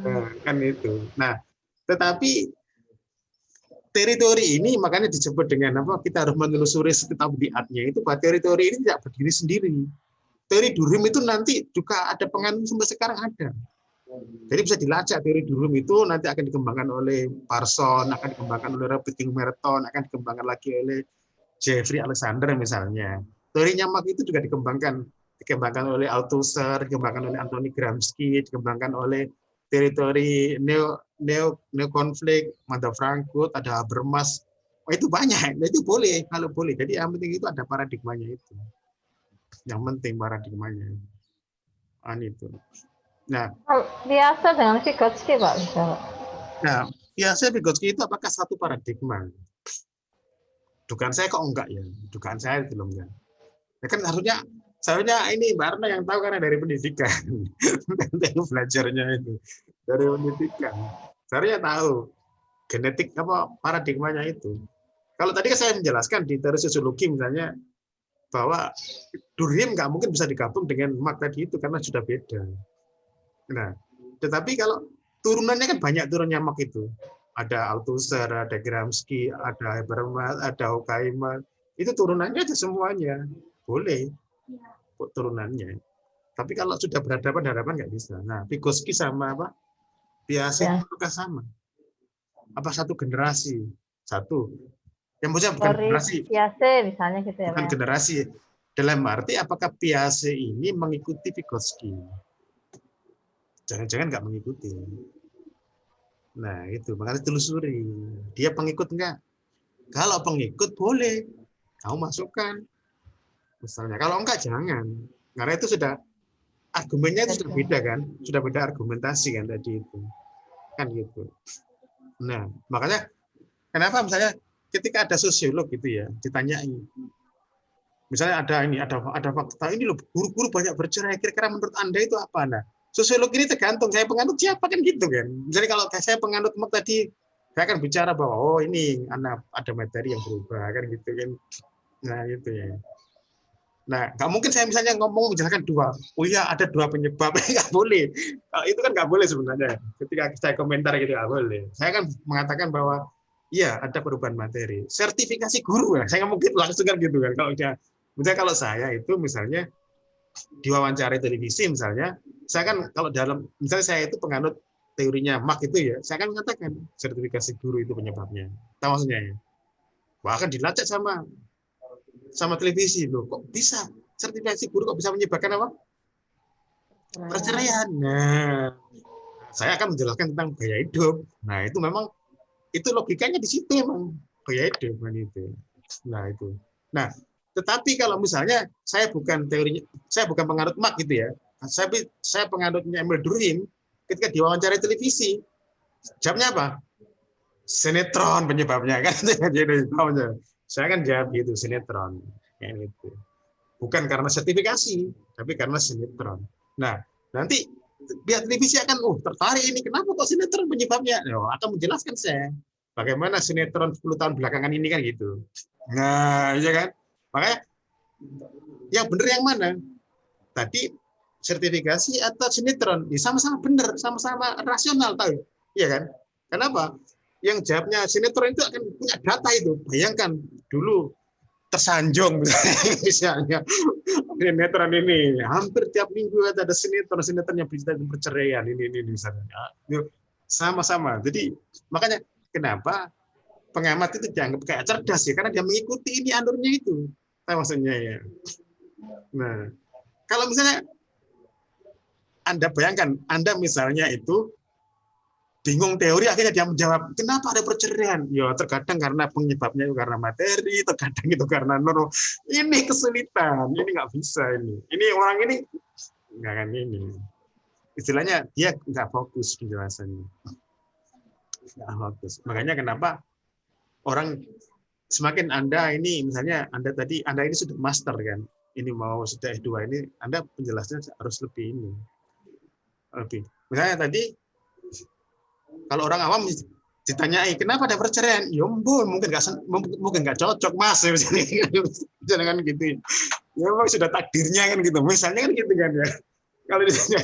B: Nah, kan itu. Nah, tetapi teori-teori ini makanya disebut dengan apa? Kita harus menelusuri ketabdiatnya itu bahwa teori-teori ini tidak berdiri sendiri. Teori Durkheim itu nanti juga ada penganut sampai sekarang ada. Jadi bisa dilacak teori Durkheim itu nanti akan dikembangkan oleh Parson, akan dikembangkan oleh Robert King Merton, akan dikembangkan lagi oleh Jeffrey Alexander misalnya. Teorinya Marx itu juga dikembangkan oleh Althusser, dikembangkan oleh Anthony Gramsci, dikembangkan oleh teori-teori neo-konflik, Matthias Frankfurt, ada Habermas. Oh, itu banyak, itu boleh kalau boleh. Jadi yang penting itu ada paradigmanya itu. Yang penting paradigmanya. Itu. Nah,
A: biasa dengan Vygotsky, Pak.
B: Nah, biasa Vygotsky itu apakah satu paradigma? Dugaan saya kok enggak ya. Dugaan saya belum enggak. Ya kan seharusnya ini Mbak Arna yang tahu karena dari pendidikan. Dari belajarnya itu. Dari pendidikan. Seharusnya tahu genetik apa paradigmanya itu. Kalau tadi kan saya menjelaskan di teori sosiologi misalnya bahwa Durkheim nggak mungkin bisa digabung dengan Marx tadi itu karena sudah beda. Nah, tetapi kalau turunannya kan banyak turunnya Marx itu. Ada Althusser, ada Gramsci, ada Habermas, ada Horkheimer. Itu turunannya aja semuanya. Boleh turunannya. Tapi kalau sudah berhadapan-hadapan nggak bisa. Nah, Vygotsky sama apa? Piaget itu apakah sama? Apa satu generasi? Satu. Yang maksudnya bukan generasi.
A: Piaget misalnya gitu ya.
B: Bukan generasi. Dalam arti apakah Piaget ini mengikuti Vygotsky? Jangan-jangan nggak mengikuti. Nah, itu. Makanya telusuri. Dia pengikut nggak? Kalau pengikut, boleh. Kamu masukkan. Misalnya. Kalau enggak, jangan. Karena itu sudah, argumennya itu sudah beda kan? Sudah beda argumentasi kan tadi itu. Kan gitu. Nah, makanya, kenapa misalnya ketika ada sosiolog gitu ya, ditanyai. Misalnya ada fakta, ini loh, guru-guru banyak bercerai, kira-kira menurut Anda itu apa? Nah, sosiologi ini tergantung saya penganut siapa kan gitu kan. Jadi kalau saya penganut Marx tadi saya akan bicara bahwa oh ini ada materi yang berubah kan gitu kan. Nah gitu ya. Nah nggak mungkin saya misalnya ngomong menjelaskan dua. Oh iya ada dua penyebab nggak boleh. Itu kan nggak boleh sebenarnya. Ketika saya komentar gitu nggak boleh. Saya kan mengatakan bahwa iya ada perubahan materi. Sertifikasi guru ya. Saya nggak mungkin langsung kan gitu kan. Misalnya kalau saya itu misalnya diwawancara televisi misalnya, saya kan kalau misalnya saya itu penganut teorinya Marx itu ya, saya kan mengatakan sertifikasi guru itu penyebabnya. Tahu maksudnya ya? Bahkan dilacak sama televisi loh, kok bisa sertifikasi guru kok bisa menyebabkan apa? Perceraian. Nah, saya akan menjelaskan tentang gaya hidup. Nah, itu memang itu logikanya di situ memang gaya hidup kan itu. Nah, itu. Nah, tetapi kalau misalnya saya bukan penganut Marx gitu ya, saya penganutnya Emil Durkheim, ketika diwawancara televisi, jawabnya apa? Sinetron penyebabnya kan, saya kan jawab gitu sinetron, kayak gitu. Bukan karena sertifikasi, tapi karena sinetron. Nah, nanti pihak televisi akan tertarik ini, kenapa kok sinetron penyebabnya? Akan menjelaskan saya bagaimana sinetron 10 tahun belakangan ini kan gitu. Nah, ya kan? Makanya yang benar yang mana? Tadi sertifikasi atau sinetron? Sama-sama benar, sama-sama rasional tahu. Iya kan? Kenapa? Yang jawabnya sinetron itu akan punya data itu. Bayangkan dulu tersanjung misalnya sinetron ini hampir tiap minggu ada sinetron yang bercerita tentang perceraian ini misalnya. Sama-sama. Jadi makanya kenapa pengamat itu dianggap kayak cerdas ya, karena dia mengikuti ini alurnya itu. Maksudnya ya. Nah, kalau misalnya Anda bayangkan, Anda misalnya itu bingung teori, akhirnya dia menjawab, kenapa ada perceraian? Ya terkadang karena penyebabnya itu karena materi, terkadang itu karena neuro. Ini kesulitan, ini nggak bisa ini. Ini orang ini nggak akan ini. Istilahnya dia nggak fokus penjelasannya. Nggak fokus. Makanya kenapa orang semakin Anda ini, misalnya Anda ini sudah master kan, ini mau sudah S2 ini, Anda penjelasannya harus lebih ini. Lebih. Misalnya tadi, kalau orang awam ditanyai kenapa ada perceraian, ya mungkin nggak cocok mas, misalnya kan gitu. Ya memang sudah takdirnya kan gitu. Misalnya kan gitu kan ya. Kalau ditanya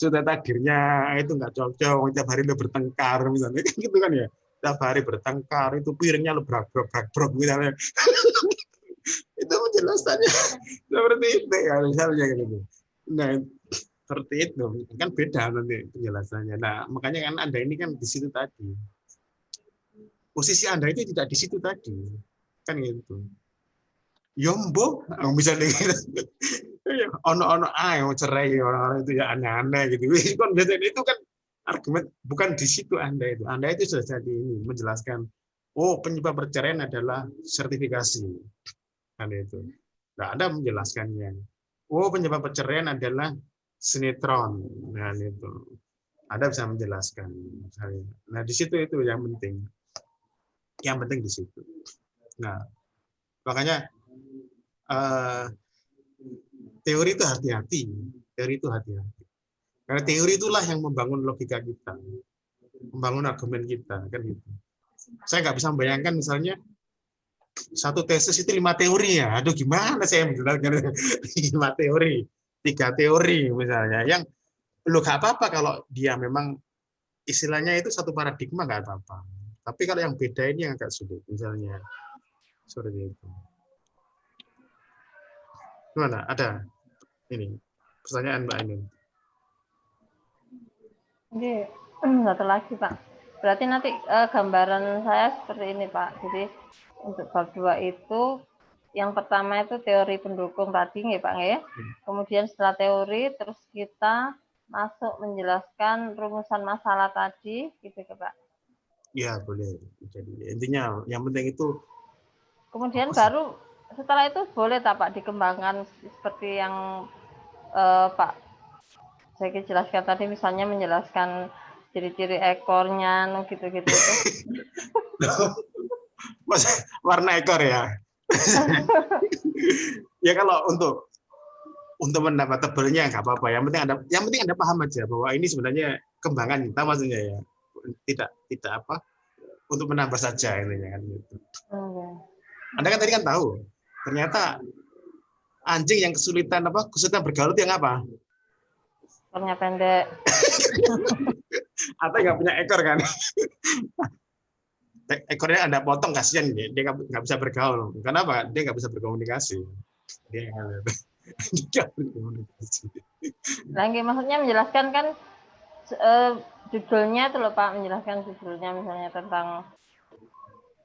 B: sudah takdirnya itu nggak cocok, tiap hari lo bertengkar misalnya kan gitu kan ya. Tiap hari bertengkar itu piringnya lo brak-brak misalnya. Itu penjelasannya seperti itu ya misalnya gitu. Nah seperti itu kan beda nanti penjelasannya. Nah makanya kan Anda ini kan di situ tadi, posisi Anda itu tidak di situ tadi kan gitu. Yombo misalnya gitu. Ono yang cerai orang-orang itu ya aneh-aneh gitu. Kan itu kan argumen bukan di situ Anda itu. Anda itu sudah jadi ini menjelaskan penyebab perceraian adalah sertifikasi kan itu. Nah, Anda menjelaskannya. Penyebab perceraian adalah sinetron, nah itu Anda bisa menjelaskan. Nah di situ itu yang penting di situ. Nah makanya teori itu hati-hati, karena teori itulah yang membangun logika kita, membangun argumen kita kan gitu. Saya nggak bisa membayangkan misalnya satu tesis itu 5 teori ya, aduh gimana saya menjelaskan 5 teori. 3 teori misalnya, yang lo nggak apa-apa kalau dia memang istilahnya itu satu paradigma nggak apa-apa. Tapi kalau yang beda ini yang agak sulit, misalnya seperti itu. Gimana? Ada ini pertanyaan Mbak Ainun?
A: Oke, satu lagi Pak. Berarti nanti gambaran saya seperti ini Pak. Jadi untuk bab 2 itu yang pertama itu teori pendukung tadi ya Pak ya. Kemudian setelah teori terus kita masuk menjelaskan rumusan masalah tadi gitu ya Pak.
B: Ya boleh. Jadi intinya yang penting itu.
A: Kemudian baru setelah itu boleh tak Pak dikembangkan seperti yang Pak saya jelaskan tadi, misalnya menjelaskan ciri-ciri ekornya gitu-gitu itu.
B: Warna ekor ya. Ya kalau untuk mendapat tebelnya nggak apa-apa. Yang penting Anda paham aja bahwa ini sebenarnya kembangan kita maksudnya ya. Tidak apa untuk menambah saja ininya kan gitu. Anda kan tadi kan tahu ternyata anjing yang kesulitan bergaul itu yang apa?
A: Ekornya pendek.
B: Atau nggak punya ekor kan? Ekornya Anda potong, kasihan dia nggak bisa bergaul. Kenapa? Dia nggak bisa berkomunikasi. Dia nggak berkomunikasi.
A: Lagi maksudnya menjelaskan kan judulnya itu loh Pak, menjelaskan judulnya misalnya tentang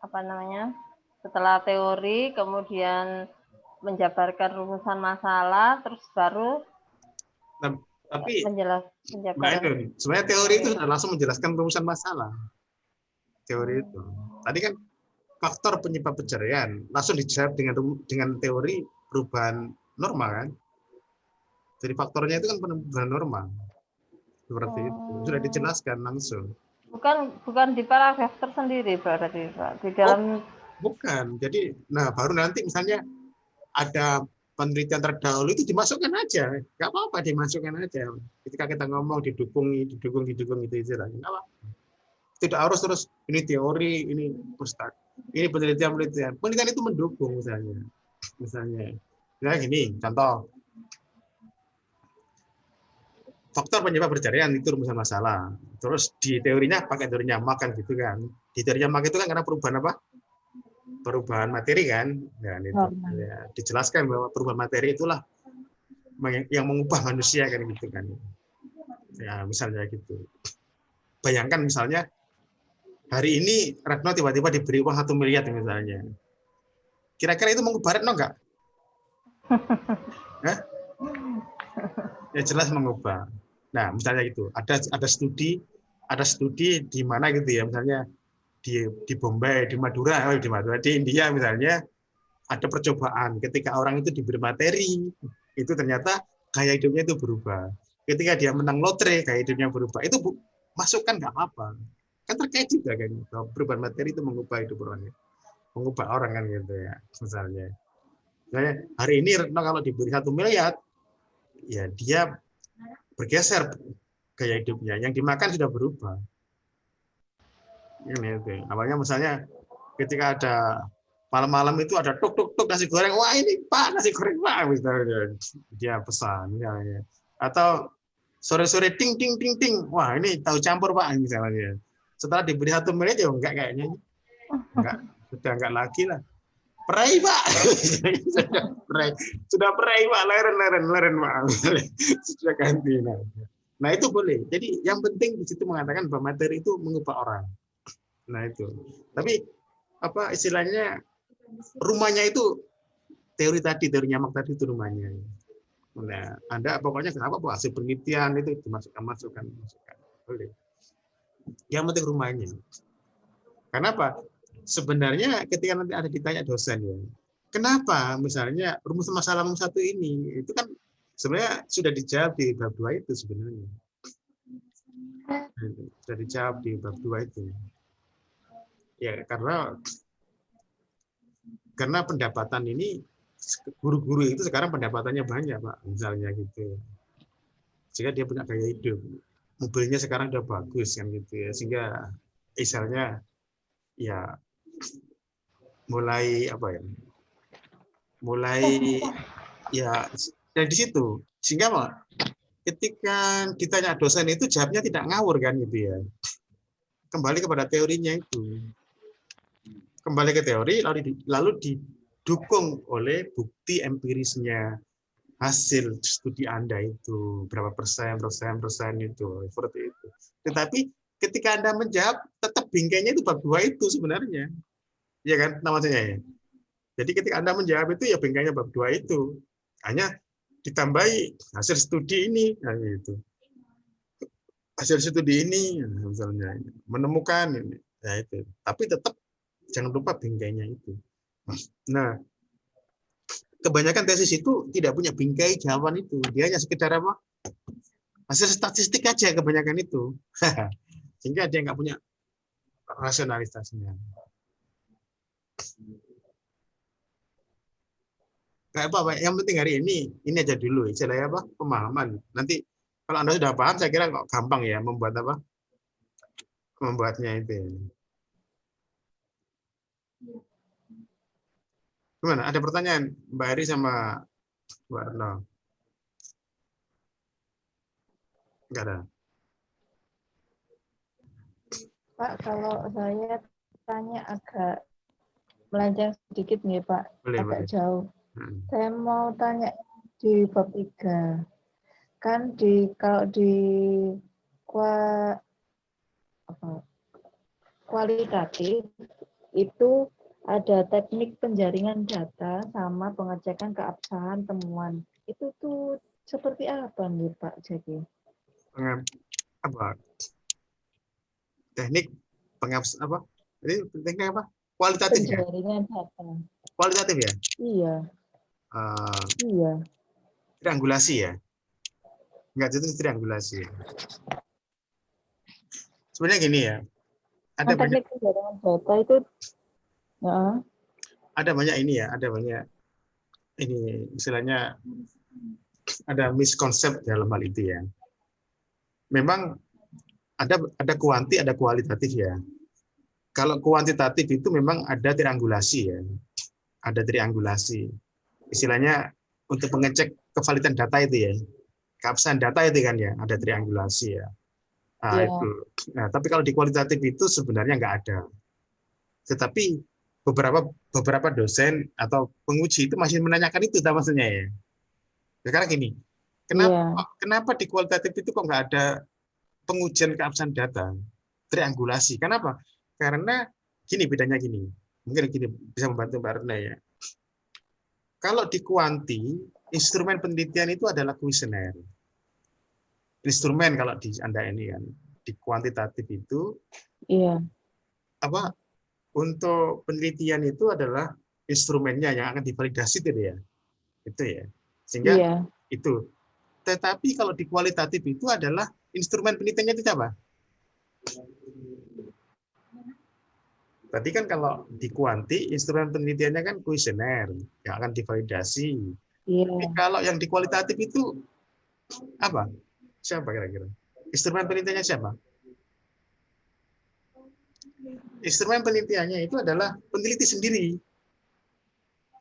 A: apa namanya, setelah teori kemudian menjabarkan rumusan masalah terus baru
B: tapi
A: menjabarkan.
B: Sebenarnya teori itu langsung menjelaskan rumusan masalah. Teori itu tadi kan faktor penyebab perceraian langsung dijawab dengan teori perubahan norma kan. Jadi faktornya itu kan perubahan norma. Seperti itu sudah dijelaskan langsung.
A: Bukan di paragraf tersendiri berarti Pak, di dalam
B: bukan. Jadi baru nanti misalnya ada penelitian terdahulu itu dimasukkan aja, nggak apa-apa dimasukkan aja. Ketika kita ngomong didukung itu aja lah, nggak apa-apa. Tidak harus terus ini teori, ini pustaka, ini penelitian itu mendukung misalnya gini contoh. Faktor penyebab perceraian itu rumusan masalah. Terus di teorinya pakai teorinya Mark kan gitu kan. Di teorinya Mark itu kan karena perubahan apa? perubahan materi kan, ya, itu.
C: Normal.
B: Ya, dijelaskan bahwa perubahan materi itulah yang mengubah manusia kan gitu kan. Ya misalnya gitu. Bayangkan misalnya hari ini Retno tiba-tiba diberi uang 1 miliar misalnya. Kira-kira itu mengubah Retno nggak? Hah? Ya jelas mengubah. Nah misalnya itu ada studi di mana gitu ya, misalnya di Bombay, di Madura, di India misalnya, ada percobaan ketika orang itu diberi materi, itu ternyata gaya hidupnya itu berubah. Ketika dia menang lotre, gaya hidupnya berubah. Itu masukkan nggak apa-apa. Kan terkait juga kan, perubahan materi itu mengubah hidup orang, mengubah orang kan gitu ya, misalnya. Misalnya hari ini Retno kalau diberi 1 miliar, ya dia bergeser gaya hidupnya. Yang dimakan sudah berubah. Ini itu. Awalnya misalnya ketika ada malam-malam itu ada tuk nasi goreng, wah ini Pak nasi goreng Pak, misalnya dia pesan misalnya. Atau sore-sore ting, wah ini tahu campur Pak misalnya. Setelah diberi 1 miliar ya enggak kayaknya, enggak, sudah enggak lagi lah. Perai Pak, sudah perai Pak, leren Pak, sudah ganti. Nah itu boleh. Jadi yang penting di situ mengatakan bahwa materi itu mengubah orang. Nah itu. Tapi apa istilahnya, rumahnya itu teori tadi, nyamak tadi itu rumahnya. Nah, Anda pokoknya kenapa hasil penelitian itu masukkan. Boleh. Yang penting rumahnya. Kenapa? Sebenarnya ketika nanti ada ditanya dosen ya, kenapa misalnya rumus masalah 1 ini, itu kan sebenarnya sudah dijawab di bab 2 itu sebenarnya. Sudah dijawab di bab 2 itu. Ya, karena pendapatan ini, guru-guru itu sekarang pendapatannya banyak Pak, misalnya gitu. Sehingga dia punya gaya hidup. Mobilnya sekarang udah bagus kan gitu ya. Sehingga misalnya ya mulai ya dari situ. Sehingga Pak, ketika ditanya dosen itu jawabnya tidak ngawur kan gitu ya. Kembali kepada teorinya itu. Kembali ke teori, lalu didukung oleh bukti empirisnya, hasil studi Anda itu, berapa persen itu, seperti itu. Tetapi ketika Anda menjawab, tetap bingkainya itu bab 2 itu sebenarnya. Iya kan, namanya ya. Jadi ketika Anda menjawab itu, ya bingkainya bab 2 itu. Hanya ditambahi hasil studi ini, nah gitu. Hasil studi ini, misalnya, menemukan ini, ya itu. Tapi tetap jangan lupa bingkainya itu. Nah, kebanyakan tesis itu tidak punya bingkai jawaban itu. Dia hanya sekedar apa? Hasil statistik aja kebanyakan itu. Sehingga dia nggak punya rasionalitasnya. Nggak apa-apa. Yang penting hari ini aja dulu. Istilahnya apa? Pemahaman. Nanti kalau Anda sudah paham, saya kira kok gampang ya membuat apa? Membuatnya itu. Gimana? Ada pertanyaan Mbak Eri sama Mbak Retno? Enggak ada.
C: Pak, kalau saya tanya agak melenceng sedikit nih Pak, agak jauh. Saya mau tanya di bab 3. Kan kalau di kualitatif itu ada teknik penjaringan data sama pengecekan keabsahan temuan. Itu tuh seperti apa nih Pak Jaki?
B: Apa? Teknik pengabsahan apa? Ini teknik apa? Kualitatif ya?
C: Penjaringan data.
B: Kualitatif ya?
C: Iya. Iya.
B: Triangulasi ya? Enggak, itu triangulasi. Sebenarnya gini ya. Ada
C: teknik penjaringan data itu
B: ada banyak ini ya, ada banyak ini istilahnya ada miskonsep dalam hal itu ya. Memang ada kuanti, ada kualitatif ya. Kalau kuantitatif itu memang ada triangulasi ya. Ada triangulasi. Istilahnya untuk mengecek kevalidan data itu ya. Keabsahan data itu kan ya, ada triangulasi ya. Nah, itu. Nah, tapi kalau di kualitatif itu sebenarnya nggak ada. Tetapi beberapa dosen atau penguji itu masih menanyakan itu, tak maksudnya ya. Sekarang gini, kenapa di kualitatif itu kok nggak ada pengujian keabsahan data, triangulasi? Kenapa? Karena gini, bedanya gini, mungkin gini bisa membantu Mbak Rena ya. Kalau di kuanti, instrumen penelitian itu adalah kuesioner. Instrumen kalau di Anda ini kan, di kuantitatif itu, untuk penelitian itu adalah instrumennya yang akan divalidasi itu ya. Sehingga itu. Tetapi kalau di kualitatif itu adalah instrumen penelitiannya itu apa? Tadi kan kalau di kuanti, instrumen penelitiannya kan kuesioner, yang akan divalidasi. Tapi kalau yang di kualitatif itu apa? Siapa kira-kira? Instrumen penelitiannya siapa? Instrumen penelitiannya itu adalah peneliti sendiri.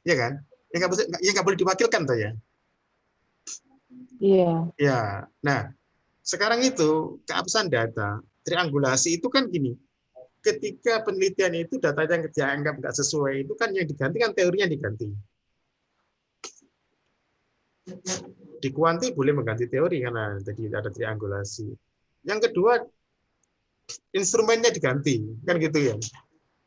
B: Ya kan? Yang nggak boleh diwakilkan toh ya? Ya. Nah, sekarang itu keabsahan data, triangulasi itu kan gini. Ketika penelitian itu datanya yang dianggap nggak sesuai, itu kan yang diganti kan teorinya diganti. Di kuanti boleh mengganti teori karena tadi ada triangulasi. Yang kedua, instrumennya diganti, kan gitu ya.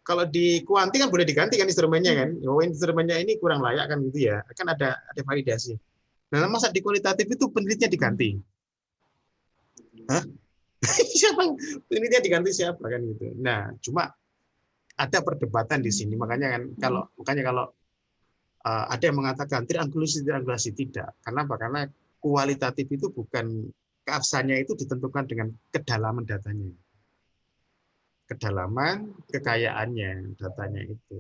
B: Kalau di kuanti kan boleh diganti kan instrumennya kan. Oh, instrumennya ini kurang layak kan gitu ya. Kan ada validasi. Nah, masa di kualitatif itu penelitinya diganti? Hah? Siapa penelitian diganti siapa kan gitu. Nah, cuma ada perdebatan di sini, makanya kalau ada yang mengatakan triangulasi tidak. Karena apa? Karena kualitatif itu bukan, keabsahannya itu ditentukan dengan kedalaman datanya. Kedalaman, kekayaannya datanya itu.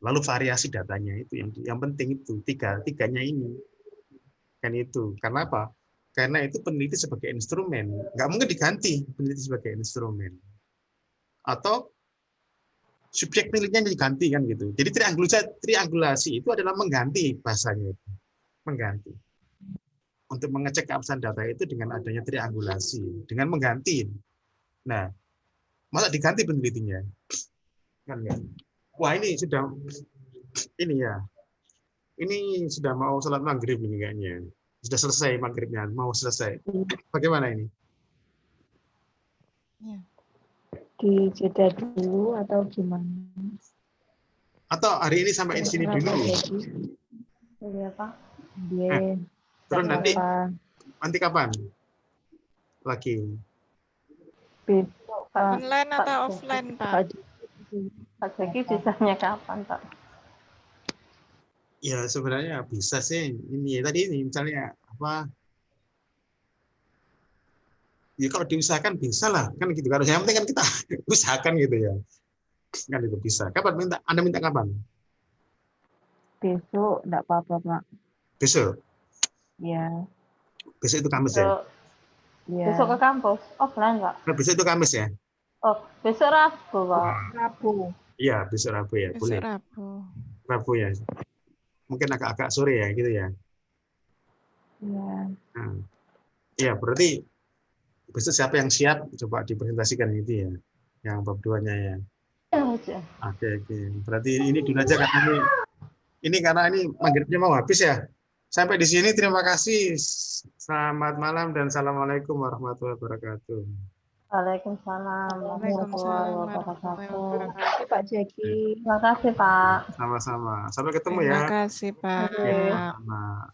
B: Lalu variasi datanya itu yang penting itu tiganya ini. Kan itu. Karena apa? Karena itu peneliti sebagai instrumen, nggak mungkin diganti peneliti sebagai instrumen. Atau subjek penelitian diganti kan gitu. Jadi triangulasi itu adalah mengganti bahasanya itu. Mengganti. Untuk mengecek keabsahan data itu dengan adanya triangulasi, dengan mengganti. Nah, masa diganti penelitinya? Kan ya. Wah, ini sudah mau sholat maghrib ini kayaknya. Sudah selesai maghribnya, mau selesai. Bagaimana ini?
D: Dijeda dulu atau gimana?
B: Atau hari ini sampai di sini dulu?
A: Iya, Pak.
B: Terus nanti kapan? Lagi?
A: Besok, Pak.
C: Online atau offline, Pak?
A: Pak Jeki bisanya kapan, Pak?
B: Ya sebenarnya bisa sih. Ini tadi ini misalnya apa? Ya kalau diusahakan bisa lah, kan gitu. Kalau yang penting kan kita usahakan gitu ya. Kan itu bisa. Kapan Anda minta kapan?
D: Besok enggak apa-apa, Pak.
B: Besok?
D: Ya.
B: Besok itu Kamis ya?
A: Besok ke kampus? Offline, Pak?
B: Nah, besok itu Kamis ya?
A: Oh, besok Rabu, Pak.
D: Rabu.
B: Iya, besok Rabu ya. Boleh. Rabu ya. Mungkin agak-agak sore ya, gitu ya?
D: Iya.
B: Nah, iya, berarti besok siapa yang siap? Coba dipresentasikan gitu ya. Yang bab 2-nya ya. Oke. Berarti ini dulu aja katanya. Ini karena ini maghribnya mau habis ya. Sampai di sini, terima kasih. Selamat malam dan assalamualaikum warahmatullahi wabarakatuh.
A: Waalaikumsalam warahmatullahi wabarakatuh.
D: Terima kasih, Pak Jeki.
A: Terima kasih, Pak.
B: Sama-sama. Sampai ketemu ya.
C: Terima kasih, Pak.
B: Sama.